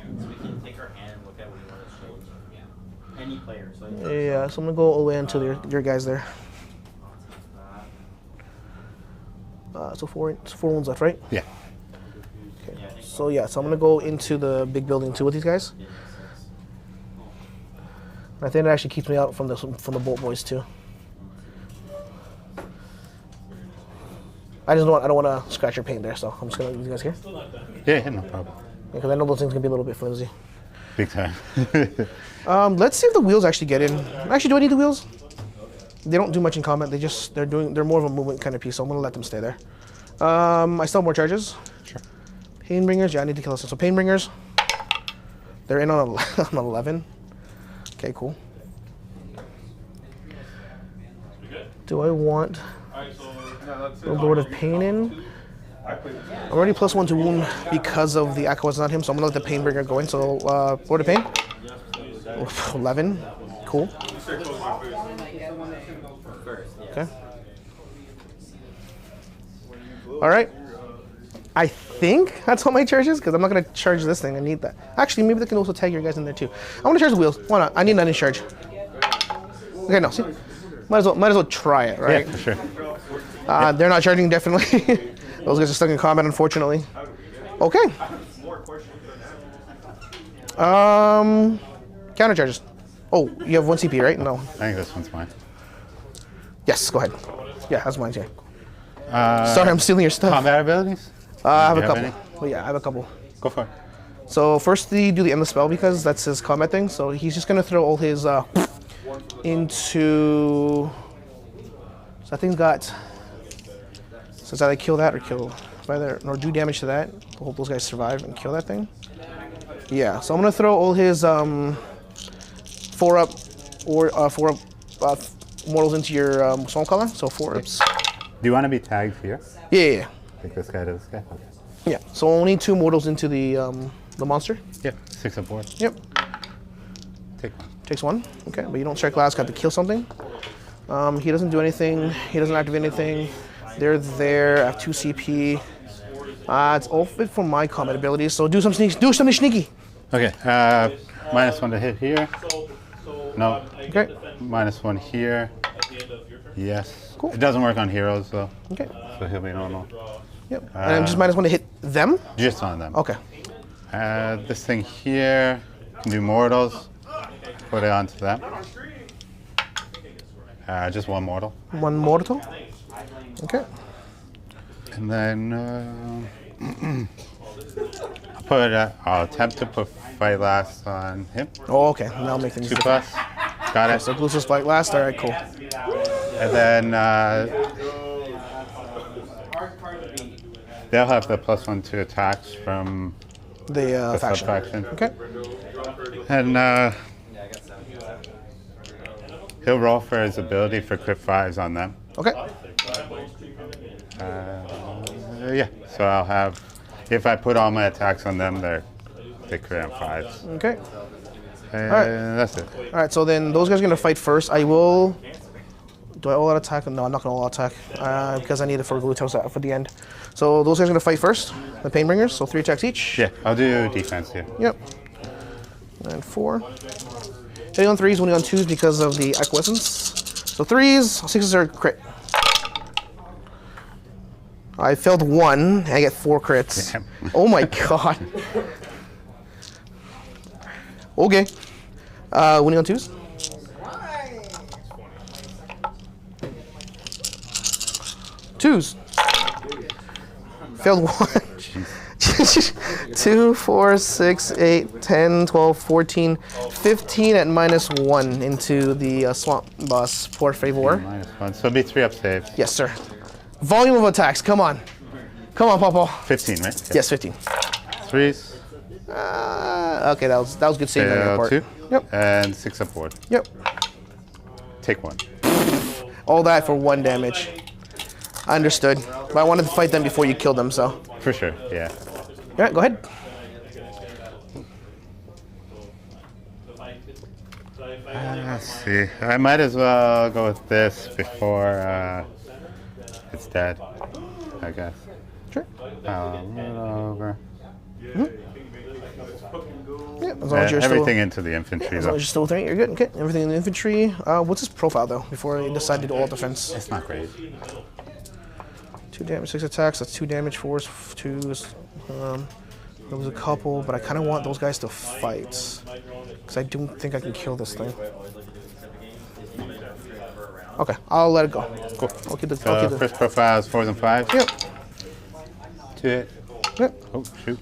Yeah, so I'm gonna go all the way into your guys there. So four wounds left, right? Yeah. Okay. So yeah, so I'm gonna go into the big building too with these guys. I think it actually keeps me out from the bolt boys too. I don't want to scratch your paint there, so I'm just gonna leave you guys here. Yeah, no problem. Because I know those things can be a little bit flimsy. Big time. Let's see if the wheels actually get in. Actually, do I need the wheels? They don't do much in combat. They're more of a movement kind of piece, so I'm gonna let them stay there. I still have more charges. Sure. Painbringers, yeah, I need to kill us. So Painbringers, they're in on 11. Okay, cool. Do I want the Lord of Pain in? I'm already +1 to wound because of the AoS on him, so I'm gonna let the Painbringer go in. So Lord of Pain, 11, cool. Okay. All right. I think that's all my charges because I'm not gonna charge this thing. I need that. Actually, maybe they can also tag your guys in there too. I want to charge the wheels. Why not? I need that in charge. Okay, no. See, might as well try it, right? Yeah, for sure. They're not charging definitely. Those guys are stuck in combat, unfortunately. Okay. Counter charges. Oh, you have 1 CP, right? No. I think this one's mine. Yes, go ahead. Yeah, that's mine, yeah. Sorry, I'm stealing your stuff. Combat abilities? I have a Do you couple. any? Well, yeah, I have a couple. Go for it. So first, do the endless spell because that's his combat thing. So he's just gonna throw all his into. So that thing's got. So it's either kill that or kill either or do damage to that. Hope those guys survive and kill that thing. Yeah. So I'm gonna throw all his 4-up or 4-up mortals into your Swampcalla. So 4-ups. Do you want to be tagged here? Yeah. Take this guy to this guy? Okay. Yeah. So only 2 mortals into the monster. Yep, 6 up board. Yep. Take one. Takes 1. Okay, but you don't strike last. Got to kill something. He doesn't do anything. He doesn't activate anything. They're there. I have 2 CP. It's all fit for my combat abilities. So do something sneaky. Okay. -1 to hit here. No. Okay. -1 here. Yes. Cool. It doesn't work on heroes though. Okay. So he'll be normal. Yep. And I'm just -1 to hit them. Just on them. Okay. This thing here can do mortals. Put it onto them. Just 1 mortal. 1 mortal. Okay. And then I'll attempt to put fight last on him. Oh, okay. That'll make things 2+. different. Got it. So Glucis fight last. All right, cool. And then they'll have the +1 to attacks from The faction. sub-faction. Okay. And he'll roll for his ability for crit 5s on them. Okay. Yeah, so I'll have, if I put all my attacks on them, they crit on 5s. Okay. And Alright. that's it. All right. So then those guys are gonna fight first. I will. Do I all out attack? No, I'm not gonna all out attack because I need it for Gutrippaz for the end. So those guys are gonna fight first. The Painbringers. So 3 attacks each. Yeah, I'll do defense here. Yep. And 4. Hitting on 3s, winning on 2s because of the acquiescence. So 3s, 6s are crit. I failed 1, and I get 4 crits. Damn. Oh my god. Okay. Winning on 2s. Twos. Failed 1. 2, 4, 6, 8, 10, 12, 14, 15 at -1 into the Swampboss for favor. -1, so it'll be 3 up saves. Yes, sir. Volume of attacks, come on. Come on, Papa. 15, right? Okay. Yes, 15. 3s. Okay, that was good save on your part. 2. Yep. And 6 up board. Yep. Take 1. All that for 1 damage. Understood. But I wanted to fight them before you killed them, so. For sure, yeah. All right, go ahead. Let's see. I might as well go with this before it's dead, I guess. Sure. Roll over. Yeah, as long as you're Everything still, into the infantry, as though. long as you're still with me, you're good. Okay, everything in the infantry. What's his profile though? Before I decide to do all defense. It's not great. 2, 2 damage, 6 attacks. That's 2 damage, 4 is 2. There was a couple, but I kind of want those guys to fight. Because I don't think I can kill this thing. Okay, I'll let it go. Cool. I'll keep the. First profiles 4s and 5s. Yep. 2 hit. Yep. Oh, shoot.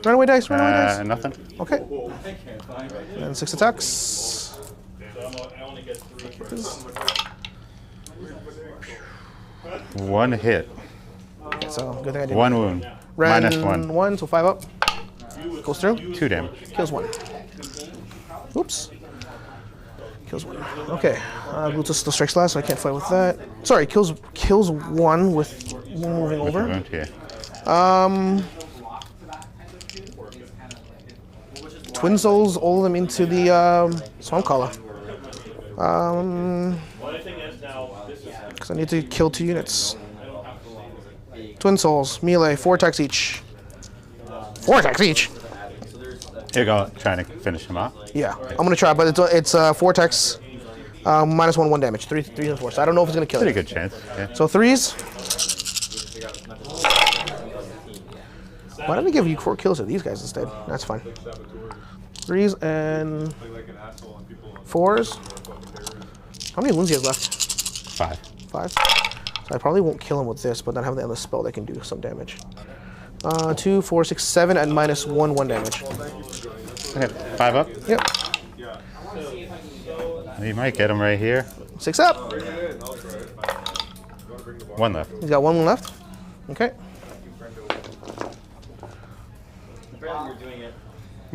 Runaway dice, runaway dice. Nothing. Okay. And 6 attacks. I only get 3. 1 hit. Okay, so good thing I did. 1 wound. Ran -1. 1, so 5 up. Goes through. 2 damage. Kills 1. Oops. Kills 1. Okay. Glutos still strikes last, so I can't fight with that. Sorry, kills 1 with moving over. Wound here. Twin Souls, all of them into the Swampcalla. Because I need to kill 2 units. Twin Souls, melee, 4 attacks each. 4 attacks each? Here you go, trying to finish him off. Yeah, I'm going to try, but it's 4 attacks, -1, 1 damage. 3 and 4, so I don't know if it's going to kill Pretty it. good chance. Yeah. So 3s. Why don't I give you 4 kills to these guys instead? That's fine. 3s and 4s. How many wounds do you have left? 5. 5. So I probably won't kill him with this, but then have the other spell that can do some damage. 2, 4, 6, 7, and -1, 1 damage. Okay, 5 up. Yep. You might get him right here. 6 up. 1 left. He's got 1 left. Okay.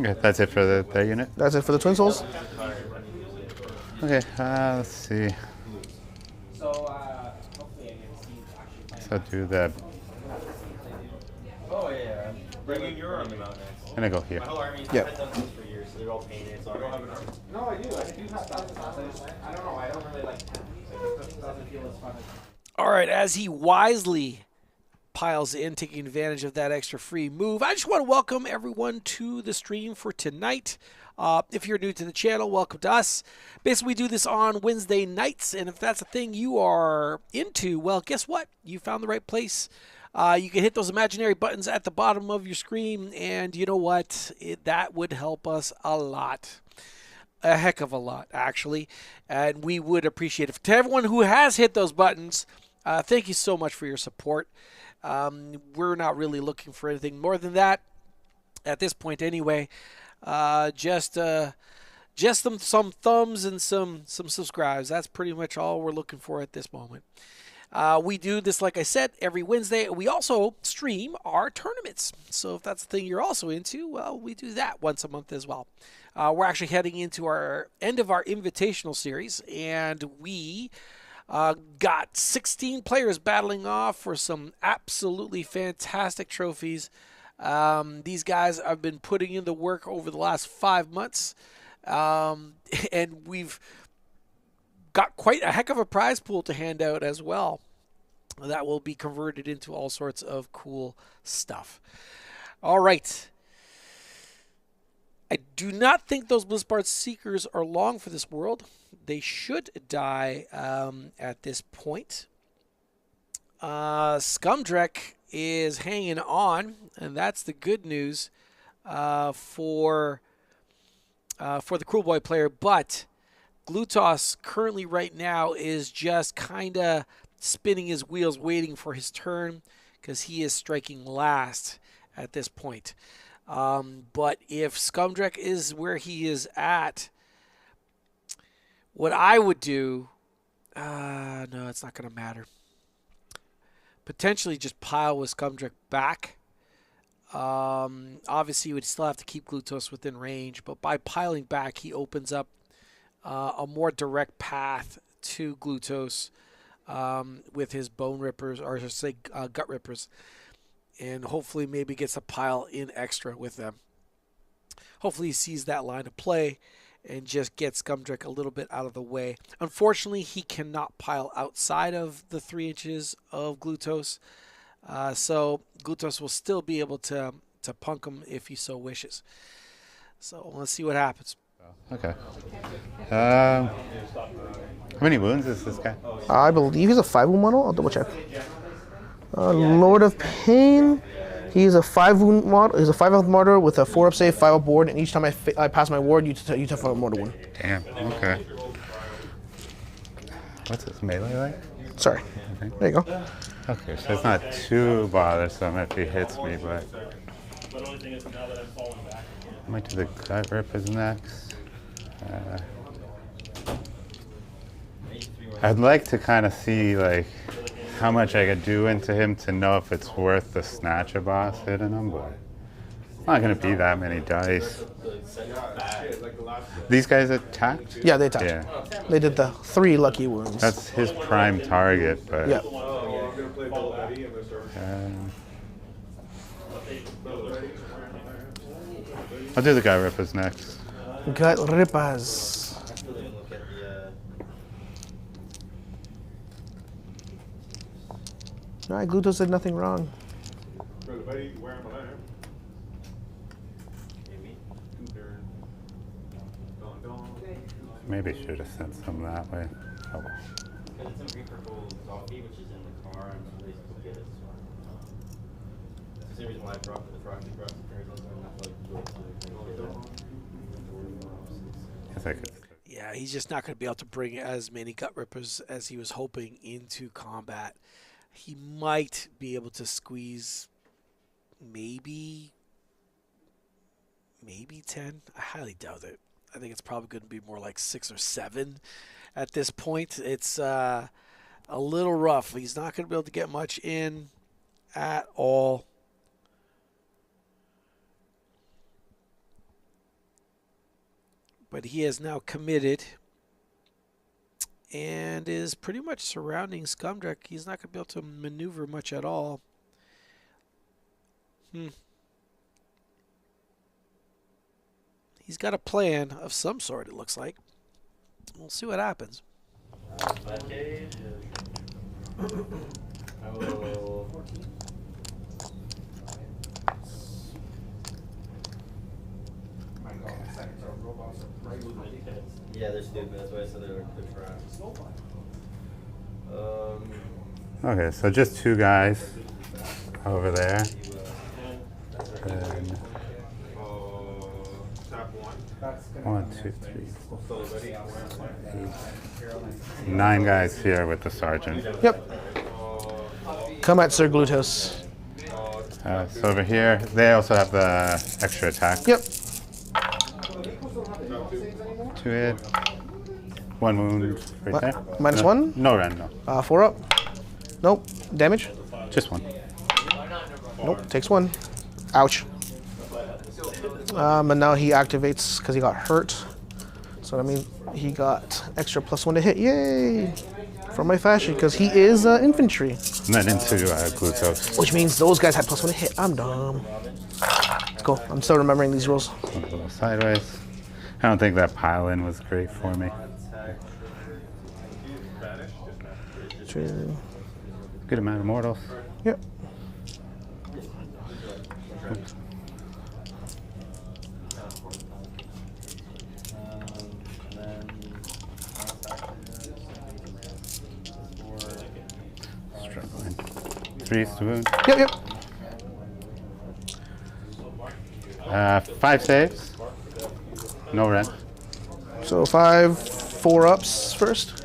Okay, that's it for that unit. That's it for the Twin Souls. Okay, let's see. So do that. Oh yeah, bringing your army out next. And I go here. My whole army, Yep. I've done this for years, so they're all painted, so I don't have an army. No, I do. I do have thousands. I don't know. I don't really like. It doesn't feel as fun. All right, as he wisely piles in, taking advantage of that extra free move, I just want to welcome everyone to the stream for tonight. If you're new to the channel, welcome to us. Basically, we do this on Wednesday nights, and if that's a thing you are into, well, guess what? You found the right place. You can hit those imaginary buttons at the bottom of your screen, and you know what? That would help us a lot. A heck of a lot, actually, and we would appreciate it. To everyone who has hit those buttons, thank you so much for your support. We're not really looking for anything more than that at this point anyway. Just some thumbs and some subscribes. That's pretty much all we're looking for at this moment. We do this, like I said, every Wednesday. We also stream our tournaments. So if that's the thing you're also into, well, we do that once a month as well. We're actually heading into our end of our invitational series, and we got 16 players battling off for some absolutely fantastic trophies. These guys have been putting in the work over the last 5 months, and we've got quite a heck of a prize pool to hand out as well. That will be converted into all sorts of cool stuff. All right. I do not think those Blizzbard Seekers are long for this world. They should die at this point. Skumdrekk is hanging on, and that's the good news for the Kruleboy player. But Glutos currently right now is just kind of spinning his wheels, waiting for his turn, because he is striking last at this point. But if Skumdrekk is where he is at, what I would do, no, it's not going to matter. Potentially just pile with Skumdrekk back. Obviously, you would still have to keep Glutos within range, but by piling back, he opens up a more direct path to Glutos with his Bone Rippers, or I should say Gut Rippers, and hopefully maybe gets a pile in extra with them. Hopefully he sees that line of play and just gets Skumdrekk a little bit out of the way. Unfortunately, he cannot pile outside of the 3 inches of Glutos, so Glutos will still be able to punk him if he so wishes. So let's see what happens. Okay. How many wounds is this guy? I believe he's a 5 wound model. I'll double check. Lord of Pain. He's a 5 wound model. He's a 5 health martyr with a 4 up save, 5 up ward, and each time I pass my ward, you tough a mortal wound. Damn. Okay. What's his melee like? Sorry. Okay. There you go. Okay, so it's not too bothersome if he hits me, but But the only thing is now that I'm falling back. I might do the Gutrippaz next. I'd like to kind of see like how much I could do into him to know if it's worth the Snatcher boss hitting him, but it's not going to be that many dice. These guys attacked? Yeah, they attacked. Yeah, They did the 3 lucky wounds. that's his prime target, but Yeah. I'll do the Gutrippaz next. Gutrippaz. No, Gluto said nothing wrong. Maybe should have sent some that way. Oh well. Because it's in Reaper Zombie, which is in the car, and somebody's supposed to get it. So it's the same reason why I brought the Frosty Cross appearance. I'm not like, Yes, I could. Yeah, he's just not going to be able to bring as many gut rippers as he was hoping into combat. He might be able to squeeze maybe 10. I highly doubt it. I think it's probably going to be more like 6 or 7 at this point. It's a little rough. He's not going to be able to get much in at all. But he has now committed and is pretty much surrounding Skumdrekk. He's not going to be able to maneuver much at all. He's got a plan of some sort, it looks like. We'll see what happens. okay. I will. Yeah, they're stupid. That's why I said they're trash. Okay, so just 2 guys over there. And Tap 1. 1, 2, 3, 4, 8, 9 guys here with the sergeant. Yep. Come at Sir Glutos. So over here, they also have the extra attack. Yep. 2 hit, 1 wound right What? there. Minus No- 1? No run, no. 4 up. Nope. Damage? Just 1. Nope. Takes 1. Ouch. And now he activates because he got hurt. So that means he got extra +1 to hit. Yay! From my fashion because he is infantry. And then into Glutos. Which means those guys had +1 to hit. I'm dumb. Let's go. I'm still remembering these rules. A little sideways. I don't think that pile-in was great for me. Good amount of mortals. Yep. Oops. Struggling. 3 to wound. Yep. 5 saves. No rent. So 5 4-ups first.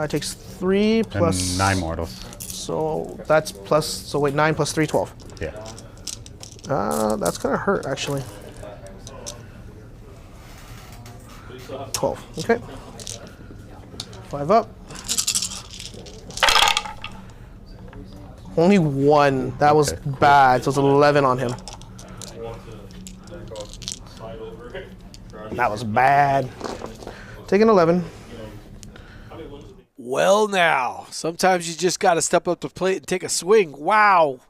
Takes 3 plus... And 9 mortals. So that's plus... So wait, 9 plus 3, 12. Yeah. That's gonna hurt, actually. 12. Okay. 5 up. Only 1. That was bad. So it's 11 on him. That was bad. Taking 11. Well, now, sometimes you just got to step up to the plate and take a swing. Wow.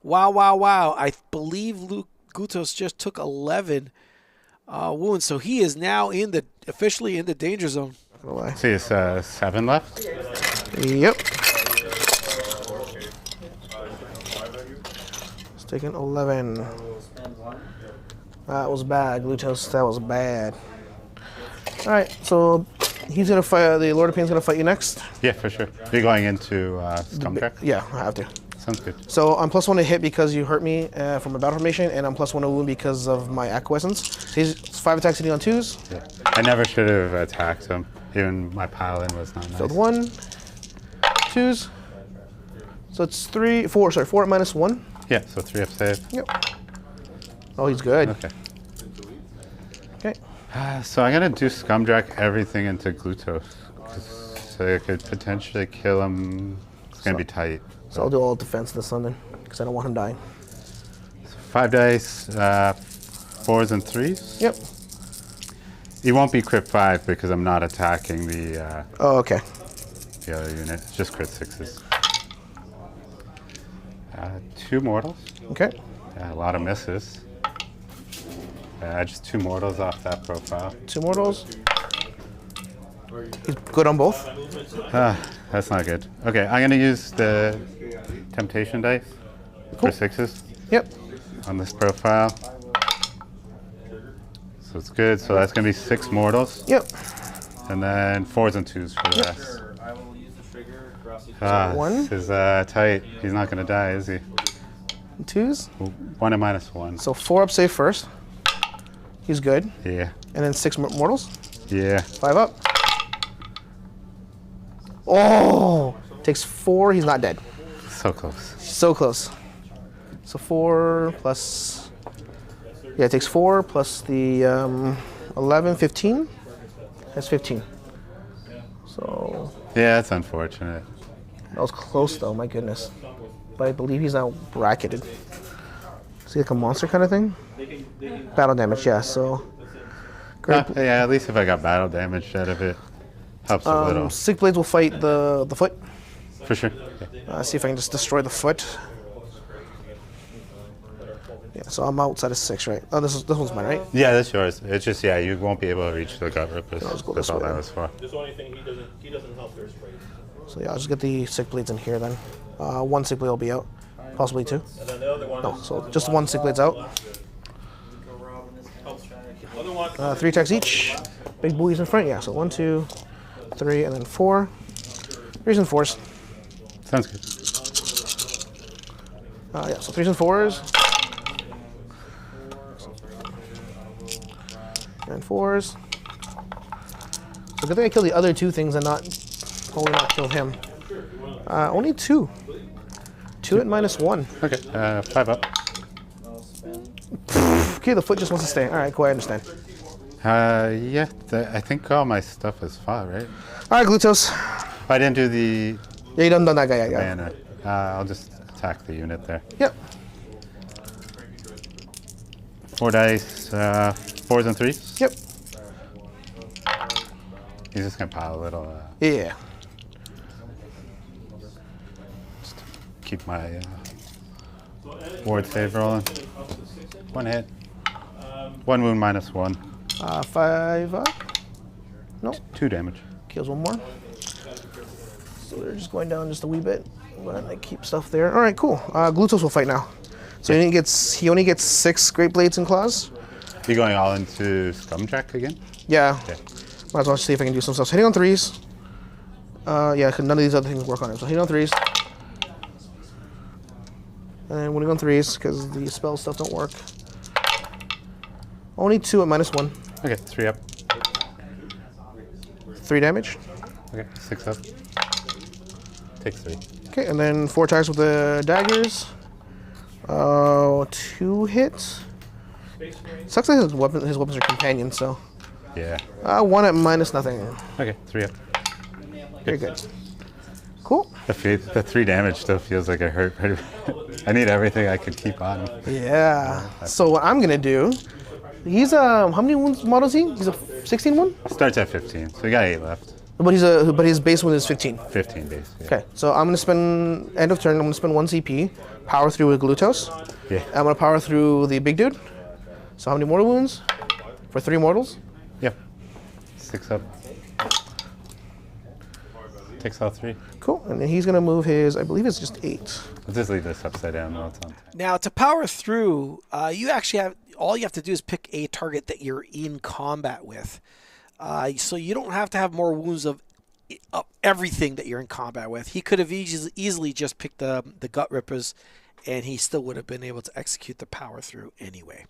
I believe Glutos just took 11 wounds, so he is now officially in the danger zone. See, it's 7 left. Yep. It's taking 11. That was bad, Glutos. That was bad. Alright, so He's gonna fight. The Lord of Pain's gonna fight you next. Yeah, for sure. You're going into Skumdrekk? Yeah, I have to. Sounds good. So I'm +1 to hit because you hurt me from a battle formation, and I'm +1 to wound because of my acquiescence. So he's 5 attacks hitting on 2s. Yeah. I never should have attacked him. Even my Paladin was not nice. Filled 1, 2s. So it's 4 at -1. Yeah, so 3 up save. Yep. Oh, he's good. Okay. Okay. So I'm gonna do Skumdrekk everything into Glutos. So I could potentially kill him. It's gonna be tight. So I'll do all defense this one then, because I don't want him dying. 5 dice, 4s and 3s. Yep. He won't be crit 5 because I'm not attacking the Oh, okay. the other unit. It's just crit 6s. 2 mortals. Okay. A lot of misses. Just 2 mortals off that profile. 2 mortals. He's good on both. That's not good. Okay, I'm gonna use the temptation dice for 6s Yep. on this profile. So it's good. So that's gonna be 6 mortals. Yep. And then 4s and 2s for the rest. I will use the trigger. One. This is tight. He's not gonna die, is he? 2s. 1 and -1. So 4 up save first. He's good. Yeah. And then 6 mortals. Yeah. 5 up. Oh! Takes 4. He's not dead. So close. So close. So 4 plus. Yeah, it takes 4 plus the 11, 15. That's 15. So Yeah, that's unfortunate. that was close though, my goodness. But I believe he's now bracketed. Is he like a monster kind of thing? Battle damage, yeah, so. Great. Yeah, at least if I got battle damage out of it, helps a little. Sick Blades will fight the foot. For sure. See if I can just destroy the foot. Yeah, so I'm outside of 6, right? Oh, this one's mine, right? Yeah, that's yours. It's just, yeah, you won't be able to reach the Gutrippaz. That's all that was for. There's only thing he doesn't help their spray. So yeah, I'll just get the Sick Blades in here then. 1 Sick Blade will be out. Possibly 2. And then the other one. No, so just 1 Sick Blade's out. Other one. 3 attacks each. Big Bullies in front, yeah. So 1, 2, 3, and then 4. 3s and 4s. Sounds good. Yeah, so 3s and 4s. And 4s. So good thing I killed the other 2 things and probably not killed him. Only 2. 2 at -1. Okay, 5 up. Okay, the foot just wants to stay. All right, cool, I understand. Yeah, I think all my stuff is fought, right? All right, Glutos. I didn't do the Yeah, you done that guy, yeah. banner. I'll just attack the unit there. Yep. 4 dice, 4s and 3s. Yep. He's just gonna pile a little. Yeah. Just to keep my ward save rolling. 1 hit. 1 wound -1. 5 up. No. 2 damage. Kills 1 more. So they're just going down just a wee bit. But I keep stuff there. All right, cool. Glutos will fight now. So he only gets 6 Great Blades and Claws. You going all into Skumdrekk again? Yeah. Okay. Might as well see if I can do some stuff. So hitting on 3s. Yeah, 'cause none of these other things work on him. So hitting on 3s. And then winning on 3s because the spell stuff don't work. Only 2 at -1. Okay, 3 up. 3 damage. Okay, 6 up. Takes 3. Okay, and then 4 attacks with the daggers. 2 hits. Sucks that his weapons are companions, so. Yeah. 1 at -0. Okay, 3 up. Very good. Cool. The 3 damage still feels like it hurt. I need everything I could keep on. Yeah. So what I'm gonna do? He's how many wounds models he? He's a 16 one. Starts at 15, so we got 8 left. But his base wound is 15. 15 base. Yeah. Okay. So I'm gonna spend end of turn. I'm gonna spend 1 CP. Power through with Glutos. Yeah. I'm gonna power through the big dude. So how many mortal wounds? For 3 mortals. Yep. 6 up. Takes all 3. Cool. And then he's gonna move his. I believe it's just 8. Let's just leave this upside down while it's on. Now, to power through, you actually have all you have to do is pick a target that you're in combat with. So you don't have to have more wounds of everything that you're in combat with. He could have easily just picked the Gutrippaz, and he still would have been able to execute the power through anyway.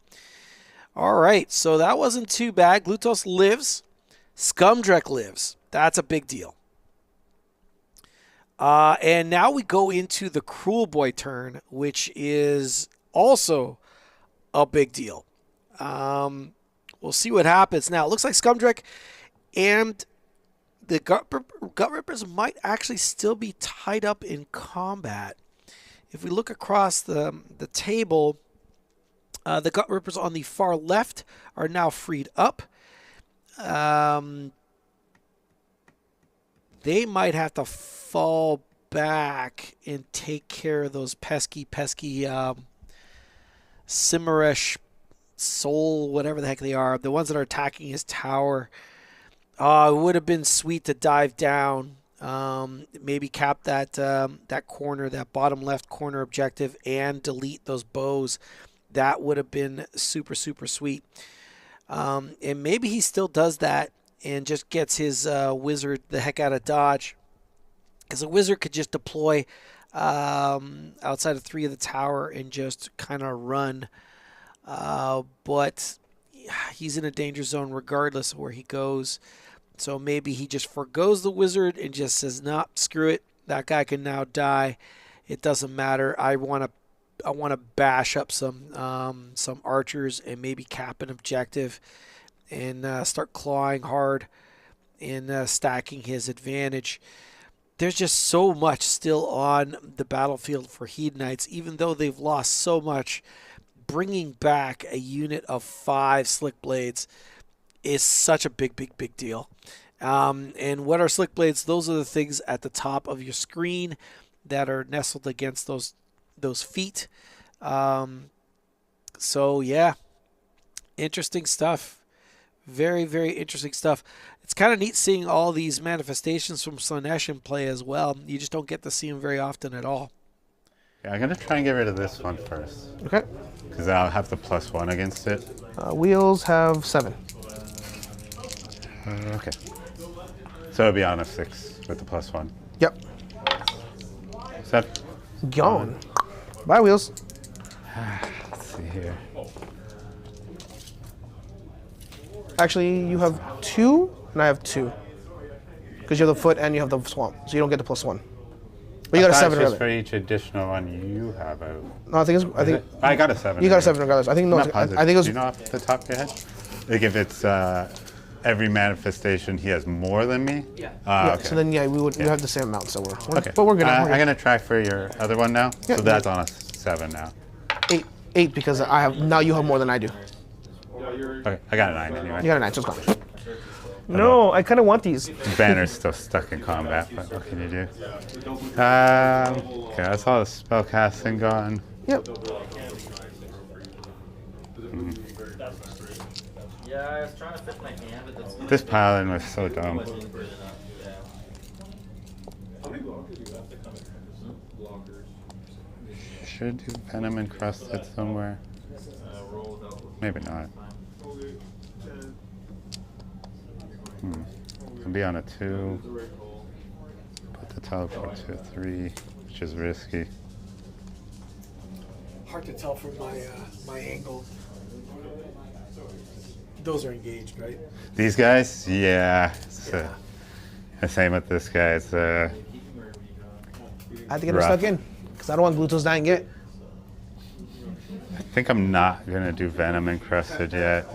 All right, so that wasn't too bad. Glutos lives. Skumdrekk lives. That's a big deal. And now we go into the Kruleboy turn, which is also a big deal. We'll see what happens. Now, it looks like Skumdrekk and the Gutrippaz might actually still be tied up in combat. If we look across the table, the Gutrippaz on the far left are now freed up. They might have to fall back and take care of those pesky Cimmerish Soul, whatever the heck they are, the ones that are attacking his tower. It would have been sweet to dive down, maybe cap that corner, that bottom left corner objective, and delete those bows. That would have been super, super sweet. And maybe he still does that and just gets his wizard the heck out of dodge. Because a wizard could just deploy outside of 3 of the tower and just kind of run. But he's in a danger zone regardless of where he goes. So maybe he just forgoes the wizard and just says, "Nah, screw it. That guy can now die. It doesn't matter. I want to bash up some archers and maybe cap an objective and start clawing hard and stacking his advantage." There's just so much still on the battlefield for Hedonites, even though they've lost so much. Bringing back a unit of 5 Slick Blades is such a big deal. And what are Slick Blades? Those are the things at the top of your screen that are nestled against those feet. So yeah, interesting stuff. Very, very interesting stuff. It's kind of neat seeing all these manifestations from Slaanesh in play as well. You just don't get to see them very often at all. Yeah, I'm going to try and get rid of this one first. Okay. Because I'll have the +1 against it. Wheels have 7. Okay. So it'll be on a 6 with the +1. Yep. 7. Gone. Bye, Wheels. Let's see here. Actually, you have 2, and I have 2. Because you have the foot and you have the swamp, so you don't get the +1. But you got a 7 just earlier. for each additional one you have out. No, I think I got a 7. you got a 7 regardless. I think no. I'm not positive. I think it was. Do you know off the top of your head? Like if it's every manifestation he has more than me? Yeah. Yeah, Okay. so then we would we have the same amount, so we're Okay. but we're good. I'm gonna try for your other one now. Yeah, So that's on a 7 now. 8 because I have now you have more than I do. Okay, I got a 9 anyway. You got a 9, so it's gone. No, I kind of want these. Banner's still stuck in combat, but what can you do? Okay, that's all the spell casting gone. Yep. Yeah, I was trying to fit my hand, but that's This paladin was so dumb. How many blockers do you have to come in? Blockers. Should do venom encrusted somewhere. Maybe not. I'll be on a 2. Put the teleport to a 3, which is risky. Hard to tell from my angle. Those are engaged, right? These guys, yeah. The same with this guy. It's I have to get him rough. stuck in because I don't want Bluetooth dying yet. I think I'm not gonna do venom encrusted yet.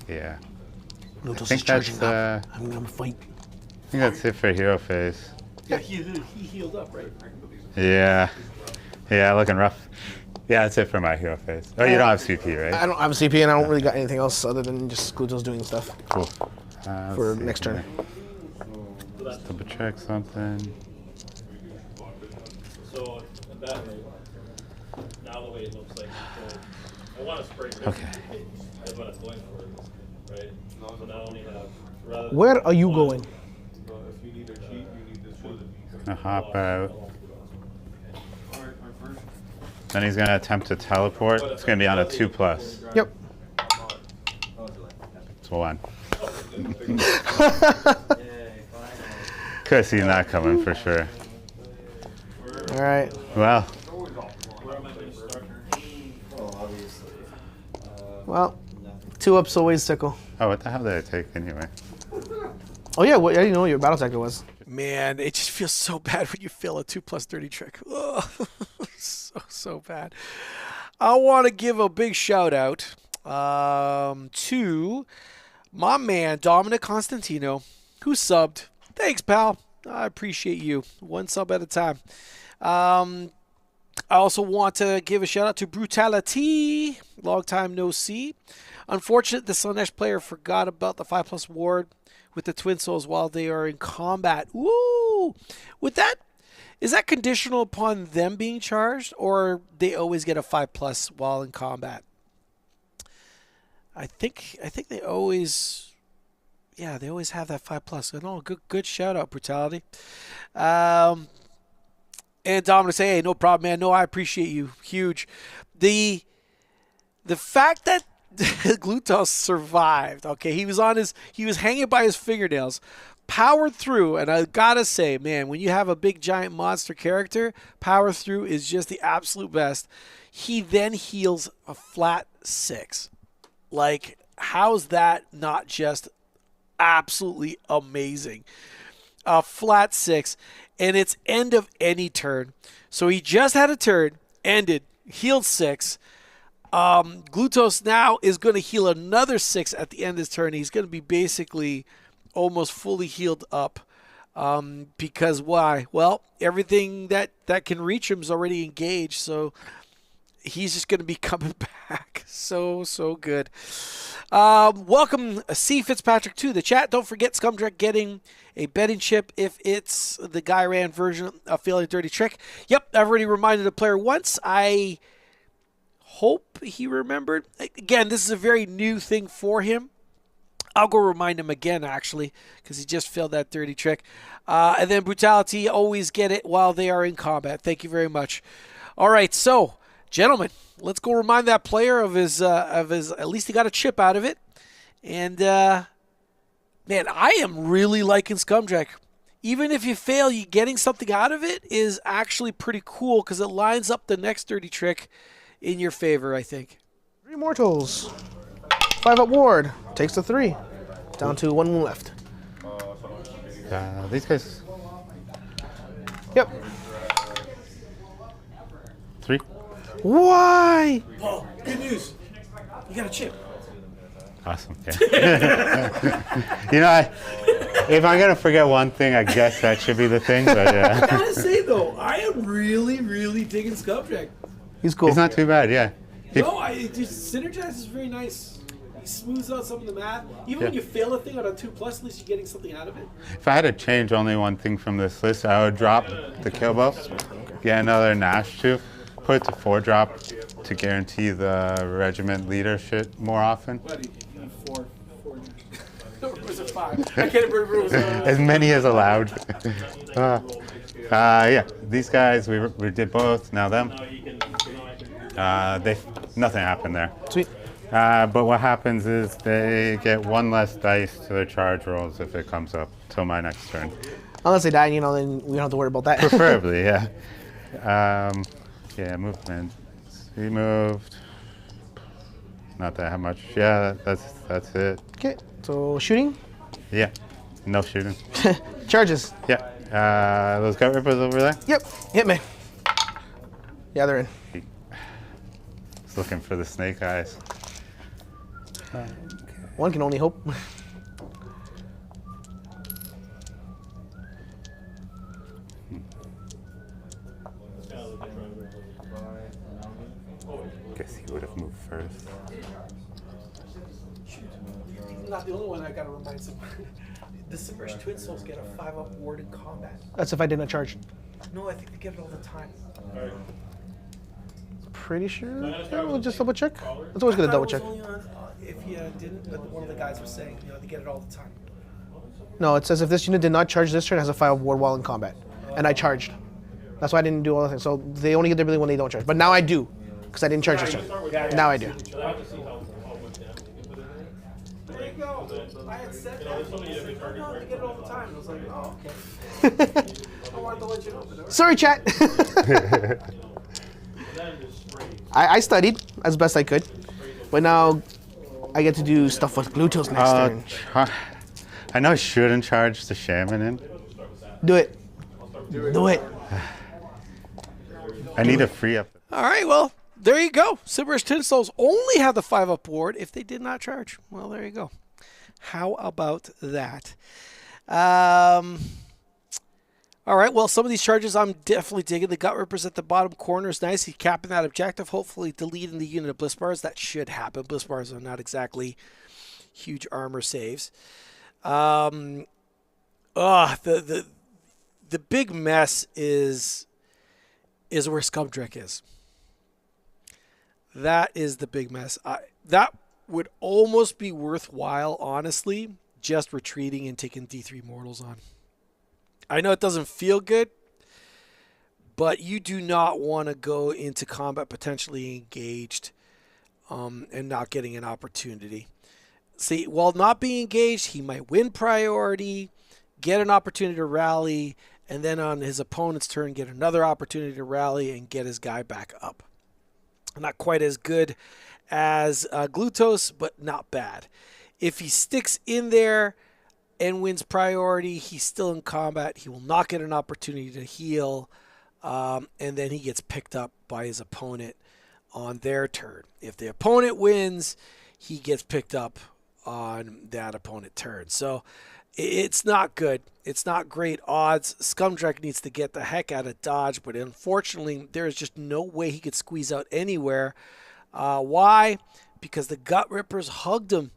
Yeah. Bluetooth I think is charging that's up. I'm gonna fight. I think that's it for hero phase. Yeah, he healed up, right? Yeah. Yeah, looking rough. Yeah, that's it for my hero phase. Oh, you don't have CP, right? I don't have a CP and I don't really got anything else other than just Bluetooth doing stuff Cool. for Let's see next turn. here. Just double check something. So, at that rate, now the way it looks like, so I want to spray red. Okay. That's what I'm going for, right? So not only have, rather than Where are you one, going? If you need a cheat, you need this one. Gonna hop out. Then he's gonna attempt to teleport. It's gonna be on a 2+. Yep. 1. Could have seen that coming for sure. All right. Well, Well, 2 ups always tickle. oh, what the hell did I take anyway? Oh yeah, I didn't know what your battle tactic was. Man, it just feels so bad when you fail a 2+30 trick. Ugh. So bad. I want to give a big shout out to my man Dominic Constantino, who subbed. Thanks, pal. I appreciate you. 1 sub at a time. I also want to give a shout out to Brutality. Long time no see. Unfortunate the Slaanesh player forgot about the 5+ ward with the Twin Souls while they are in combat. Woo! With that, is that conditional upon them being charged, or they always get a 5+ while in combat? I think they always, yeah, they always have that 5+. No, good shout out, Brutality. And Dominic say, hey, no problem, man. No, I appreciate you. Huge. The fact that Glutos survived. Okay, he was hanging by his fingernails, powered through, and I gotta say, man, when you have a big giant monster character, power through is just the absolute best. He then heals a flat 6. Like, how's that not just absolutely amazing? A flat 6, and it's end of any turn. So he just had a turn, ended, healed 6. Glutos now is going to heal another 6 at the end of his turn. He's going to be basically almost fully healed up. Because why? Well, everything that can reach him is already engaged, so he's just going to be coming back. So good. Welcome, C. Fitzpatrick, to the chat. Don't forget Skumdrekk getting a betting chip if it's the Ghyran version of Failing Dirty Trick. Yep, I've already reminded the player once. I hope he remembered. Again, this is a very new thing for him. I'll go remind him again, actually, because he just failed that dirty trick. And then Brutality, always get it while they are in combat. Thank you very much. All right, so, gentlemen, let's go remind that player of his at least he got a chip out of it. And, man, I am really liking Skumdrekk. Even if you fail, you getting something out of it is actually pretty cool because it lines up the next dirty trick in your favor, I think. 3 mortals. 5 up ward. Takes the 3. Down to 1 left. These guys. Yep. 3. Why? Oh, good news. You got a chip. Awesome. Yeah. You know, if I'm gonna forget one thing, I guess that should be the thing. But yeah. I gotta say though, I am really digging Skumdrekk. He's cool. He's not too bad. Yeah. No, it just synergizes very nice. He smooths out some of the math. Even when you fail a thing on a 2+, at least you're getting something out of it. If I had to change only one thing from this list, I would drop the Killbow, get another Gnashtoof, put it to 4-drop to guarantee the regiment leader shit more often. Buddy, 4. Or was it 5? I can't remember. As many as allowed. Yeah, these guys, we did both, now them. Nothing happened there. Sweet. But what happens is they get 1 less dice to their charge rolls if it comes up till my next turn. Unless they die, you know, then we don't have to worry about that. Preferably, yeah. Yeah, movement. He moved. Not that much. Yeah, that's it. Okay, so shooting? Yeah, no shooting. Charges? Yeah. Those Gutrippaz over there? Yep, hit me. Yeah, they're in. He's looking for the snake eyes. One can only hope. Guess he would have moved first. I'm not the only one I gotta remind someone. The Submerged Twin Souls get a 5-up ward in combat. That's if I didn't charge. No, I think they get it all the time. Pretty sure. Yeah, we'll just double check. Let's always get a double check. Only on, if you didn't, but one of the guys was saying, they get it all the time. No, it says if this unit did not charge this turn, it has a 5 ward while in combat. And I charged. That's why I didn't do all the things. So they only get the ability when they don't charge. But now I do, because I didn't charge this turn. Now I do. go. I had said that. there's so many different I targets, know, right? I get it all the time. I was like, oh, okay. I wanted to let you know. But Sorry, chat. And then just spray. I studied as best I could, but now I get to do stuff with Glutos next turn. I know I shouldn't charge the shaman in. Do it. Do it. I need to free up. All right, well, there you go. Silverish Tinsouls only have the 5-up board if they did not charge. Well, there you go. How about that? All right, well, some of these charges I'm definitely digging. The Gut Rippers at the bottom corner is nice. He's capping that objective, hopefully deleting the unit of Bliss Bars. That should happen. Bliss Bars are not exactly huge armor saves. The big mess is where Skumdrekk is. That is the big mess. That would almost be worthwhile, honestly, just retreating and taking D3 Mortals on. I know it doesn't feel good, but you do not want to go into combat potentially engaged and not getting an opportunity. See, while not being engaged, he might win priority, get an opportunity to rally, and then on his opponent's turn, get another opportunity to rally and get his guy back up. Not quite as good as Glutos, but not bad. If he sticks in there and wins priority, he's still in combat. He will not get an opportunity to heal, and then he gets picked up by his opponent on their turn. If the opponent wins, he gets picked up on that opponent turn. So it's not good. It's not great odds. Skumdrekk needs to get the heck out of Dodge, but unfortunately, there is just no way he could squeeze out anywhere. Why? Because the Gut Rippers hugged him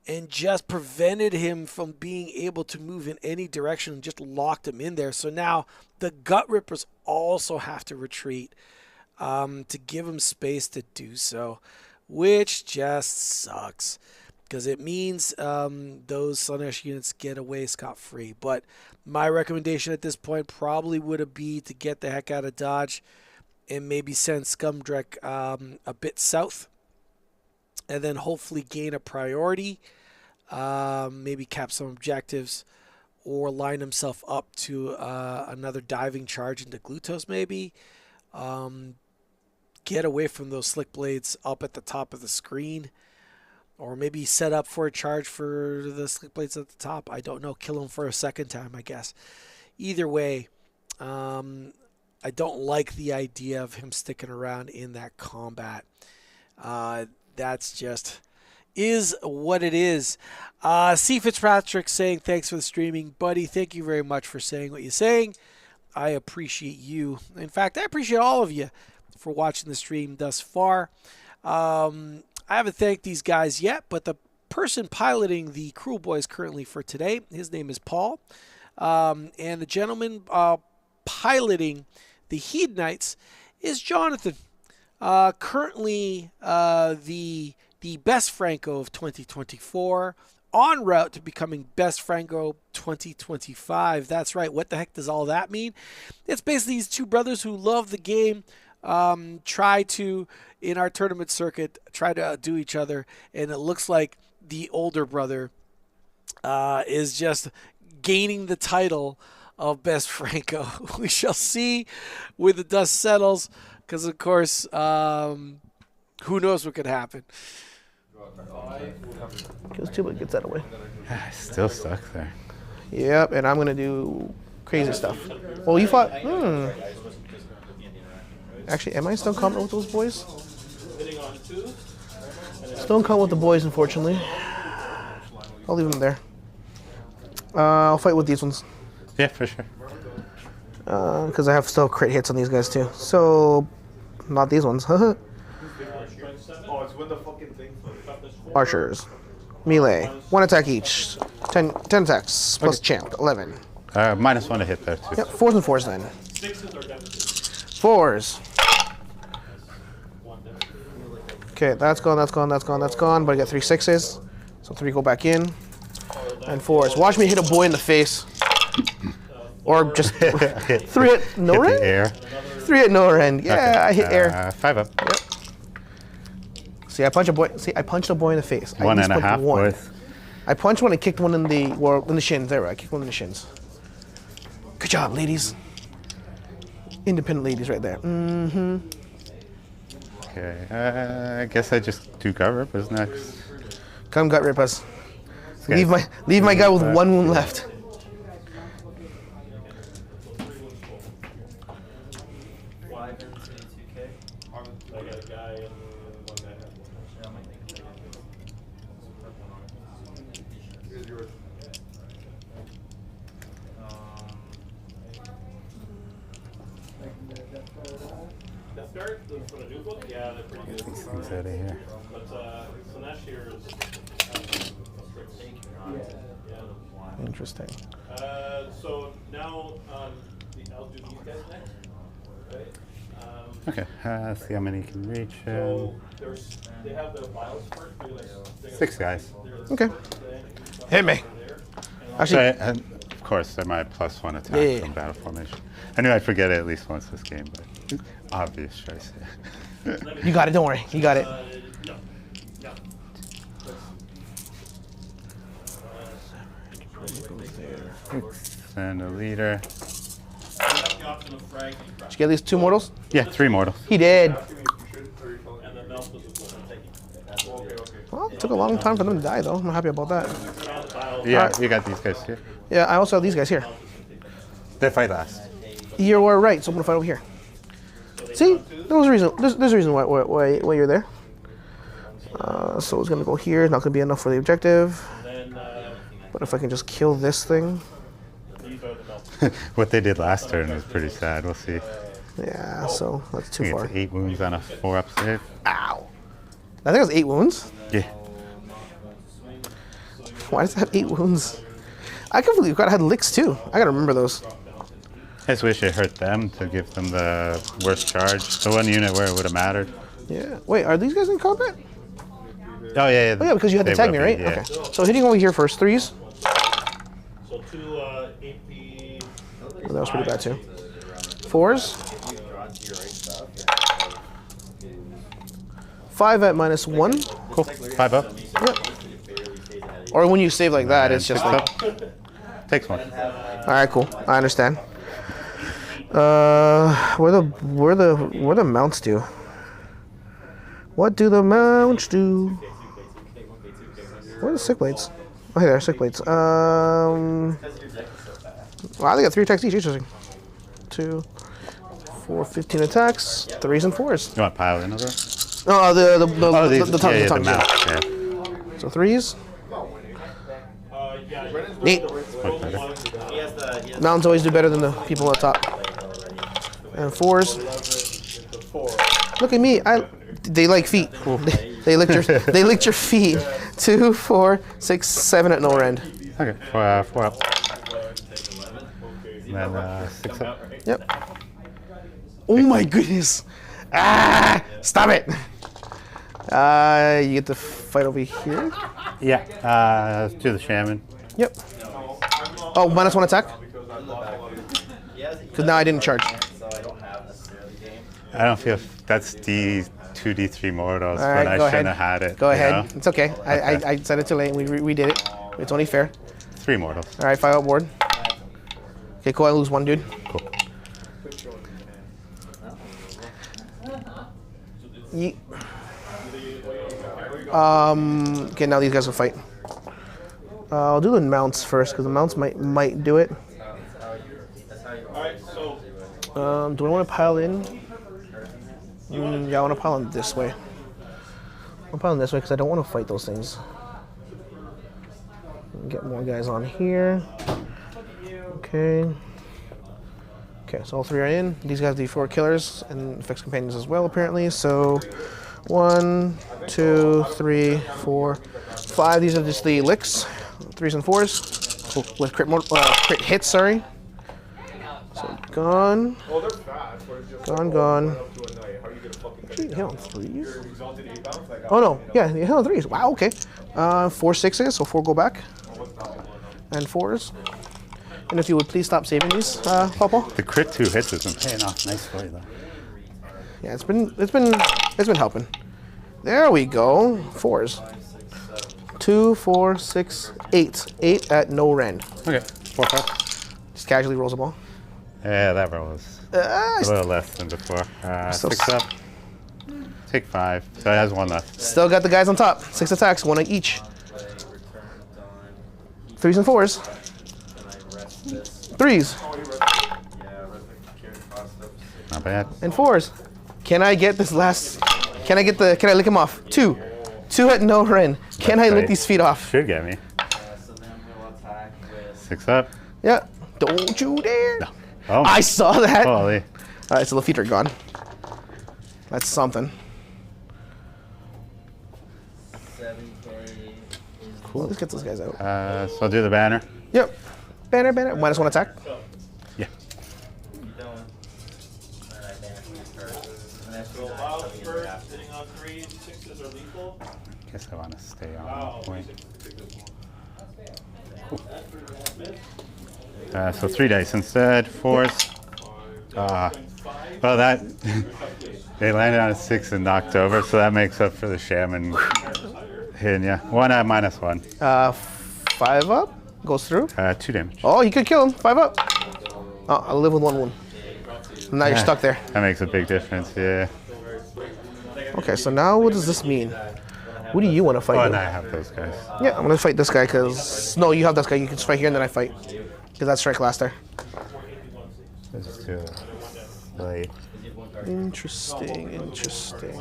and just prevented him from being able to move in any direction and just locked him in there. So now the Gut Rippers also have to retreat to give him space to do so, which just sucks because it means those Slaanesh units get away scot-free. But my recommendation at this point probably would be to get the heck out of Dodge and maybe send Skumdrekk a bit south and then hopefully gain a priority. Maybe cap some objectives or line himself up to another diving charge into Glutos maybe. Get away from those slick blades up at the top of the screen, or maybe set up for a charge for the slick blades at the top. I don't know. Kill him for a second time, I guess. Either way, I don't like the idea of him sticking around in that combat. That's just is what it is. C. Fitzpatrick saying, thanks for the streaming. Buddy, thank you very much for saying what you're saying. I appreciate you. In fact, I appreciate all of you for watching the stream thus far. I haven't thanked these guys yet, but the person piloting the Kruleboyz currently for today, his name is Paul. And the gentleman piloting the Hedonites is Jonathan. Currently the best Franco of 2024, en route to becoming best Franco 2025. That's right. What the heck does all that mean? It's basically these two brothers who love the game, try to, in our tournament circuit, try to outdo each other, and it looks like the older brother is just gaining the title of best Franco. We shall see when the dust settles, because of course, who knows what could happen. Kills two, but gets that away. Still stuck there. Yep, and I'm going to do crazy stuff. Well, you fought... Actually, am I still in combat with those boys? Still in combat with the boys, unfortunately. I'll leave them there. I'll fight with these ones. Yeah, for sure. Because I have still crit hits on these guys, too. So, not these ones. Archers. Melee. 1 attack each. 10 attacks. Plus champ. 11. -1 to hit there, too. Yep, 4s and 4s then. 4s. Okay, that's gone, that's gone, that's gone, that's gone. But I got 3 6s. So 3 go back in. And 4s. Watch me hit a boy in the face. Or just 3 hit no hit the end? air. 3 hit no end. Yeah, Okay. I hit air. 5 up. Yep. See, I punch a boy. See, I punched a boy in the face. 1.5 worth. I punched one and kicked one in the shins. There, I kicked one in the shins. Good job, ladies. Independent ladies right there. Mm-hmm. Okay, I guess I just do Gutrippaz next. Come, Gutrippaz. Leave my guy with 1 wound left. I got a guy and one guy. Death Guard for the new book? Yeah, they're pretty good. These things out of here. But Slaanesh here is a strict take. Yeah. Interesting. So now I'll do these guys next. Right? Okay, see how many you can reach. So they have the vials first. 6 guys. Okay. Hit me. Actually, Actually, and of course, they're my +1 attack Yeah. from battle formation. I knew I'd forget it at least once this game, but obvious choice. you got it. Don't worry. You got it. No. No. And a leader. The option of frag and Did you get at least 2 mortals? Yeah, 3 mortals. He did. and then Melt was the one taking. Well, it took a long time for them to die, though. I'm happy about that. Yeah, you got these guys here. Yeah, I also have these guys here. They fight last. You were right, so I'm gonna fight over here. See, there was a reason. There's a reason why you're there. So it's gonna go here. Not gonna be enough for the objective. But if I can just kill this thing, What they did last turn was pretty sad. We'll see. yeah. So that's I too think far. it's 8 wounds on a 4-up save. Ow! I think it was 8 wounds. Yeah. Why does it have 8 wounds? I can't believe God had licks too. I gotta remember those. I just wish it hurt them to give them the worst charge. The one unit where it would have mattered. Yeah. Wait, are these guys in combat? Oh yeah. Oh yeah, because you had to they tag will me, right? be, yeah. Okay. So hitting over here first, 3s. So 2 AP. Oh, that was pretty bad too. 4s. 5 at -1. Cool. 5 up. Yep. Or when you save like that, it's just like. Takes 1. All right, cool. I understand. Where the mounts do? What do the mounts do? Where are the sick blades? Oh, hey there, sick blades. Wow, they got 3 attacks each. Interesting. 2, 4, 15 attacks. 3s and 4s. You want to pile in over? Oh, the tongues. The mount. Yeah. So 3s. 8. Much better. Mountains always do better than the people up top. And 4s. Look at me. They like feet. They licked your feet. 2, 4, 6, 7 at no end. Okay. 4 up. And then 6 up. Yep. Oh my goodness. Ah! Stop it. You get to fight over here. Yeah. Do the shaman. Yep. Oh, -1 attack. Because now I didn't charge. I don't feel that's D2, D3 mortals, All but right, I go shouldn't ahead. have had it. Go you ahead. know? It's okay. I said it too late. We did it. It's only fair. 3 mortals. All right, 5 up board. Okay, cool. I lose 1 dude. Cool. Okay, now these guys will fight. I'll do the mounts first because the mounts might do it. Do I want to pile in? Yeah, I want to pile in this way. I'm piling this way because I don't want to fight those things. Get more guys on here. Okay. Okay, so all 3 are in. These guys do 4 killers and fixed companions as well, apparently. So 1, 2, 3, 4, 5. These are just the licks. 3s and 4s. Cool. With crit hits, sorry. So gone. Gone. Actually, hit on 3s. Oh no, yeah, you hit on 3s. Wow, okay. 4 6s, so 4 go back. And 4s. And if you would please stop saving these, Popo. The crit 2 hits has been paying off nice for you though. Yeah, it's been helping. There we go. 4s. 2, 4, 6, 8. 8 at no rend. Okay, 4, 5. Just casually rolls a ball. Yeah, that roll was a little less than before. Still 6 up. Take 5. So it has 1 left. Still got the guys on top. 6 attacks, 1 each. 3s and 4s. 3s Not bad. and 4s. Can I get this last? Can I lick him off? 2. 2 at no rend. Can I lick these feet off? Should get me. So then we'll attack with 6 up. Yeah. Don't you dare. No. Oh, I saw that. holy. Alright, so the feet are gone. That's something. 7K. Cool. Let's get those guys out. So I'll do the banner. Yep. Banner, banner. -1 attack. Yeah. So Wild first, sitting on 3, 6s are lethal. Guess I want to stay on Wow, point. take this one. So 3 dice instead. 4s. Well, that they landed on a 6 and knocked over, so that makes up for the shaman hitting ya. 1 at -1. 5 up. Goes through. 2 damage. Oh, you could kill him. 5 up. Oh, I'll live with 1 wound. Now you're stuck there. That makes a big difference, yeah. Okay, so now what does this mean? Who do you want to fight Oh, with? and I have those guys. Yeah, I'm gonna fight this guy because no, you have this guy. You can just fight here and then I fight because that's strike laster. Let's just do like Interesting, interesting.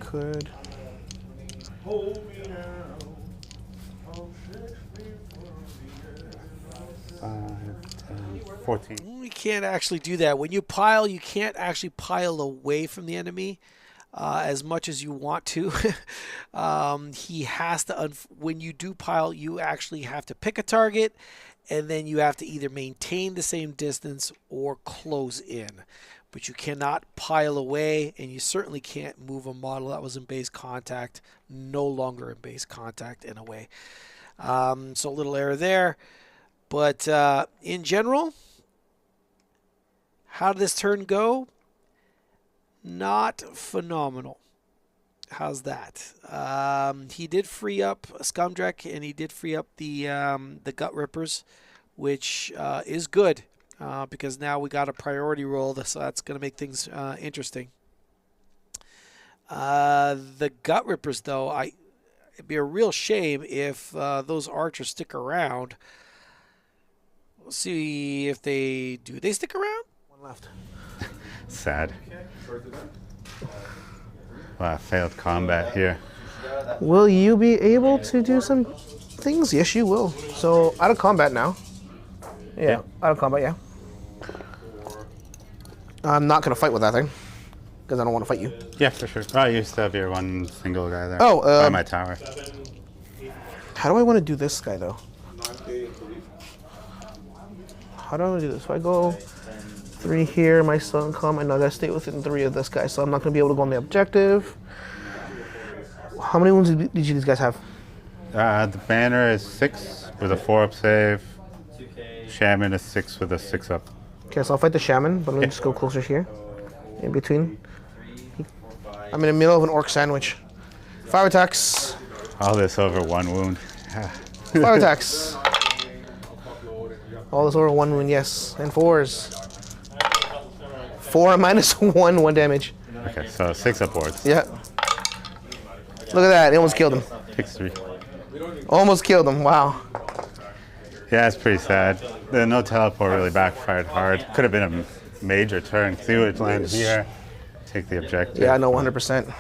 Could. 14. You can't actually do that. When you pile, you can't actually pile away from the enemy as much as you want to. He has to, when you do pile, you actually have to pick a target, and then you have to either maintain the same distance or close in. But you cannot pile away, and you certainly can't move a model that was in base contact, no longer in base contact in a way. So a little error there. But in general, how did this turn go? Not phenomenal. How's that? He did free up Skumdrekk, and he did free up the Gut Rippers, which is good because now we got a priority roll, so that's going to make things interesting. The Gut Rippers, though, it'd be a real shame if those archers stick around. We'll see if they do. They stick around? 1 left. Sad. Wow, failed combat here. Will you be able to do some things? Yes, you will. So out of combat now. Yeah, out of combat. Yeah. I'm not gonna fight with that thing because I don't want to fight you. Yeah, for sure. Oh, you still have your 1 single guy there. Oh, by my tower. How do I want to do this guy though? How do I want to do this? If I go 3 here, my son come, and I gotta stay within 3 of this guy, so I'm not gonna be able to go on the objective. How many wounds did these guys have? The banner is 6 with a 4-up save. Shaman is 6 with a 6-up. Okay, so I'll fight the shaman, but let me just go closer here, in between. I'm in the middle of an orc sandwich. 5 attacks. All this over 1 wound. 5 attacks. All this over 1 wound, yes. And 4s. 4 and -1, 1 damage. Okay, so 6 upwards. Yeah. Look at that, it almost killed him. Takes 3. Almost killed him, wow. Yeah, it's pretty sad. The no teleport really backfired hard. Could have been a major turn. See what lands here. Take the objective. Yeah, no, 100%.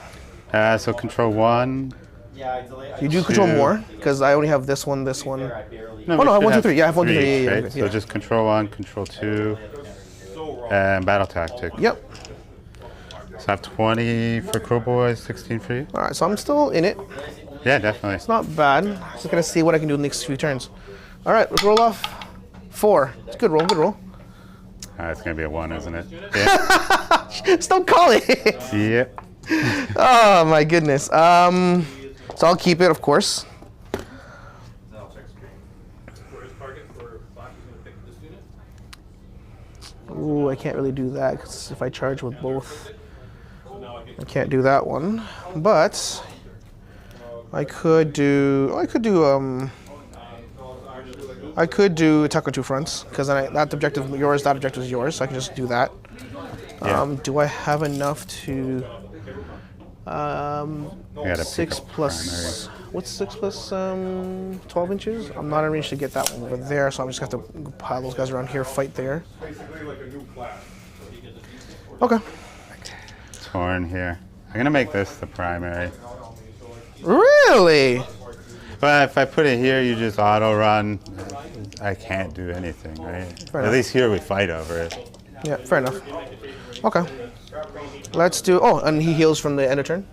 So control 1. You do control 2. more, because I only have this one, this one. No, Oh no, I have we should 1, 2, 3. Yeah, I have 1, 2, 3. 3, Yeah, right? yeah, So yeah. just control 1, control 2, and battle tactic. Yep. So I have 20 for Kruleboyz, 16 for you. Alright, so I'm still in it. Yeah, definitely. It's not bad. Just gonna see what I can do in the next few turns. Alright, let's roll off 4. It's a good roll, good roll. It's gonna be a 1, isn't it? Yeah. Just don't call it. Yep. Oh my goodness. So I'll keep it, of course. Ooh, I can't really do that because if I charge with both, I can't do that one. But I could do attack on 2 fronts because then that objective is yours, that objective is yours. So I can just do that. Yeah. Do I have enough to? I gotta 6 pick up plus. What's 6 plus 12 inches? I'm not arranged to get that one over there, so I'm just gonna have to pile those guys around here, fight there. Okay. Torn here. I'm gonna make this the primary. Really? But if I put it here, you just auto run. I can't do anything, right? Fair At enough. least here we fight over it. Yeah, fair enough. Okay. Let's do. Oh, and he heals from the end of turn.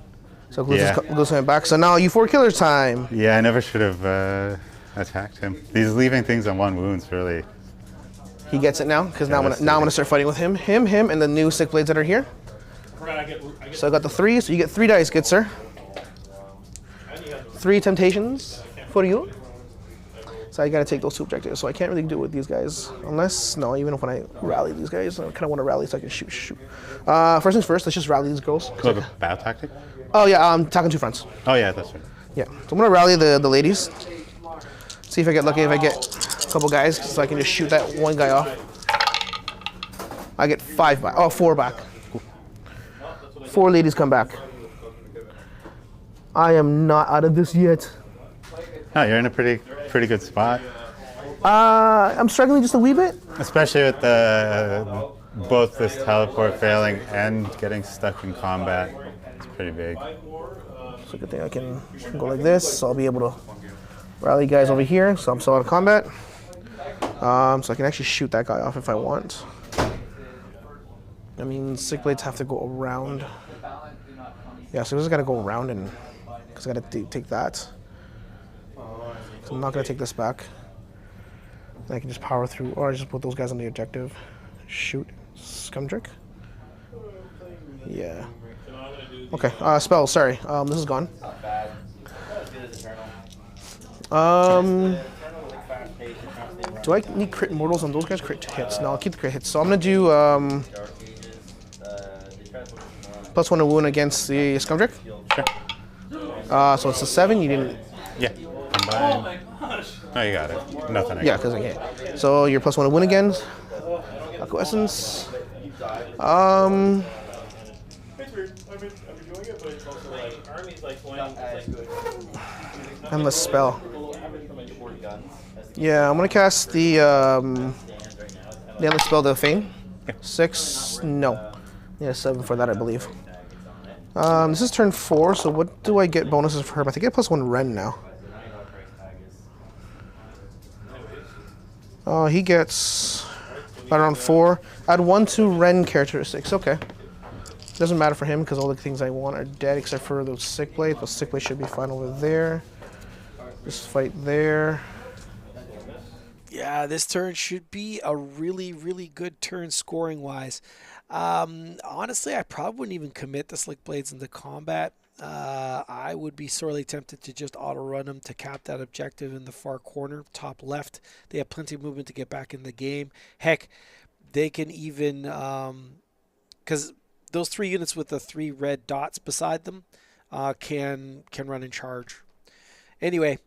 So goes coming back. So now U4 killers time. Yeah, I never should have attacked him. These leaving things on 1 wound's really. He gets it now because now I'm gonna start fighting with him, and the new sick blades that are here. So I got the 3. So you get 3 dice, good sir. 3 temptations for you. So I gotta take those 2 objectives. So I can't really do it with these guys unless even if when I rally these guys, I kind of want to rally so I can shoot. First things first, let's just rally these girls. Cool, the battle tactic? Oh yeah, I'm attacking 2 fronts. Oh yeah, that's right. Yeah, so I'm gonna rally the ladies. See if I get lucky. If I get a couple guys, so I can just shoot that 1 guy off. I get 5 back. Oh, 4 back. 4 ladies come back. I am not out of this yet. Oh, you're in a pretty good spot. I'm struggling just a wee bit. Especially with the both this teleport failing and getting stuck in combat. It's pretty big. It's a good thing I can go like this, so I'll be able to rally guys over here. So I'm still out of combat. So I can actually shoot that guy off if I want. I mean, sick blades have to go around. Yeah, so I just gotta go around and because I gotta take that. So I'm not gonna take this back. And I can just power through, or I just put those guys on the objective. Shoot, Skumdrekk. Yeah. Okay. Spell. Sorry. This is gone. Do I need crit mortals on those guys? Crit hits. No, I'll keep the crit hits. So I'm gonna do +1 to wound against the Skumdrekk. Sure. So it's a 7. You didn't. Yeah. Combine. Oh, you got it. Nothing. Yeah, because I can't. So you're +1 to win again. Acquiescence. It's weird. I've been doing it, but it's also like armies like Endless spell. Yeah, I'm gonna cast the endless spell, the Feign. 6. No. Yeah, 7 for that, I believe. This is turn 4. So what do I get bonuses for her? I think I get +1 Ren now. He gets right around 4. Add 1 to Ren characteristics. Okay. Doesn't matter for him because all the things I want are dead except for those sick blades. Those sick blades should be fine over there. Just fight there. Yeah, this turn should be a really, really good turn scoring-wise. Honestly, I probably wouldn't even commit the Slick Blades into combat. I would be sorely tempted to just auto-run them to cap that objective in the far corner, top left. They have plenty of movement to get back in the game. Heck, they can even... because those 3 units with the 3 red dots beside them can run and charge. Anyway,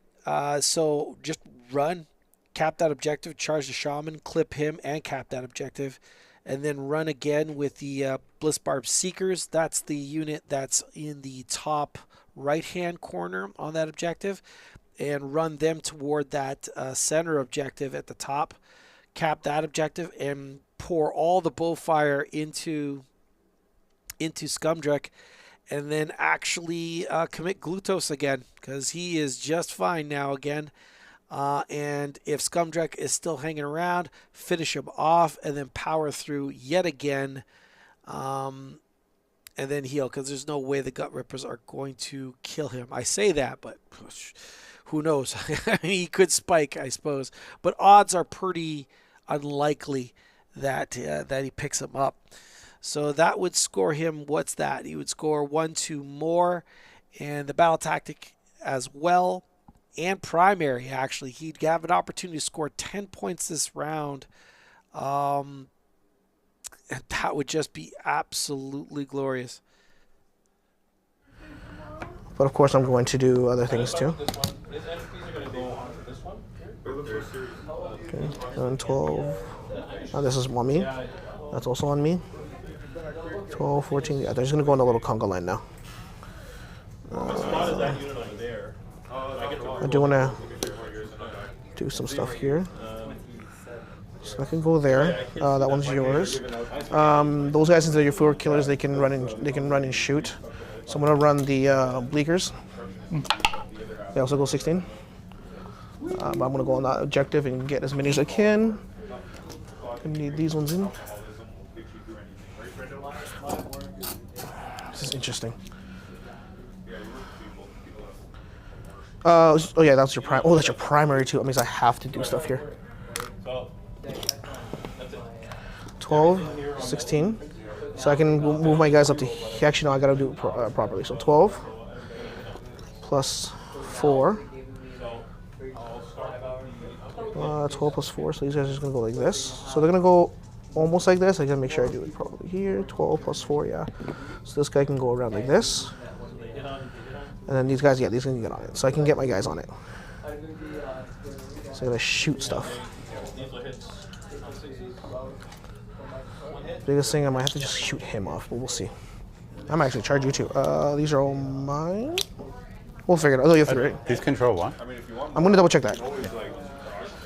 so just run, cap that objective, charge the Shaman, clip him, and cap that objective. And then run again with the Blissbarb Seekers. That's the unit that's in the top right-hand corner on that objective. And run them toward that center objective at the top. Cap that objective and pour all the bowfire into Skumdrekk. And then actually commit Glutos again, because he is just fine now again. And if Skumdrekk is still hanging around, finish him off and then power through yet again and then heal, because there's no way the Gut Rippers are going to kill him. I say that, but who knows? I mean, he could spike, I suppose. But odds are pretty unlikely that he picks him up. So that would score him, what's that? He would score 1, 2 more. And the battle tactic as well. And primary, actually. He'd have an opportunity to score 10 points this round. And that would just be absolutely glorious. But of course, I'm going to do other things too. This one, his entities are going to go on this one. Okay, 11, 12. Oh, this is on me. That's also on me. 12, 14. Yeah, they're just going to go on the little conga line now. What spot is that unit over there? I do want to do some stuff here. So I can go there. That one's yours. Those guys, since they're your 4 killers, they can run and shoot. So I'm gonna run the bleakers. They also go 16. But I'm gonna go on that objective and get as many as I can. I need these ones in. This is interesting. Oh yeah, that's your prime. Oh, that's your primary too. That means I have to do stuff here. 12, 16. So I can move my guys up to. Actually, no, I gotta do it properly. So 12 plus 4. 12 plus 4. So these guys are just gonna go like this. So they're gonna go almost like this. I gotta make sure I do it properly here. 12 plus 4, yeah. So this guy can go around like this. And then these guys, yeah, these can get on it. So I can get my guys on it. So I'm gonna shoot stuff. Biggest thing, I might have to just shoot him off, but we'll see. I might actually charge you too. These are all mine. We'll figure it out. Oh, you have 3, right? These control what? I'm gonna double check that.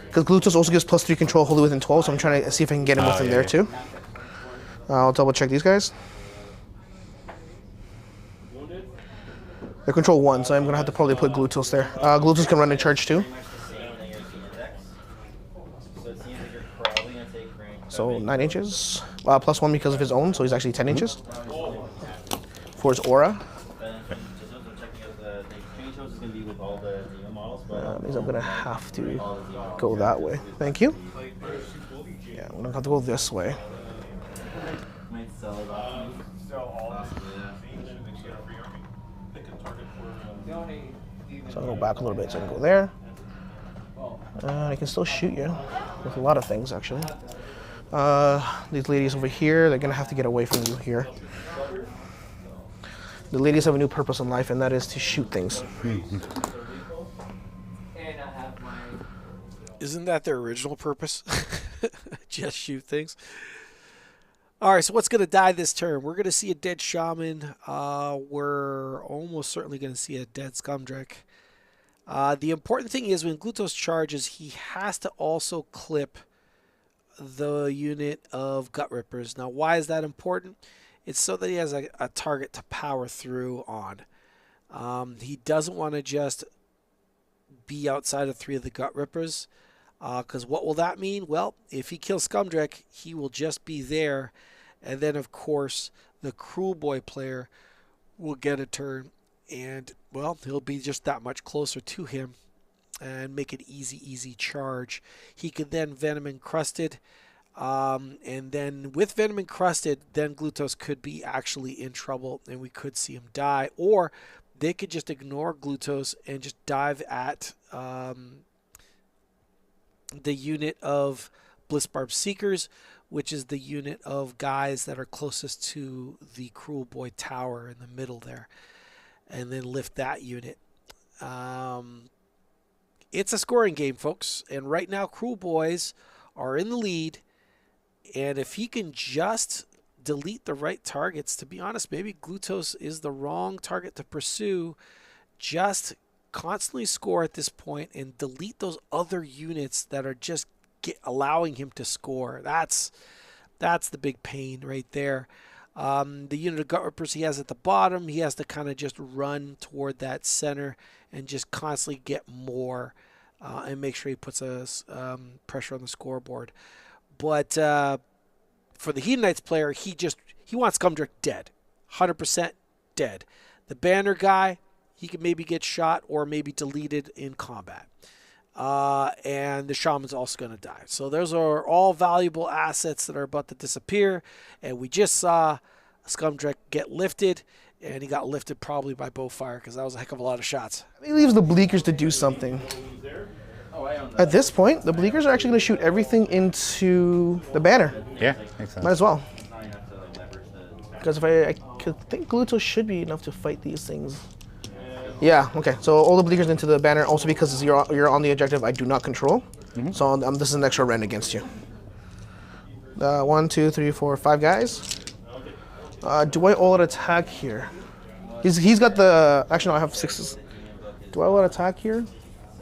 Because Glutos also gives +3 control wholly within 12, so I'm trying to see if I can get him within there too. I'll double check these guys. They control 1, so I'm gonna have to probably put Glutos there. Glutos can run and charge too. So 9 inches, +1 because of his own, so he's actually 10 inches. For his aura. Means I'm gonna have to go that way. Thank you. Yeah, I'm gonna have to go this way. So I'll go back a little bit so I can go there. I can still shoot you with a lot of things actually. These ladies over here, they're gonna have to get away from you here. The ladies have a new purpose in life, and that is to shoot things. Isn't that their original purpose? Just shoot things. All right, so what's going to die this turn? We're going to see a dead Shaman. We're almost certainly going to see a dead Skumdrekk. The important thing is when Glutos charges, he has to also clip the unit of Gut Rippers. Now, why is that important? It's so that he has a target to power through on. He doesn't want to just be outside of 3 of the Gut Rippers. Because what will that mean? Well, if he kills Skumdrekk, he will just be there. And then, of course, the Kruleboyz player will get a turn. And, well, he'll be just that much closer to him and make an easy charge. He could then Venom Encrusted. And then with Venom Encrusted, then Glutos could be actually in trouble and we could see him die. Or they could just ignore Glutos and just dive at the unit of Blissbarb Seekers, which is the unit of guys that are closest to the Kruleboyz tower in the middle there, and then lift that unit. It's a scoring game, folks, and right now Kruleboyz are in the lead, and if he can just delete the right targets, to be honest, maybe Glutos is the wrong target to pursue. Just constantly score at this point and delete those other units that are just allowing him to score. That's the big pain right there. The unit of Gut Rippers he has at the bottom, he has to kind of just run toward that center and just constantly get more and make sure he puts a pressure on the scoreboard. But for the Hedonites player, he wants Skumdrekk dead, 100% dead. The banner guy, he could maybe get shot or maybe deleted in combat. And the Shaman's also going to die. So those are all valuable assets that are about to disappear. And we just saw Skumdrekk get lifted, and he got lifted probably by bowfire because that was a heck of a lot of shots. He leaves the Bleakers to do something. At this point, the Bleakers are actually going to shoot everything into the banner. Yeah, makes sense. Might as well. Because if I think Glutos should be enough to fight these things. Yeah, okay. So all the bleakers into the banner, also because you're on the objective I do not control. So this is an extra rend against you. 1, 2, 3, 4, 5 guys. Do I all-out attack here? He's got the... Actually, no, I have 6s. Do I all-out attack here?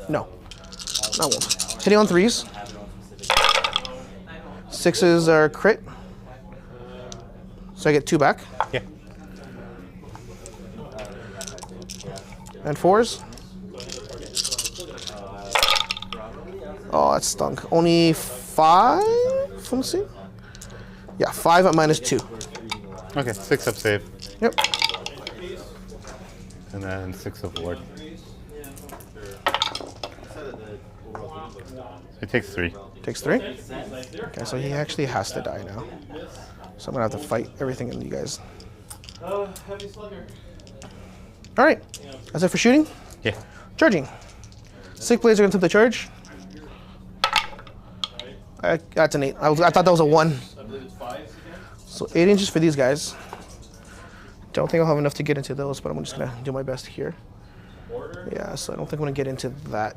No. I won't. Hitting on 3s. 6s are crit. So I get 2 back. Yeah. And 4s. Oh, that stunk. Only 5? Let me see. Yeah, 5 at -2. Okay, 6 up save. Yep. And then 6 of ward. It takes 3. Takes 3. Okay, so he actually has to die now. So I'm gonna have to fight everything in you guys. Heavy slugger. All right. That's it for shooting. Yeah. Charging. 6 blades are gonna take the charge. That's an 8. I thought that was a 1. I believe it's 5 again. So 8 inches for these guys. Don't think I'll have enough to get into those, but I'm just gonna do my best here. Yeah, so I don't think I'm gonna get into that.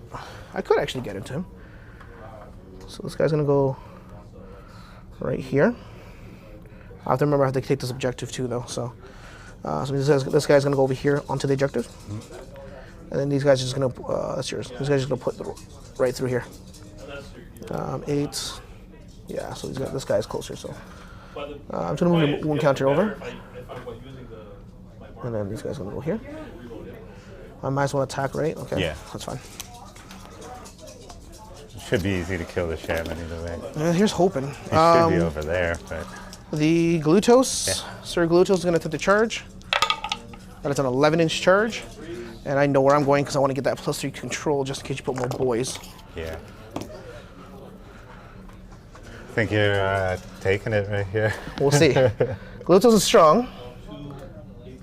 I could actually get into him. So this guy's gonna go right here. I have to remember I have to take this objective too, though. So, this guy's gonna go over here onto the objective, and then these guys are just gonna. That's yours. These guys are just gonna put right through here. 8. Yeah. So this guy's closer. So I'm just gonna move the wound counter over, and then these guys are gonna go here. I might as well attack, right? Okay. Yeah. That's fine. Should be easy to kill the shaman either way. Here's hoping. He should be over there, but The Glutos, Sir Glutos is going to take the charge. And it's an 11-inch charge. And I know where I'm going because I want to get that +3 control just in case you put more boys. yeah. I think you're taking it right here. We'll see. Glutos is strong.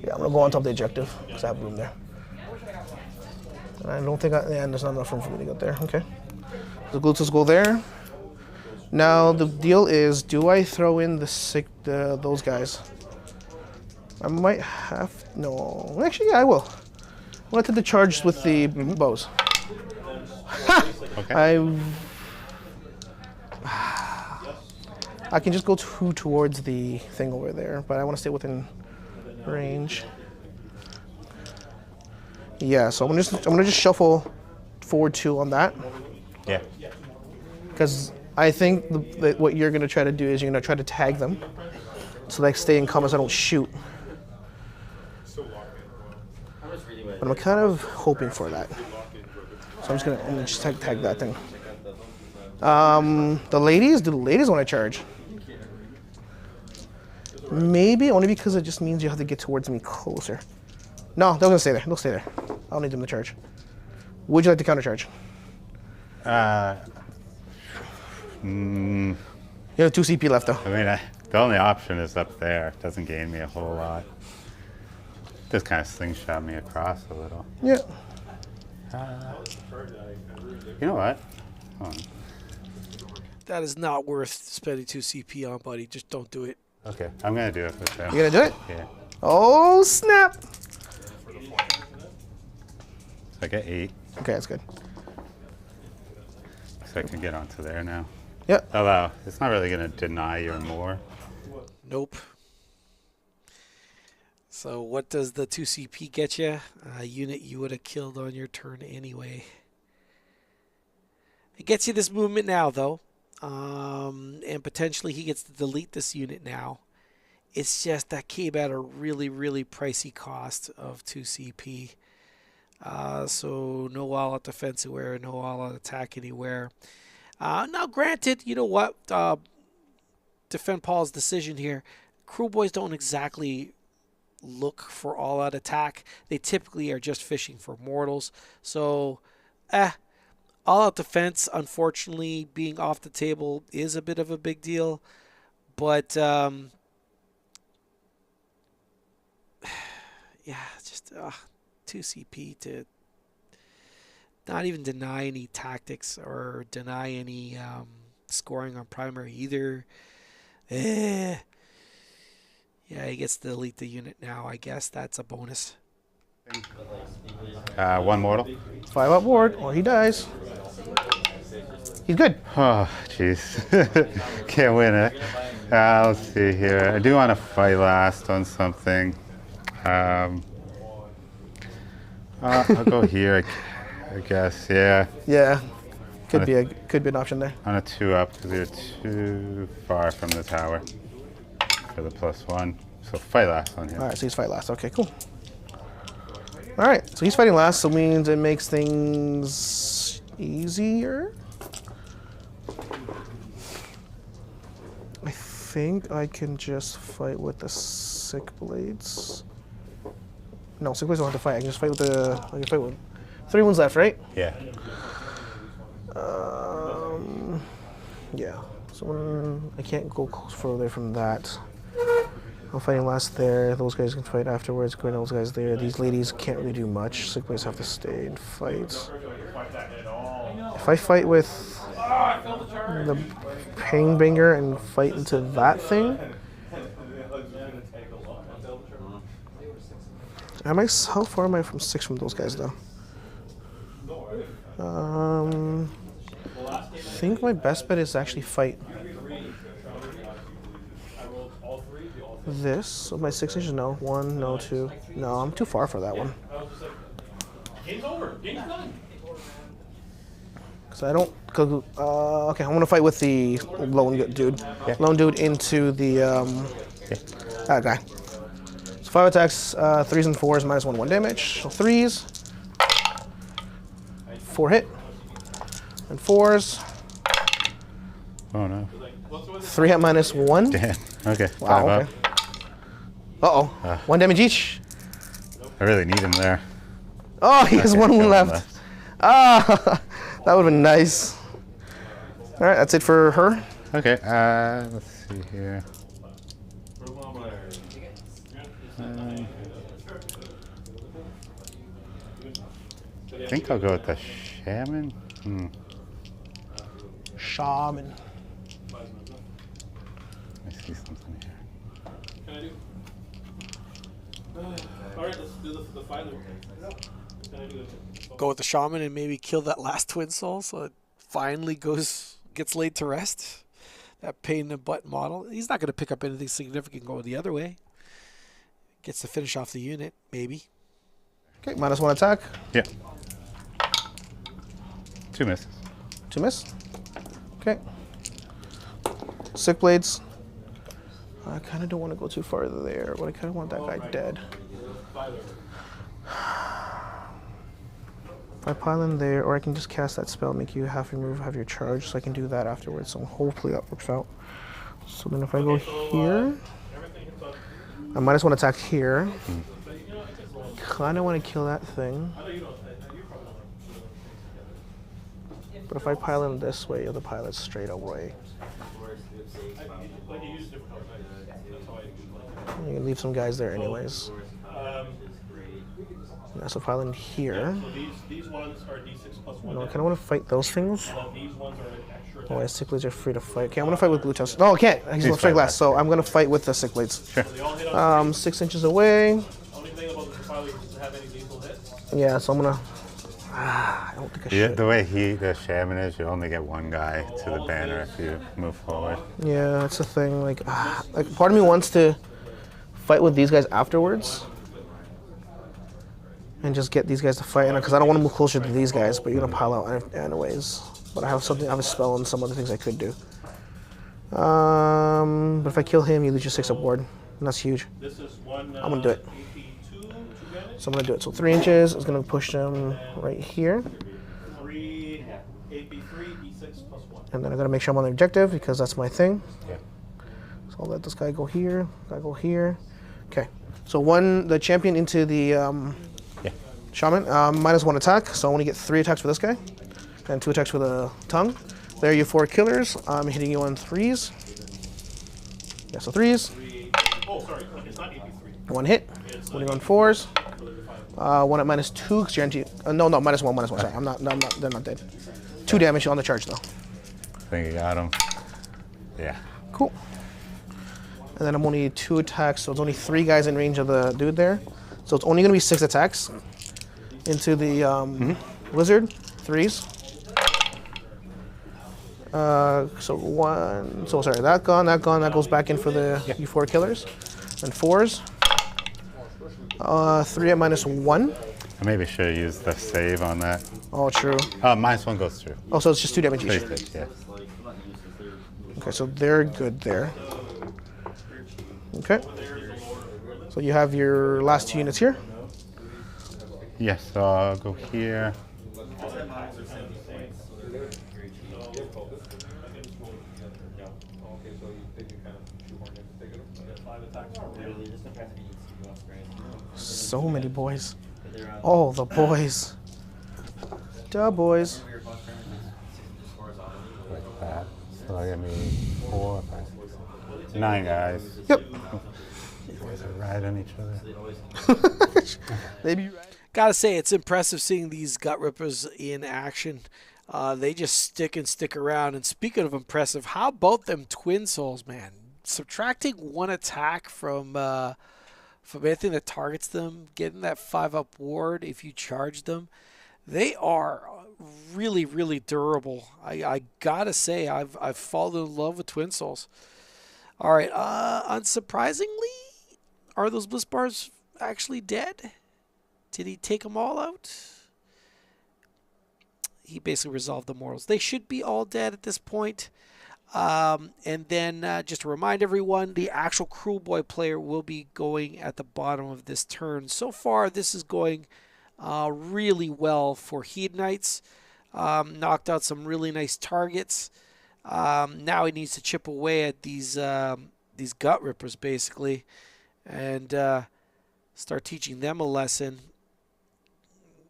Yeah, I'm going to go on top of the objective because I have room there. And I don't think there's not enough room for me to get there. Okay. The Glutos go there. Now the deal is, do I throw in those guys? I might have. No, actually, yeah, I will. I'm gonna take the charge with the bows. Ha! Okay. I can just go towards the thing over there, but I want to stay within range. Yeah, so I'm gonna just shuffle forward 2 on that. Yeah. Because I think what you're going to try to do is you're going to try to tag them so they stay in combat so I don't shoot. But I'm kind of hoping for that. So I'm going to just tag that thing. The ladies? Do the ladies want to charge? Maybe, only because it just means you have to get towards me closer. No, they're going to stay there. They'll stay there. I don't need them to charge. Would you like to counter charge? You have 2 CP left, though. I mean, the only option is up there. It doesn't gain me a whole lot. Just kind of slingshot me across a little. Yeah. You know what? Hold on. That is not worth spending 2 CP on, buddy. Just don't do it. Okay, I'm going to do it with them. You gonna do it? Yeah. Oh, snap! So I get 8. Okay, that's good. So I can get onto there now. Yep. Although, it's not really going to deny your more. Nope. So what does the 2 CP get you? A unit you would have killed on your turn anyway. It gets you this movement now, though. And potentially he gets to delete this unit now. It's just that came at a really, really pricey cost of 2 CP. So no all-out defense anywhere, no all-out attack anywhere. Now, granted, you know what? Defend Paul's decision here. Kruleboyz don't exactly look for all-out attack. They typically are just fishing for mortals. So, all-out defense, unfortunately, being off the table is a bit of a big deal. But, yeah, just 2 CP to not even deny any tactics or deny any scoring on primary either. Yeah, he gets to delete the unit now. I guess that's a bonus. One mortal. 5 up ward, or he dies. He's good. Oh, jeez. Can't win it. Let's see here. I do want to fight last on something. I'll go here, I guess. Yeah. Yeah. Could be an option there. On a 2-up because you're too far from the tower for the +1. So fight last on him. All right, so he's fight last. Okay, cool. All right, so he's fighting last, so means it makes things easier. I think I can just fight with the Sick Blades. No, Sick Blades don't have to fight. I can just fight with the. I can fight with 3 wounds left, right? Yeah. Yeah. So I can't go further from that. I'm fighting last there. Those guys can fight afterwards. Going those guys there. These ladies can't really do much. Sick Blades have to stay and fight. If I fight with the Painbringer and fight into that thing, how far am I from 6 from those guys though? I think my best bet is to actually fight this. So my 6 inches, no. 1, no, 2. No, I'm too far for that one. Game's over. Game's done. Because I don't. Okay, I want to fight with the lone dude. Yeah. Lone dude into the that guy. So 5 attacks, 3s and 4s, -1 damage. So 3s, 4 hit, and 4s. Oh no. 3 hit -1. Damn. Okay. Wow. 5 Okay. up. Uh-oh. 1 damage each. I really need him there. Oh, he has 1 wound left. Ah, that would have been nice. All right, that's it for her. Okay. Let's see here. I think I'll go with the shaman. Shaman. I see something here. Can I do? All right, let's do the final. Can I do it? Go with the shaman and maybe kill that last twin soul so it finally gets laid to rest. That pain in the butt model. He's not going to pick up anything significant going the other way. Gets to finish off the unit, maybe. Okay, -1 attack. Yeah. 2 misses. 2 miss. Okay. Sick Blades. I kind of don't want to go too far there, but I kind of want that guy dead. If I pile in there, or I can just cast that spell, make you half your move, have your charge, so I can do that afterwards. So hopefully that works out. So then if I go here, I -1 attack here. Kind of want to kill that thing. But if I pile in this way, you have to pile it straight away. You can leave some guys there anyways. Yeah, so pile in here. So these ones are D6+1. No, I kind of want to fight those things. These ones are extra. Oh, my Sick Blades are free to fight. Okay, I'm going to fight with Glutos. No, I can't. He's left strike last, so I'm going to fight with the Sick Blades. Sure. 6 inches away. Only thing about the compiler is to have any lethal hits. Yeah, so I'm going to... I don't think I should. The way the shaman is, you only get 1 guy to the banner if you move forward. Yeah, that's the thing. Like part of me wants to fight with these guys afterwards. And just get these guys to fight, because I don't want to move closer to these guys, but you're going to pile out anyways. But I have a spell and some other things I could do. But if I kill him, you lose your 6 up ward, and that's huge. This is one, I'm going to do it. AP2 So I'm going to do it. So 3 inches is going to push them right here. 3, AP3, D6+1. And then I'm going to make sure I'm on the objective, because that's my thing. Yeah. So I'll let this guy go here, go here. Okay. So the champion into the shaman, -1 attack. So I only get 3 attacks for this guy, and 2 attacks for the tongue. There are your 4 killers. I'm hitting you on 3s. Yeah, so 3s. Oh, sorry, it's not AP3. 1 hit. Winning on 4s. 1 at -2, because guaranteed. No, -1, sorry. They're not dead. 2 damage on the charge though. I think you got him. Yeah. Cool. And then I'm only 2 attacks, so it's only 3 guys in range of the dude there. So it's only going to be 6 attacks into the wizard. 3s. So 1. So sorry, that gone. That goes back in for the U4 killers. And 4s. 3 at -1. I maybe should have used the save on that. Oh, true. -1 goes through. Oh, so it's just 2 damage each. Yeah. Okay, so they're good there. Okay. So you have your last 2 units here. Yes, so I'll go here. So many boys. Oh, the boys. Duh, boys. Like that. So I got me 4, 5, 6, 9 guys. Yep. You guys are riding each other. They be right. Gotta say, it's impressive seeing these Gut Rippers in action. They just stick around. And speaking of impressive, how about them Twin Souls, man? Subtracting 1 attack from anything that targets them, getting that 5-up ward if you charge them. They are really, really durable. I gotta say, I've fallen in love with Twin Souls. All right, unsurprisingly, are those Bliss Bars actually dead? Did he take them all out? He basically resolved the mortals. They should be all dead at this point. And then just to remind everyone, the actual Kruleboy player will be going at the bottom of this turn. So far, this is going really well for Hedonites. Knocked out some really nice targets. Now he needs to chip away at these Gut Rippers, basically, and start teaching them a lesson.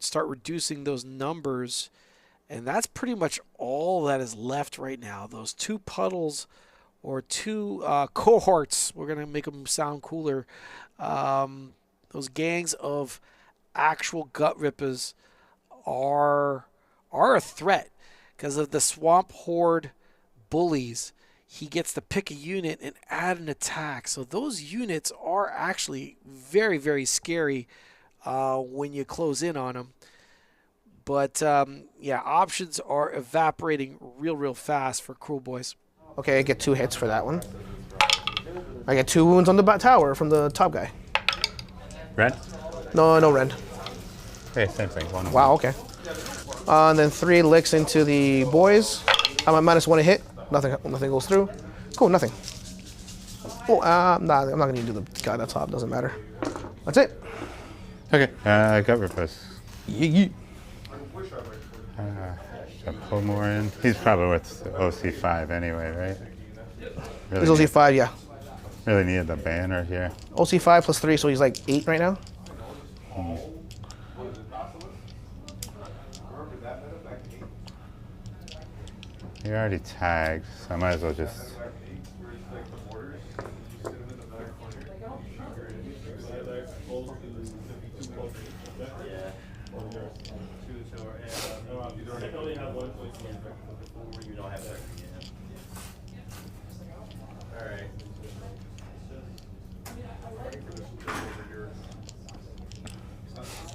Start reducing those numbers. And that's pretty much all that is left right now. Those 2 puddles or 2 cohorts, we're going to make them sound cooler. Those gangs of actual Gut Rippers are a threat because of the Swamphorde Bullies. He gets to pick a unit and add an attack. So those units are actually very, very scary when you close in on them. But, yeah, options are evaporating real fast for Kruleboyz. Okay, I get 2 hits for that one. I get 2 wounds on the tower from the top guy. Red? No rend. Okay, same thing. 1. Wow, okay. And then 3 licks into the boys. I'm at -1 to hit. Nothing goes through. Cool, nothing. Oh, nah, I'm not going to do the guy at the top. Doesn't matter. That's it. Okay, Gut Rippers. Yeet. Should pull more in. He's probably worth OC5 anyway, right? Really He's OC5, yeah. Really needed the banner here. OC5 plus 3, so he's like 8 right now. He already tagged, so I might as well just...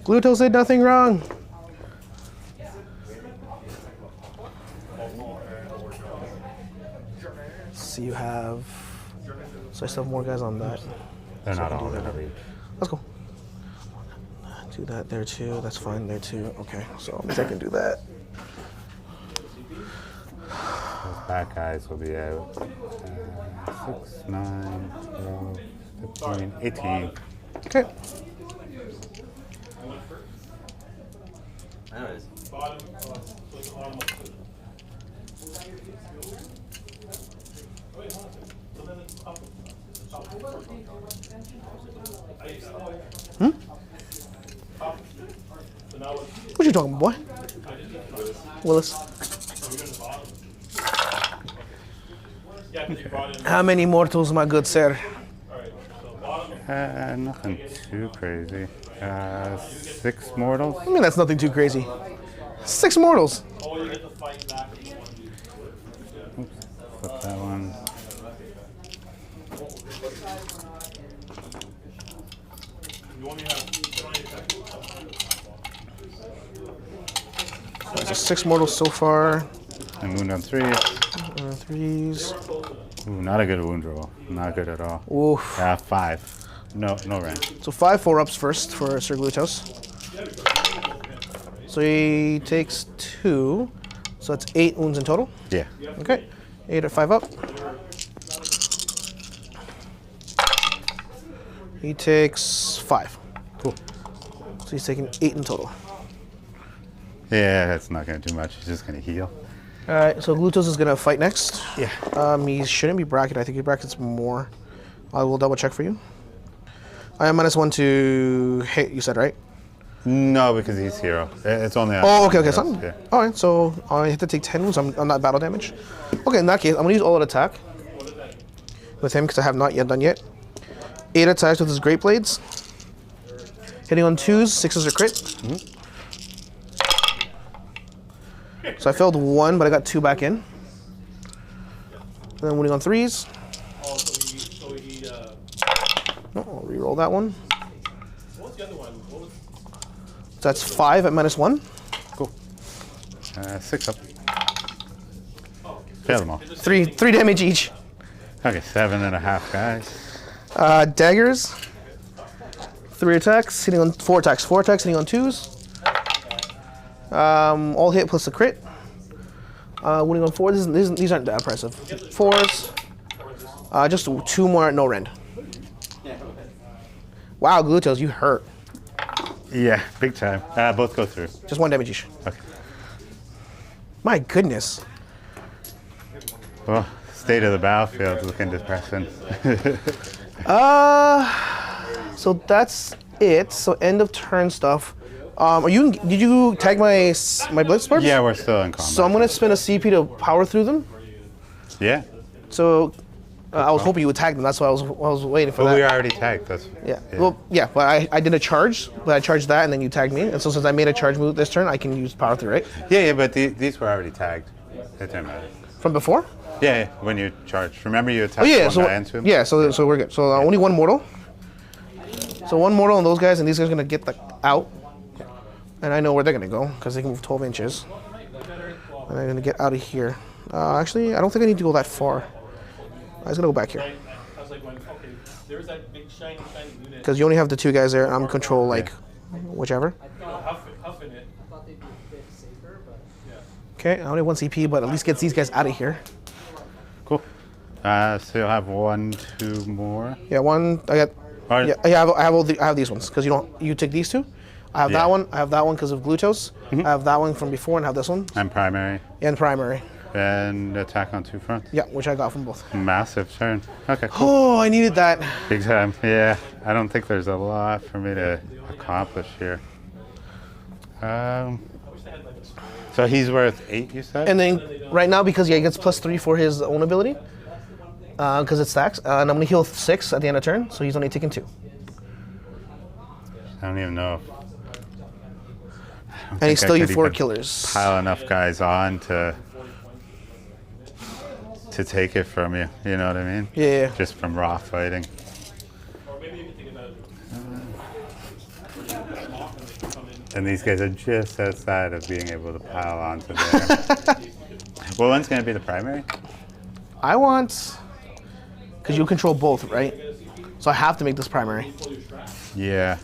Gluto said nothing wrong. So you have... So I still have more guys on that. They're So I not can all do that. gonna reach. Let's go. Do that there too. That's fine there too. Okay, so I can do that. Those back guys will be out. 6, 9, 12, 15, 18. Okay. I know it is. What you talking, boy? Willis. How many mortals, my good sir? Nothing too crazy. 6 mortals. I mean, that's nothing too crazy. 6 mortals. Oops, flip that one. You only have So 6 mortals so far. And wound on 3. 3s. Ooh, not a good wound roll. Not good at all. Oof. 5. No range. So 5 4-ups first for Sir Glutos. So he takes 2. So that's 8 wounds in total. Yeah. Okay. 8 or 5 up. He takes 5. Cool. So he's taking 8 in total. Yeah, that's not going to do much. He's just going to heal. All right, so Glutos is going to fight next. Yeah. He shouldn't be bracketed. I think he brackets more. I will double check for you. I am -1 to hit, you said, right? No, because he's hero. It's only on Oh, okay. heroes, So yeah. all right, so I have to take 10 wounds on that battle damage. Okay, in that case, I'm going to use all-out attack with him because I have not yet done yet. 8 attacks with his Great Blades. Hitting on 2s, 6s are crit. So I failed 1, but I got 2 back in. And then winning on 3s. Oh, so he No, I'll re-roll that one. what was the other one? What was So that's 5 at -1. Cool. 6 up. Fail them all. 3 damage each. Okay, 7.5 guys. Daggers. 3 attacks, hitting on 4 attacks. 4 attacks, hitting on 2s. All hit plus a crit. Winning on 4. These aren't that impressive. 4s. Just 2 more at no rend. Wow, Glutos, you hurt. Yeah, big time. Both go through. Just 1 damage each. Okay. My goodness. Well, state of the battlefield is looking depressing. So that's it. So end of turn stuff. Did you tag my blitz sparks? Yeah, we're still in combat. So I'm gonna spend a CP to power through them. Yeah. So I was hoping you would tag them. That's why I was waiting for But that. we already tagged. That's Yeah. Well, yeah, but I did a charge, but I charged that and then you tagged me. And so since I made a charge move this turn, I can use power through, right? Yeah, but these were already tagged. It didn't matter. From before? Yeah, when you charged. Remember you attacked Oh yeah, one so guy into him? yeah, so we're good. So only 1 mortal. So 1 mortal on those guys, and these guys are gonna get out. And I know where they're gonna go because they can move 12 inches. And they're gonna get out of here. Actually, I don't think I need to go that far. I was gonna go back here I was like, okay, there's that big shiny unit. because you only have the 2 guys there. And I'm control whichever. Huffing it. Okay, I only have 1 CP, but at least gets these guys out of here. Cool. So you'll have 1, 2 more. Yeah, 1. I got. Or- Yeah, I have these ones because you take these 2. I have Yeah. that one. I have that one because of Glutos. I have that one from before, and I have this one And primary. and primary. And attack on 2 fronts. Yeah, which I got from both. Massive turn. Okay, cool. Oh, I needed that. Big time. Yeah, I don't think there's a lot for me to accomplish here. So he's worth 8, you said? And then right now, because he gets +3 for his own ability, because it stacks, and I'm gonna heal 6 at the end of turn, so he's only taking 2. I don't even know. And he's still could you 4 even killers. Pile enough guys on to take it from you. You know what I mean? Yeah. Just from raw fighting. Or maybe you can think about And these guys are just outside of being able to pile onto there. Well, one's gonna be the primary. I want, because you control both, right? So I have to make this primary. Yeah.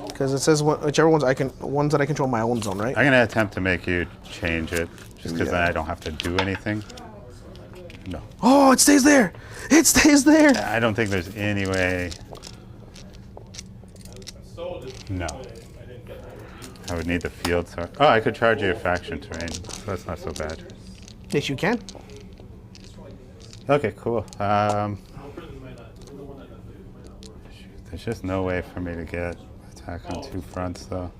Because it says whichever ones ones that I control my own zone, right? I'm gonna attempt to make you change it, just because then I don't have to do anything. No. Oh, it stays there! It stays there! I don't think there's any way. No. I would need the field. So. Oh, I could charge you a faction terrain, so that's not so bad. Yes, you can. Okay, cool. There's just no way for me to get attack on 2 fronts, though.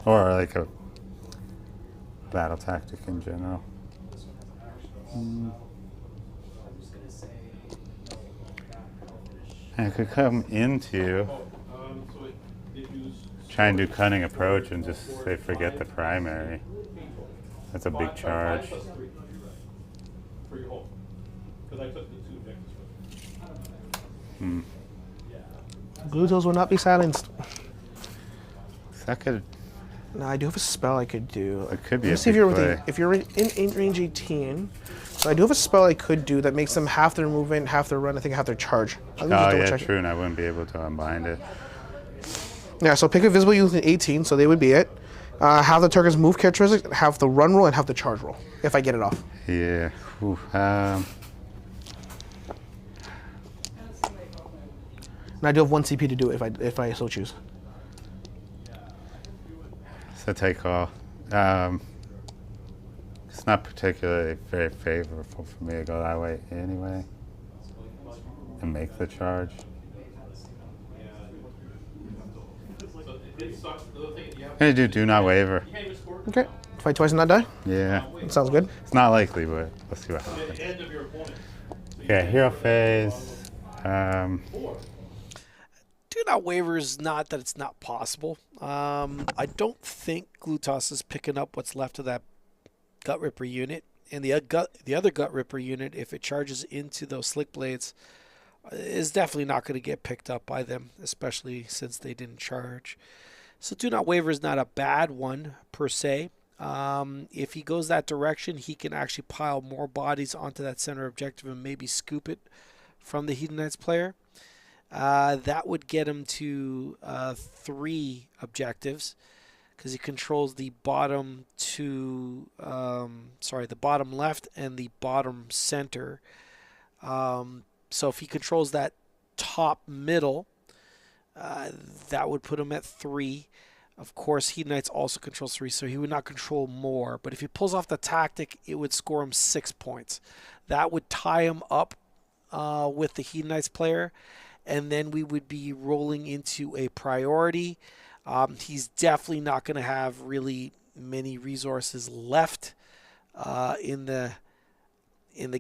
Or like a battle tactic in general. I could come into you, try and do cunning approach and just say forget the primary. That's a big charge. for your whole. Because I took the 2 objectives with Glutos will not be silenced. That could Now I do have a spell I could do. It could be Let me a see big if you're in range 18. So I do have a spell I could do that makes them half their movement, half their run, I think half their charge. Oh yeah, true, and I wouldn't be able to unbind it. Yeah, so pick a visible unit in 18, so they would be it. Have the target's move characteristic, have the run roll, and have the charge roll, if I get it off. Yeah. Ooh, And I do have 1 CP to do it if I so choose. so take all. It's not particularly very favorable for me to go that way anyway and make the charge. I'm gonna do not waver. Okay, fight twice and not die? Yeah. That sounds good. It's not likely, but let's see what happens. Okay, hero phase. Do not waver is not that it's not possible. I don't think Glutos is picking up what's left of that Gut Ripper unit. And the other Gut Ripper unit, if it charges into those Slick Blades, is definitely not going to get picked up by them, especially since they didn't charge. So Do Not Waver is not a bad one, per se. If he goes that direction, he can actually pile more bodies onto that center objective and maybe scoop it from the Hedonites player. That would get him to 3 objectives, because he controls the bottom the bottom left and the bottom center. So if he controls that top middle, that would put him at 3. Of course, Hedonites also controls 3, so he would not control more. But if he pulls off the tactic, it would score him 6 points. That would tie him up with the Hedonites player, and then we would be rolling into a priority. He's definitely not going to have really many resources left in the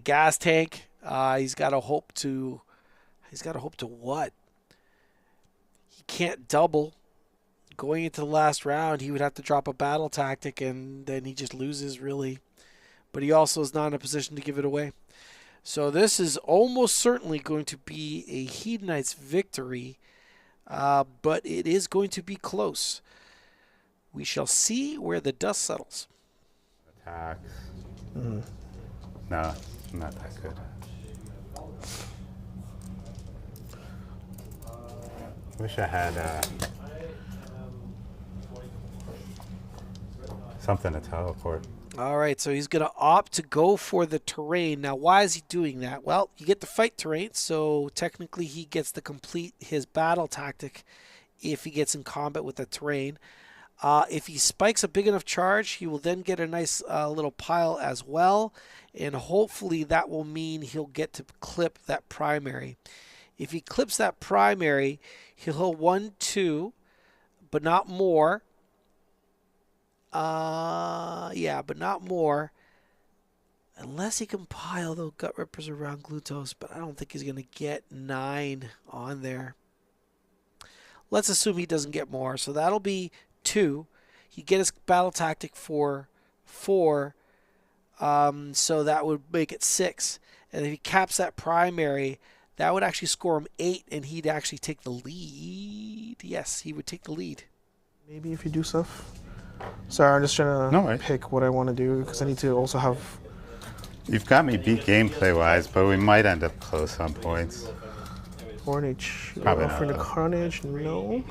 gas tank. He's got to hope to what? He can't double. Going into the last round, he would have to drop a battle tactic, and then he just loses, really. But he also is not in a position to give it away. So this is almost certainly going to be a Hedonites victory, but it is going to be close. We shall see where the dust settles. Attacks. No, not that good. Wish I had something to teleport. All right, so he's going to opt to go for the terrain. Now, why is he doing that? Well, you get to fight terrain, so technically he gets to complete his battle tactic if he gets in combat with the terrain. If he spikes a big enough charge, he will then get a nice little pile as well, and hopefully that will mean he'll get to clip that primary. If he clips that primary, he'll 1-2, but not more. But not more. Unless he can pile those Gut Rippers around Glutos, but I don't think he's going to get 9 on there. Let's assume he doesn't get more, so that'll be 2. He get his battle tactic for 4, so that would make it 6. And if he caps that primary, that would actually score him 8, and he'd actually take the lead. Yes, he would take the lead. Maybe if you do stuff. Sorry, I'm just trying to pick what I want to do, because I need to also have... You've got me beat gameplay-wise, but we might end up close on points. Carnage. Probably offering not. the Carnage, no.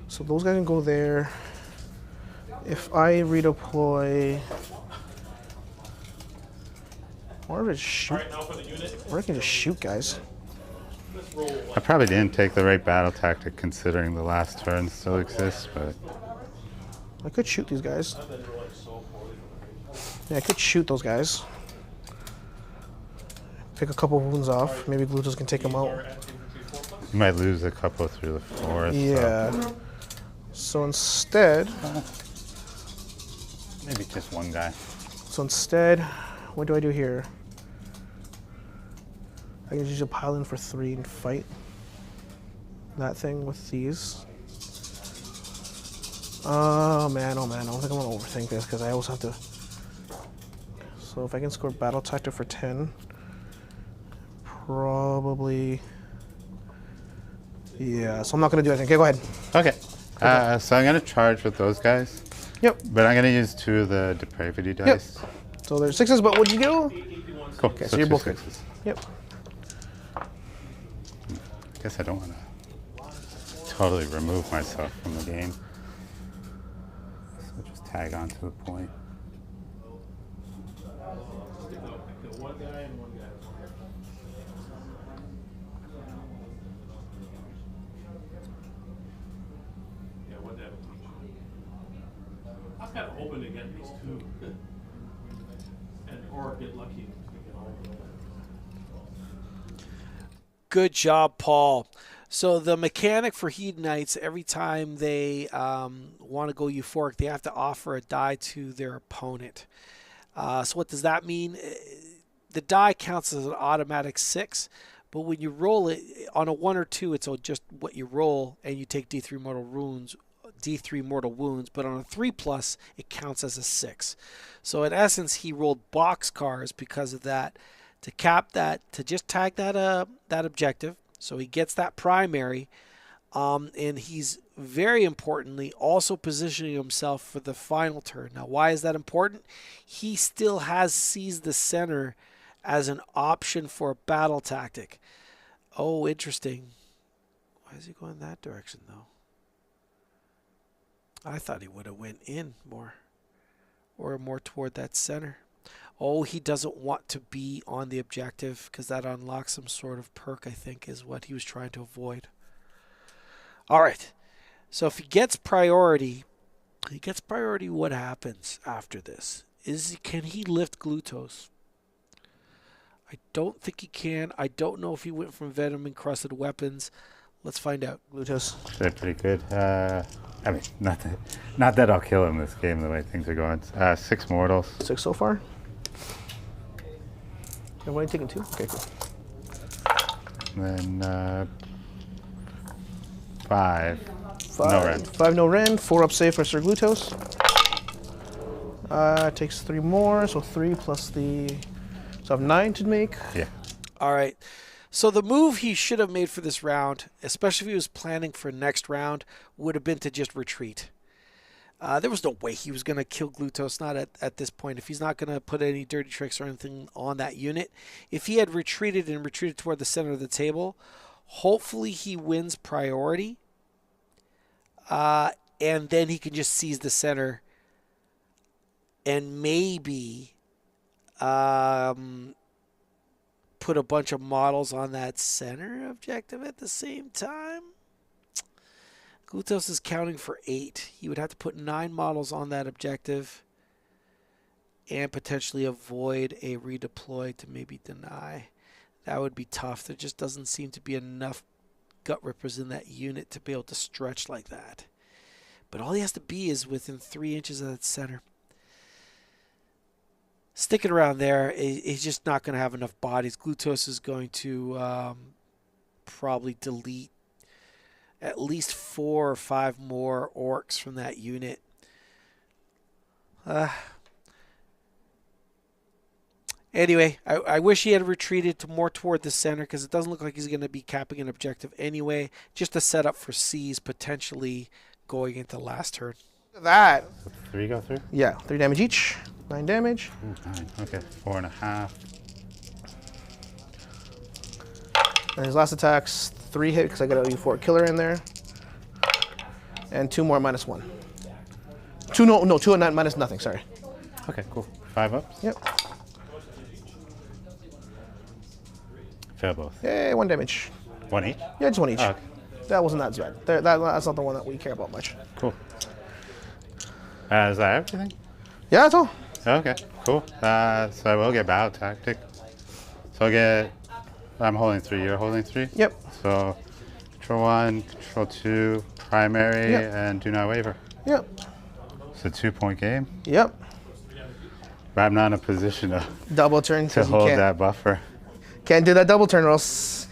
So those guys can go there. If I redeploy... Or just shoot. Or I can just shoot guys. I probably didn't take the right battle tactic considering the last turn still exists, but... I could shoot these guys. Yeah, I could shoot those guys. Pick a couple wounds off. Maybe Glutos can take them out. You might lose a couple through the forest. Yeah. So instead... Maybe just one guy. So instead, what do I do here? I can just use a pile in for 3 and fight that thing with these. Oh man, I don't think I'm gonna overthink this, because I always have to... So if I can score battle tactic for 10, probably... Yeah, so I'm not gonna do anything. Okay, go ahead. Okay. So I'm going to charge with those guys. Yep. But I'm going to use 2 of the Depravity dice. Yep. So there's 6s, but what'd you get? Cool. Okay, so you're 2 both good. 6s. Yep. I guess I don't want to totally remove myself from the game. So just tag on to the point. One guy and one guy. Yeah, one guy. I was kind of hoping to get these 2. Or get lucky. Good job, Paul. So the mechanic for Hedonites, every time they want to go euphoric, they have to offer a die to their opponent. So what does that mean? The die counts as an automatic 6, but when you roll it on a 1 or 2, it's just what you roll, and you take D3 mortal wounds. But on a 3+, it counts as a 6. So in essence, he rolled boxcars because of that, to cap that, to just tag that objective. So he gets that primary, and he's very importantly also positioning himself for the final turn. Now, why is that important? He still has seized the center as an option for a battle tactic. Oh, interesting. Why is he going that direction, though? I thought he would have went in more, or more toward that center. Oh, he doesn't want to be on the objective because that unlocks some sort of perk, I think, is what he was trying to avoid. All right. So if he gets priority, what happens after this? Can he lift Glutos? I don't think he can. I don't know if he went from venom-encrusted weapons. Let's find out. Glutos. They're pretty good. I mean, not that I'll kill him this game the way things are going. 6 mortals. 6 so far. And what are you taking 2? Okay, cool. And then 5. 5. No rend. 5 no rend. 4 up save for Sir Glutos. Takes 3 more, so 3 plus the... So I have 9 to make. Yeah. All right. So the move he should have made for this round, especially if he was planning for next round, would have been to just retreat. There was no way he was going to kill Glutos, not at this point. If he's not going to put any dirty tricks or anything on that unit. If he had retreated toward the center of the table, hopefully he wins priority. And then he can just seize the center. And maybe... put a bunch of models on that center objective at the same time. Glutos is counting for 8. He would have to put 9 models on that objective and potentially avoid a redeploy to maybe deny. That would be tough. There just doesn't seem to be enough gut rippers in that unit to be able to stretch like that. But all he has to be is within 3 inches of that center. Sticking around there, he's just not going to have enough bodies. Glutos is going to probably delete at least 4 or 5 more orcs from that unit. Anyway, I wish he had retreated more toward the center because it doesn't look like he's going to be capping an objective anyway. Just a setup for C's potentially going into last turn. Look at that. 3 go through? Yeah, 3 damage each. 9 damage. Ooh, 9. Okay, 4.5. And his last attack's 3 hit because I got a euphoric killer in there. And 2 more -1. 2 no 2 and 9 minus nothing, sorry. Okay, cool. 5 ups? Yep. Fail both. Hey, 1 damage. 1 each? Yeah, just 1 each. Oh, okay. That wasn't that bad. That's not the one that we care about much. Cool. Is that everything? Yeah, that's all. Okay, cool. So I will get battle tactic. So I'm holding 3, you're holding 3? Yep. So control 1, control 2, primary, Yep. and do not waver. Yep. It's a 2-point game. Yep. But I'm not in a position Double turn to because you hold can't. that buffer. Can't do that double turn or else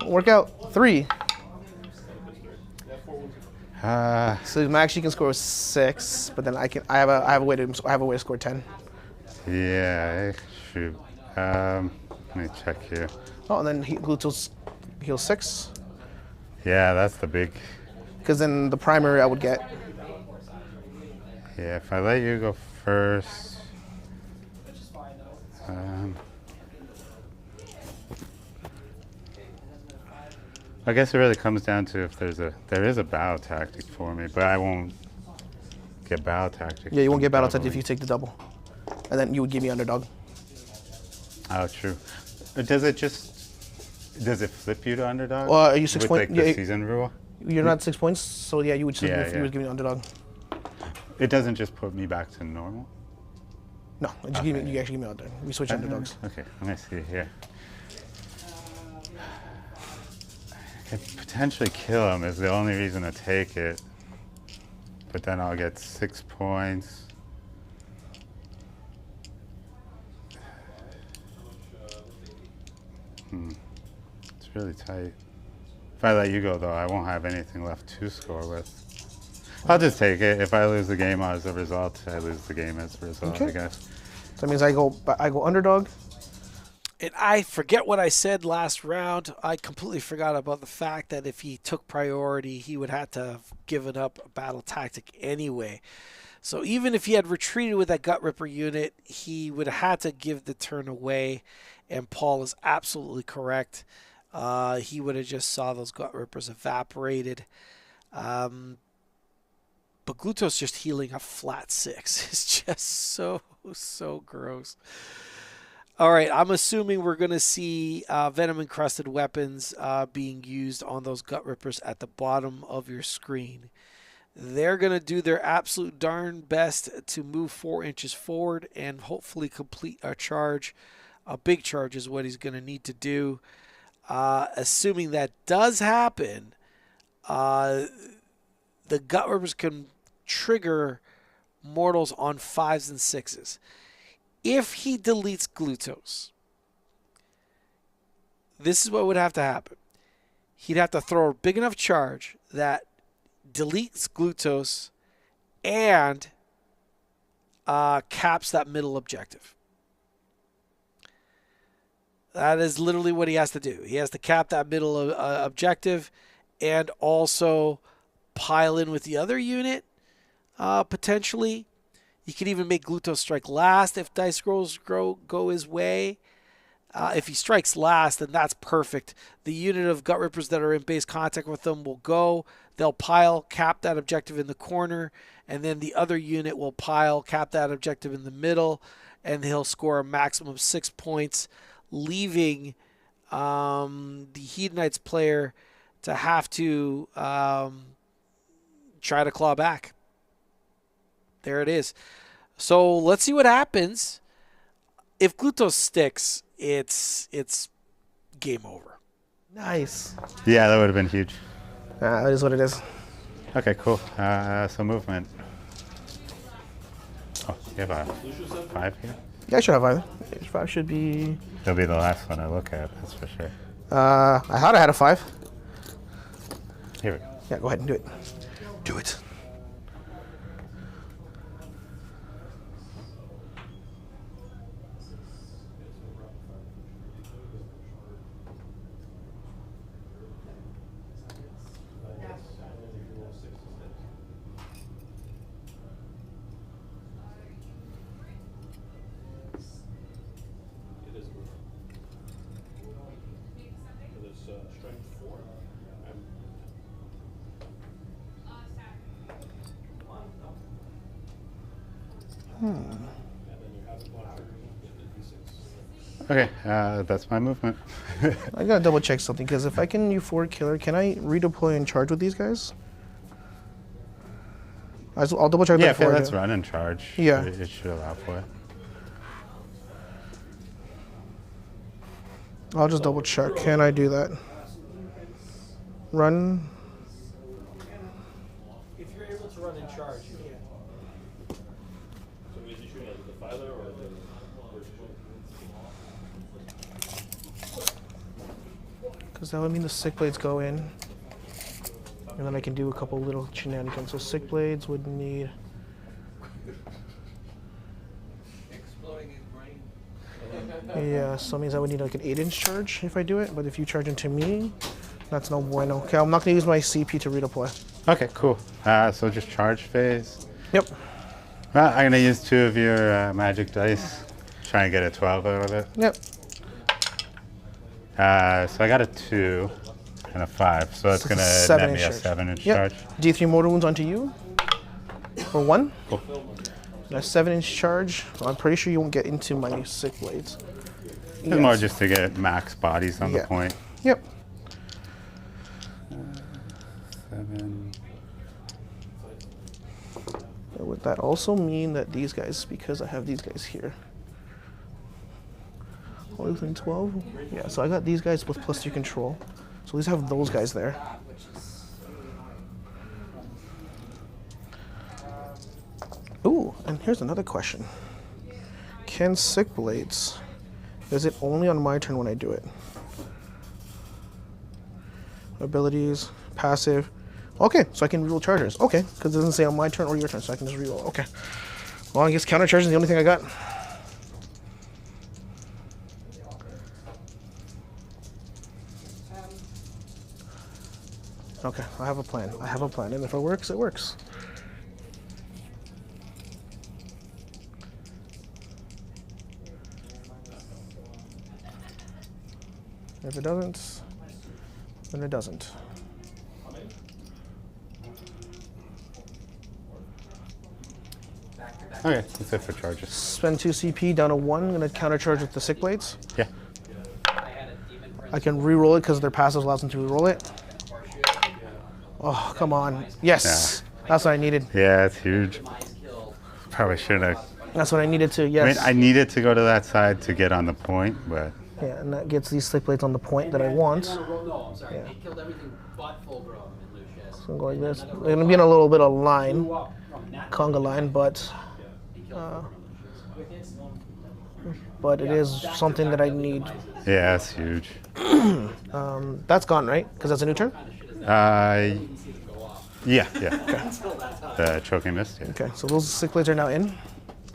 won't work out. 3. So max you can score 6, but then I have a way to score 10. Yeah, shoot. Let me check here. Oh, and then Glutos heals 6. Yeah, that's the big Because then the primary I would get. Yeah, if I let you go first. I guess it really comes down to if there is a battle tactic for me, but I won't get battle tactic. Yeah, you won't get battle tactic if you take the double. And then you would give me underdog. Oh, true. Does it flip you to underdog? Are you 6 with point? like the season rule? You're not 6 points, so yeah, you would you would give me underdog. It doesn't just put me back to normal? No, you actually give me underdog. We switch underdogs. Okay, let me see here. I could potentially kill him is the only reason to take it. But then I'll get 6 points. It's really tight. If I let you go, though, I won't have anything left to score with. I'll just take it. If I lose the game as a result, I lose the game as a result, I guess. So that means I go underdog. And I forget what I said last round. I completely forgot about the fact that if he took priority, he would have to have given up a battle tactic anyway. So even if he had retreated with that Gut Ripper unit, he would have had to give the turn away. And Paul is absolutely correct. He would have just saw those Gut Rippers evaporated. But Glutos just healing a flat 6 is just so gross. All right, I'm assuming we're going to see venom-encrusted weapons being used on those Gut Rippers at the bottom of your screen. They're going to do their absolute darn best to move 4 inches forward and hopefully complete a charge. A big charge is what he's going to need to do. Assuming that does happen, the Gut Rippers can trigger mortals on 5s and 6s. If he deletes Glutos, this is what would have to happen. He'd have to throw a big enough charge that deletes Glutos and caps that middle objective. That is literally what he has to do. He has to cap that middle objective and also pile in with the other unit, potentially. You could even make Glutos strike last if dice rolls go his way. If he strikes last, then that's perfect. The unit of Gut Rippers that are in base contact with them will go. They'll pile, cap that objective in the corner, and then the other unit will pile, cap that objective in the middle, and he'll score a maximum of 6 points, leaving the Hedonites player to have to try to claw back. There it is. So let's see what happens. If Glutos sticks, it's game over. Nice. Yeah, that would have been huge. That is what it is. Okay, cool. So movement. Oh, you have a 5 here? Yeah, I should have 5. 5 should be... It'll be the last one I look at, that's for sure. I thought I had a 5. Here we go. Yeah, go ahead and do it. Do it. Okay, that's my movement. I gotta double check something, because if I can U4 killer, can I redeploy and charge with these guys? I'll double check that before. Yeah, let's run and charge. Yeah. It should allow for it. I'll just double check. Can I do that? Run. If you're able to run and charge, you can. So is he shooting at the filer or the Because that would mean the sick blades go in. And then I can do a couple little shenanigans. So sick blades would need... Exploding his brain. Yeah, so that means I would need like an 8-inch charge if I do it. But if you charge into me, that's no bueno. Okay, I'm not going to use my CP to redeploy. Okay, cool. So just charge phase. Yep. I'm going to use 2 of your magic dice. Try and get a 12 out of it. Yep. So I got a 2 and a 5. So it's So going it's to a net me 7-inch a charge. 7-inch Yep. charge. D3 mortal wounds onto you. For 1. Cool. And a 7-inch charge. I'm pretty sure you won't get into my sick blades. It's more just to get max bodies on the Yeah. point. Yep. 7. Would that also mean that these guys, because I have these guys here, only within 12? Yeah, so I got these guys with +2 control. So at least I have those guys there. Ooh, and here's another question. Can Sick Blades, is it only on my turn when I do it? Abilities, passive. Okay, so I can reroll chargers. Okay, because it doesn't say on my turn or your turn, so I can just reroll. Okay. Well, I guess counter charge is the only thing I got. Okay, I have a plan. I have a plan, and if it works, it works. If it doesn't, then it doesn't. Okay, that's it for charges. Spend 2 CP down to 1. I'm gonna counter charge with the Sick Blades. Yeah. I can re-roll it because their passive allows them to re-roll it. Oh, come on. Yes. That's what I needed. Yeah, it's huge. Probably should have. That's what I needed to, I yes. mean, I needed to go to that side to get on the point, but Yeah, and that gets these Sick Blades on the point that I want. No, I'm sorry. Yeah. They killed everything but full grown in Lucius. So I'm going like this. They're gonna be in a little bit of line, conga line, but it is something that I need. yeah, it's huge. That's gone, right? Because that's a new turn? Yeah. The choking mist, yeah. Okay, so those Sick Blades are now in.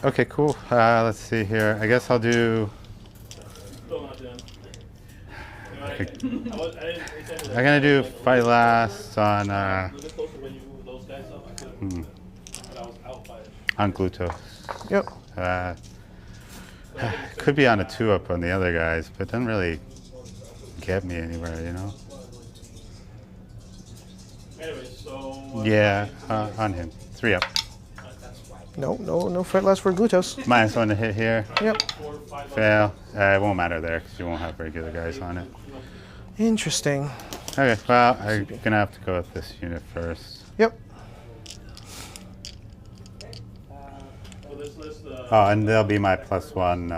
Okay, cool. Let's see here. I guess I'll do. Still not done. I didn't I'm gonna do fight last on a little bit closer when you move those guys up. I could've- but I was out by it. on Gluto. Yep. Could be on a 2-up on the other guys, but doesn't really get me anywhere, you know. Anyway, so. Yeah, on him. 3-up. No fight last for Glutos. -1 to hit here. Yep. Fail. It won't matter there because you won't have regular guys on it. Interesting. Okay, well, I'm gonna have to go with this unit first. Yep. For this list, Oh, and there'll be my +1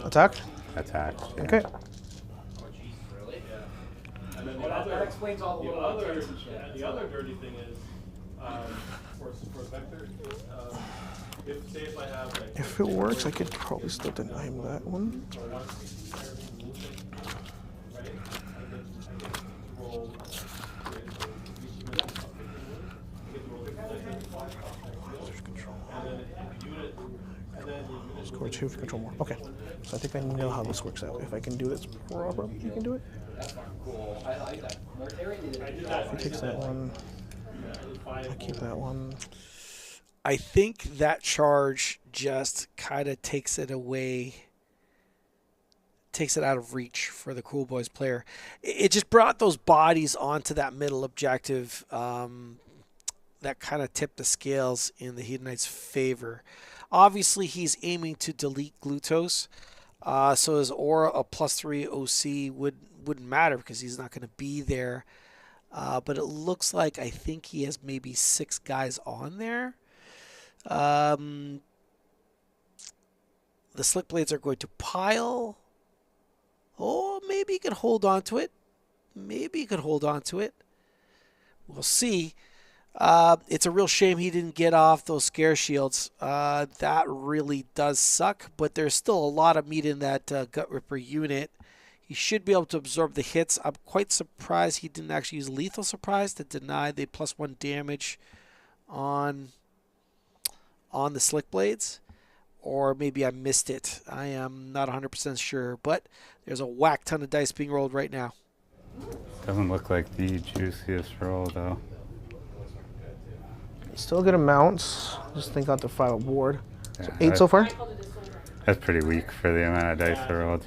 Attack. attack. Yeah. Okay. and then That explains all the little details and shit. the other dirty thing is, for Vector, if I have like. If it works, I could probably still deny him that one. Scourge of control more. Okay. So I think I know how this works out. If I can do this properly, you can do it. Cool. I like that. If he takes that one, I keep that one. I think that charge just kind of takes it away, takes it out of reach for the Kruleboyz player. It just brought those bodies onto that middle objective that kind of tipped the scales in the Hedonites' favor. Obviously, he's aiming to delete Glutos, so his aura of +3 OC wouldn't matter because he's not going to be there. But it looks like I think he has maybe 6 guys on there. The Slick Blades are going to pile. Oh, maybe he could hold on to it. Maybe he could hold on to it. We'll see. It's a real shame he didn't get off those scare shields. That really does suck, but there's still a lot of meat in that Gut Ripper unit. He should be able to absorb the hits. I'm quite surprised he didn't actually use Lethal Surprise to deny the +1 damage on the Slick Blades. Or maybe I missed it. I am not 100% sure, but there's a whack ton of dice being rolled right now. Doesn't look like the juiciest roll though. Still a good amount. Just think out the 5 board. So Yeah, 8 so far. That's pretty weak for the amount of dice I rolled.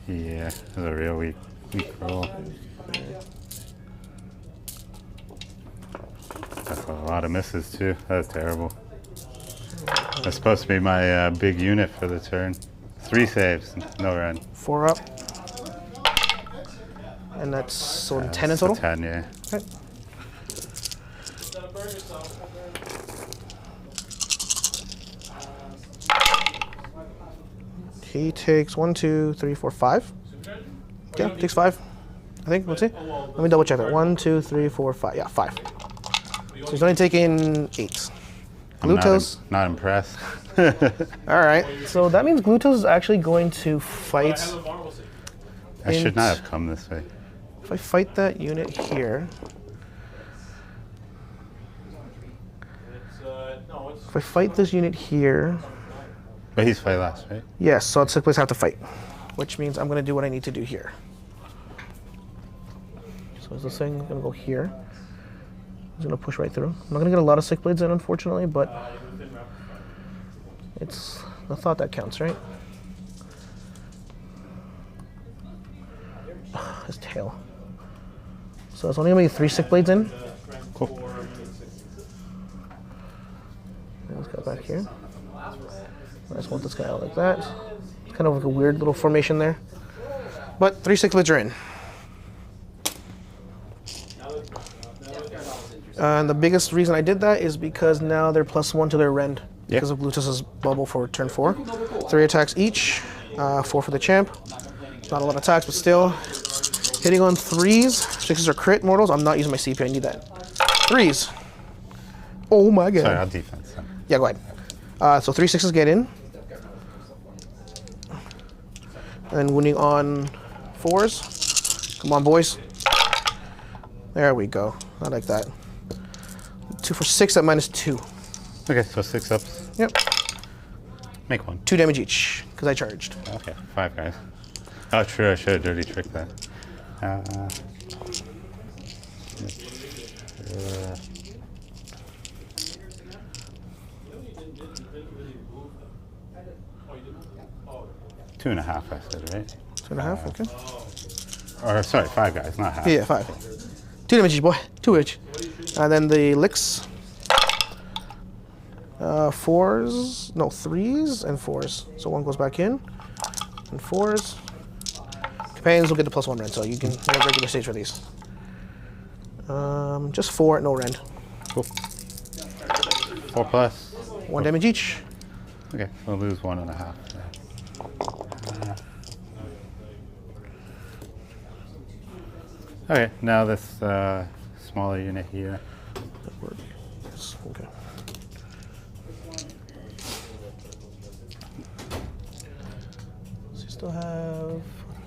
Yeah, that's a real weak roll. That's a lot of misses too. That's terrible. That's supposed to be my big unit for the turn. 3 saves, no run. 4 up. And that's so 10 in total? 10, yeah. Okay. He takes 1, 2, 3, 4, 5. Yeah, takes 5. I think. Let's see. Let me double check that. 1, 2, 3, 4, 5. Yeah, 5. So he's only taking 8. Glutos. Not impressed. All right. So that means Glutos is actually going to fight. I should not have come this way. If I fight that unit here. If I fight this unit here. But he's fight last, right? Yes, so it's 6 plays have to fight. Which means I'm going to do what I need to do here. So is this thing going to go here? It's going to push right through. I'm not going to get a lot of sick blades in, unfortunately, but it's the thought that counts, right? His tail. So it's only going to be 3 sick blades in. Cool. Let's go back here. I just want this guy out like that. It's kind of like a weird little formation there. But 3 sick blades are in. And the biggest reason I did that is because now they're +1 to their rend because of Glutos' bubble for turn 4. 3 attacks each, 4 for the champ. Not a lot of attacks, but still. Hitting on 3s. 6s are crit mortals. I'm not using my CP, I need that. 3s. Oh my god. Sorry, I'll defense. Yeah, go ahead. So 3 6s get in. And wounding on 4s. Come on, boys. There we go. I like that. 2 for 6 at -2. Okay, so 6 ups. Yep. Make 1. 2 damage each, because I charged. Okay, 5 guys. Oh, true, I should have dirty tricked that. Two and a half, I said, right? 2.5, okay. Or, sorry, 5 guys, not half. Yeah, 5. 2 damage each, boy. 2 each. And then the licks. 4s, no, 3s and 4s. So 1 goes back in. And 4s. Companions will get the +1 rend, so you can have a regular stage for these. Just 4 at no rend. Cool. 4 plus. 1 damage each. Okay, we'll lose 1.5. Okay, now this smaller unit here. Yes, okay. So you still have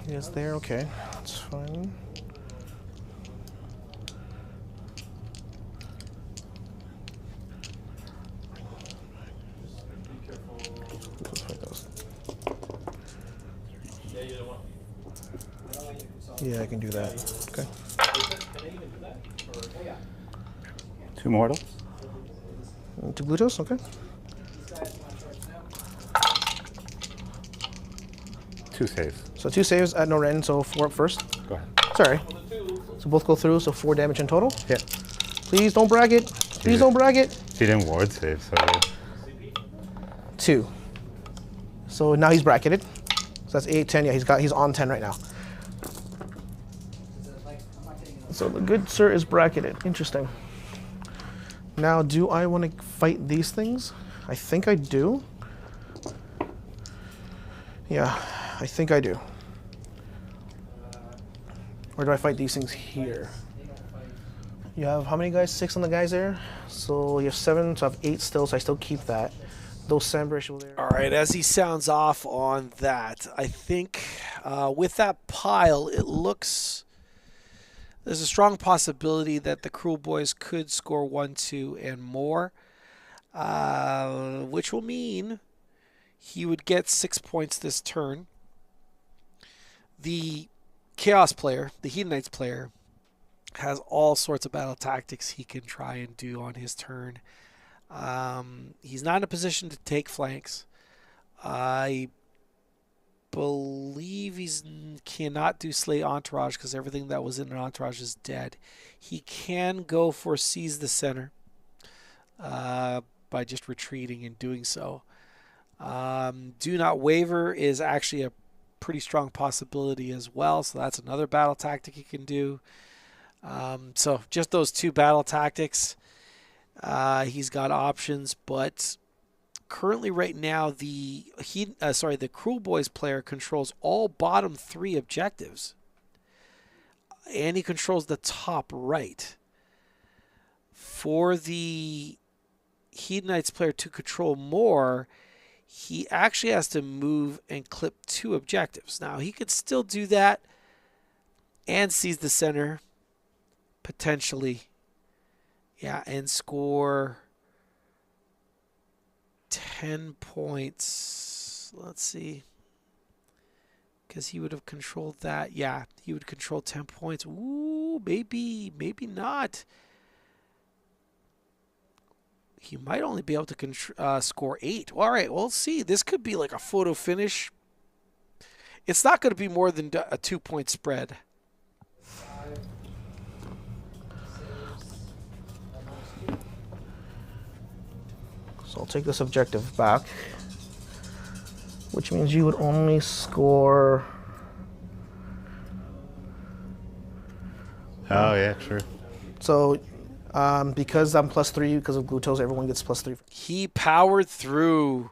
yes there, okay. That's fine. Yeah, I can do that. Okay. 2 mortals. 2 Glutos, okay. 2 saves. So 2 saves at no rend, so 4 up first. Go ahead. Sorry. So both go through, so 4 damage in total. Yeah. Please don't brag it. Please don't brag it. He didn't ward save, so good. 2. So now he's bracketed. So that's 8, 10. Yeah, he's on 10 right now. So the good sir is bracketed. Interesting. Now, do I want to fight these things? I think I do. Yeah, I think I do. Or do I fight these things here? You have how many guys? 6 on the guys there. So you have 7, so I have 8 still, so I still keep that. Those Sandbresh will there. All right, as he sounds off on that, I think with that pile, it looks... There's a strong possibility that the Kruleboyz could score 1, 2, and more, which will mean he would get 6 points this turn. The Chaos player, the Hedonites player, has all sorts of battle tactics he can try and do on his turn. He's not in a position to take flanks. I believe he's cannot do Slay Entourage because everything that was in an Entourage is dead. He can go for Seize the Center by just retreating and doing so. Do Not Waver is actually a pretty strong possibility as well, so that's another battle tactic he can do. So just those two battle tactics. He's got options, but currently right now the Kruleboyz player controls all bottom 3 objectives, and he controls the top right. For the Hedonites player to control more, he actually has to move and clip 2 objectives. Now he could still do that and seize the center potentially, yeah, and score 10 points. Let's see. Because he would have controlled that. Yeah, he would control 10 points. Ooh, maybe not. He might only be able to score 8. All right, well, let's see. This could be like a photo finish. It's not going to be more than a 2-point spread. So I'll take this objective back, which means you would only score. Oh yeah, true. So because I'm +3 because of Glutos, everyone gets +3. He powered through.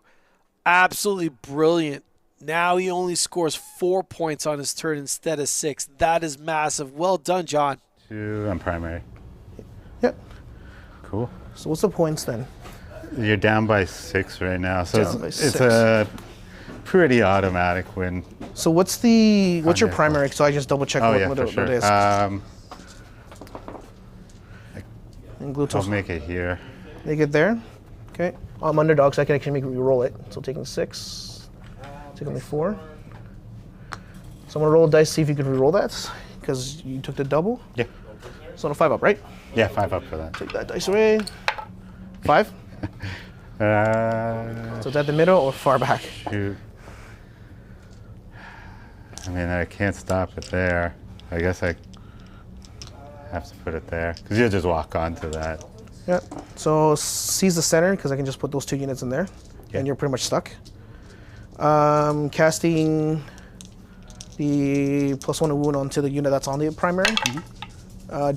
Absolutely brilliant. Now he only scores 4 points on his turn instead of 6. That is massive. Well done, John. 2 on primary. Yep. Cool. So what's the points then? You're down by 6 right now, so Down by it's 6. a pretty automatic win. So what's your primary? So I just double check what for sure. it is. And Glutos. I'll make it here. Make it there. Okay. I'm underdog, so I can actually make re-roll it. So taking 6, taking me 4. So I'm gonna roll a dice, see if you can re-roll that, because you took the double. Yeah. So on a 5 up, right? Yeah, 5 up for that. Take that dice away. 5. So it's at the middle or far back? Shoot. I mean, I can't stop it there. I guess I have to put it there, because you'll just walk onto that. Yeah. So seize the center, because I can just put those 2 units in there, Yeah. and you're pretty much stuck. Casting the +1 wound onto the unit that's on the primary.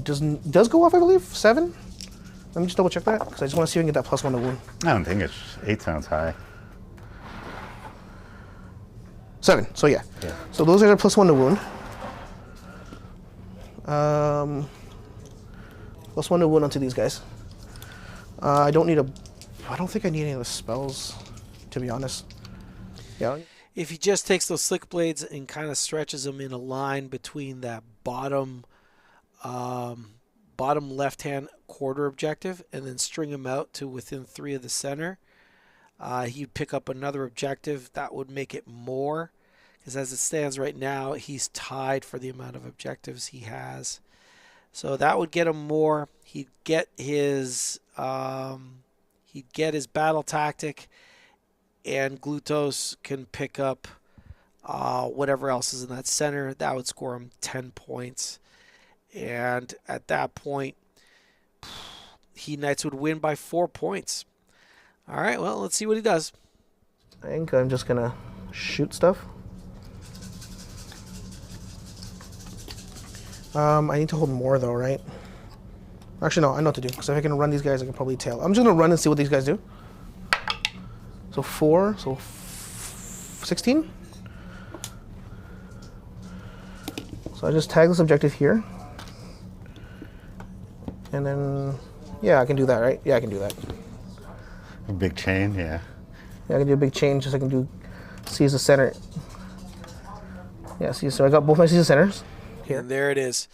Does go off, I believe, 7. Let me just double check that, because I just want to see if I can get that +1 wound. I don't think it's 8 sounds high. 7. So yeah. Yeah. So those are +1 to wound. +1 to wound onto these guys. I don't think I need any of the spells, to be honest. Yeah. If he just takes those slick blades and kind of stretches them in a line between that bottom left-hand quarter objective and then string them out to within 3 of the center, he'd pick up another objective. That would make it more, because as it stands right now, he's tied for the amount of objectives he has. So that would get him more. He'd get his battle tactic, and Glutos can pick up whatever else is in that center. That would score him 10 points. And at that point, Hedonites would win by 4 points. All right, well, let's see what he does. I think I'm just gonna shoot stuff. I need to hold more though, right? Actually, no, I know what to do, because if I can run these guys, I can probably tail. I'm just gonna run and see what these guys do. So 4, so 16. So I just tag this objective here. And then, yeah, I can do that, right? Yeah, I can do that. A big chain, yeah. Yeah, I can do a big change, just I can do seize the center. Yeah, see, so I got both my seize the centers here. And there it is.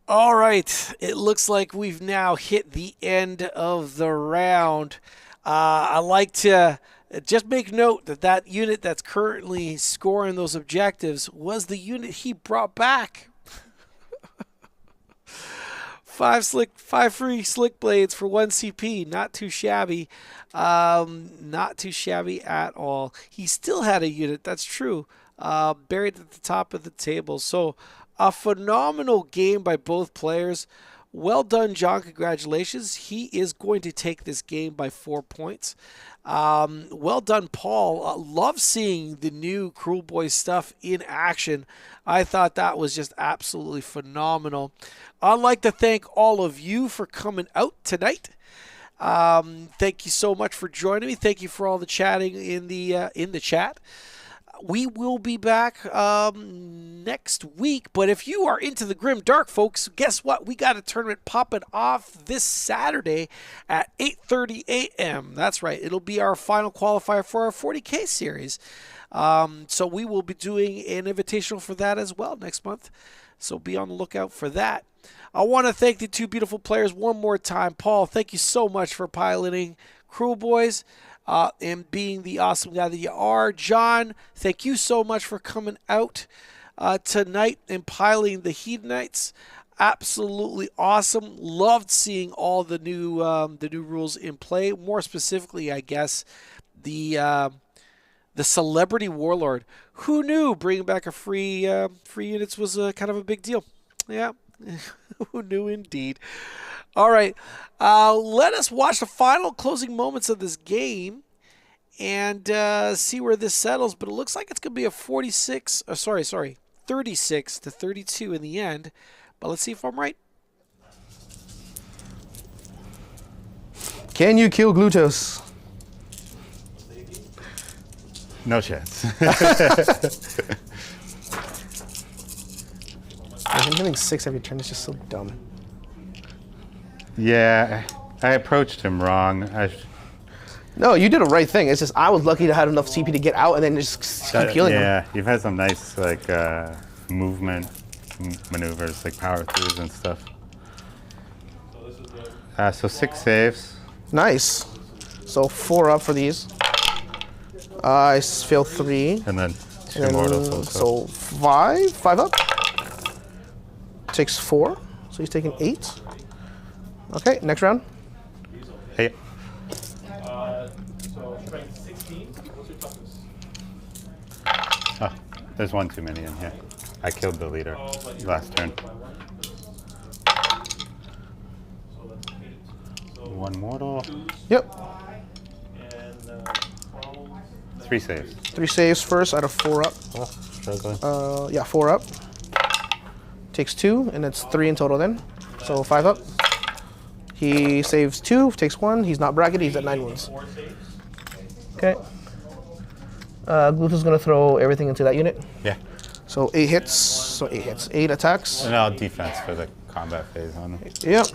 All right, it looks like we've now hit the end of the round. I like to just make note that that unit that's currently scoring those objectives was the unit he brought back. 5 free slick blades for 1 CP. Not too shabby. Not too shabby at all. He still had a unit. That's true. Buried at the top of the table. So a phenomenal game by both players. Well done, John. Congratulations. He is going to take this game by 4 points. Well done, Paul. Love seeing the new Kruleboyz stuff in action. I thought that was just absolutely phenomenal. I'd like to thank all of you for coming out tonight. Thank you so much for joining me. Thank you for all the chatting in the chat. We will be back next week. But if you are into the Grim Dark, folks, guess what? We got a tournament popping off this Saturday at 8:30 a.m. That's right. It'll be our final qualifier for our 40K series. So we will be doing an invitational for that as well next month. So be on the lookout for that. I want to thank the two beautiful players one more time. Paul, thank you so much for piloting Kruleboyz. And being the awesome guy that you are. John, thank you so much for coming out tonight and piloting the Hedonites. Absolutely awesome. Loved seeing all the new rules in play. More specifically, I guess, the Celebrity Warlord. Who knew bringing back a free units was kind of a big deal? Yeah, who knew indeed. All right, let us watch the final closing moments of this game and see where this settles. But it looks like it's going to be a 36 to 32 in the end. But let's see if I'm right. Can you kill Glutos? No chance. I'm hitting 6 every turn. It's just so dumb. Yeah, I approached him wrong. No, you did the right thing. It's just I was lucky to have enough CP to get out and then just keep killing him. Yeah, you've had some nice like movement maneuvers, like power throughs and stuff. So 6 saves. Nice. So 4 up for these. I failed 3. And then 2 mortals also. So 5 up. Takes 4. So he's taking 8. Okay, next round. Hey. So strength 16. What's your toughness? Oh, there's 1 too many in here. I killed the leader last turn. So that's 8. So 1 mortal. Yep. And 12. 3 saves. 3 saves first out of 4 up. Oh, struggling. Yeah, 4 up. Takes 2, and it's 3 in total then. So 5 up. He saves 2, takes 1. He's not bracketed. He's at 9 wounds. Okay. Glutos is going to throw everything into that unit. Yeah. So 8 hits. So 8 hits. 8 attacks. And I'll defense for the combat phase on him. Yep.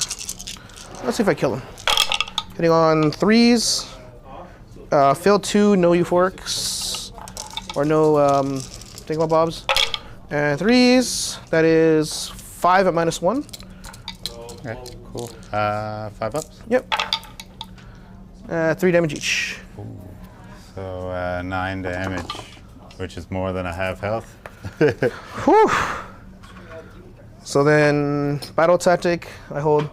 Let's see if I kill him. Hitting on 3s. Fail 2, no euphorics. Or no thingamabobs. And 3s. That is 5 at -1. Okay, cool. 5 ups? Yep. 3 damage each. Ooh. So 9 damage, which is more than I have health. Whew. So then, battle tactic, I hold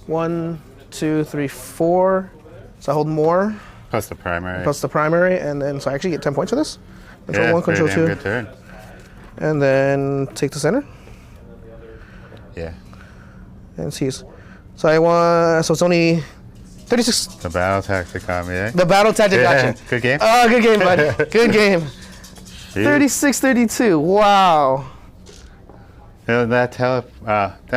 1, 2, 3, 4. So I hold more. Plus the primary. Plus the primary, and then, so I actually get 10 points for this. Control 1, control 2. Good turn. And then take the center. Yeah. And seize. So I want, so it's only 36. The battle tactic on me, eh? The battle tactic got you. Good game? Oh, good game, bud. Good game. Shoot. 36-32. Wow. Yeah, that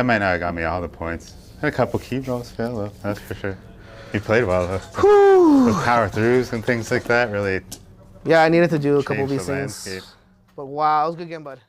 might not have got me all the points. Had a couple key rolls fail though, that's for sure. He played well though. Whew. With power throughs and things like that really. Yeah, I needed to do a couple of changed these the things. landscape. But wow, it was a good game, bud.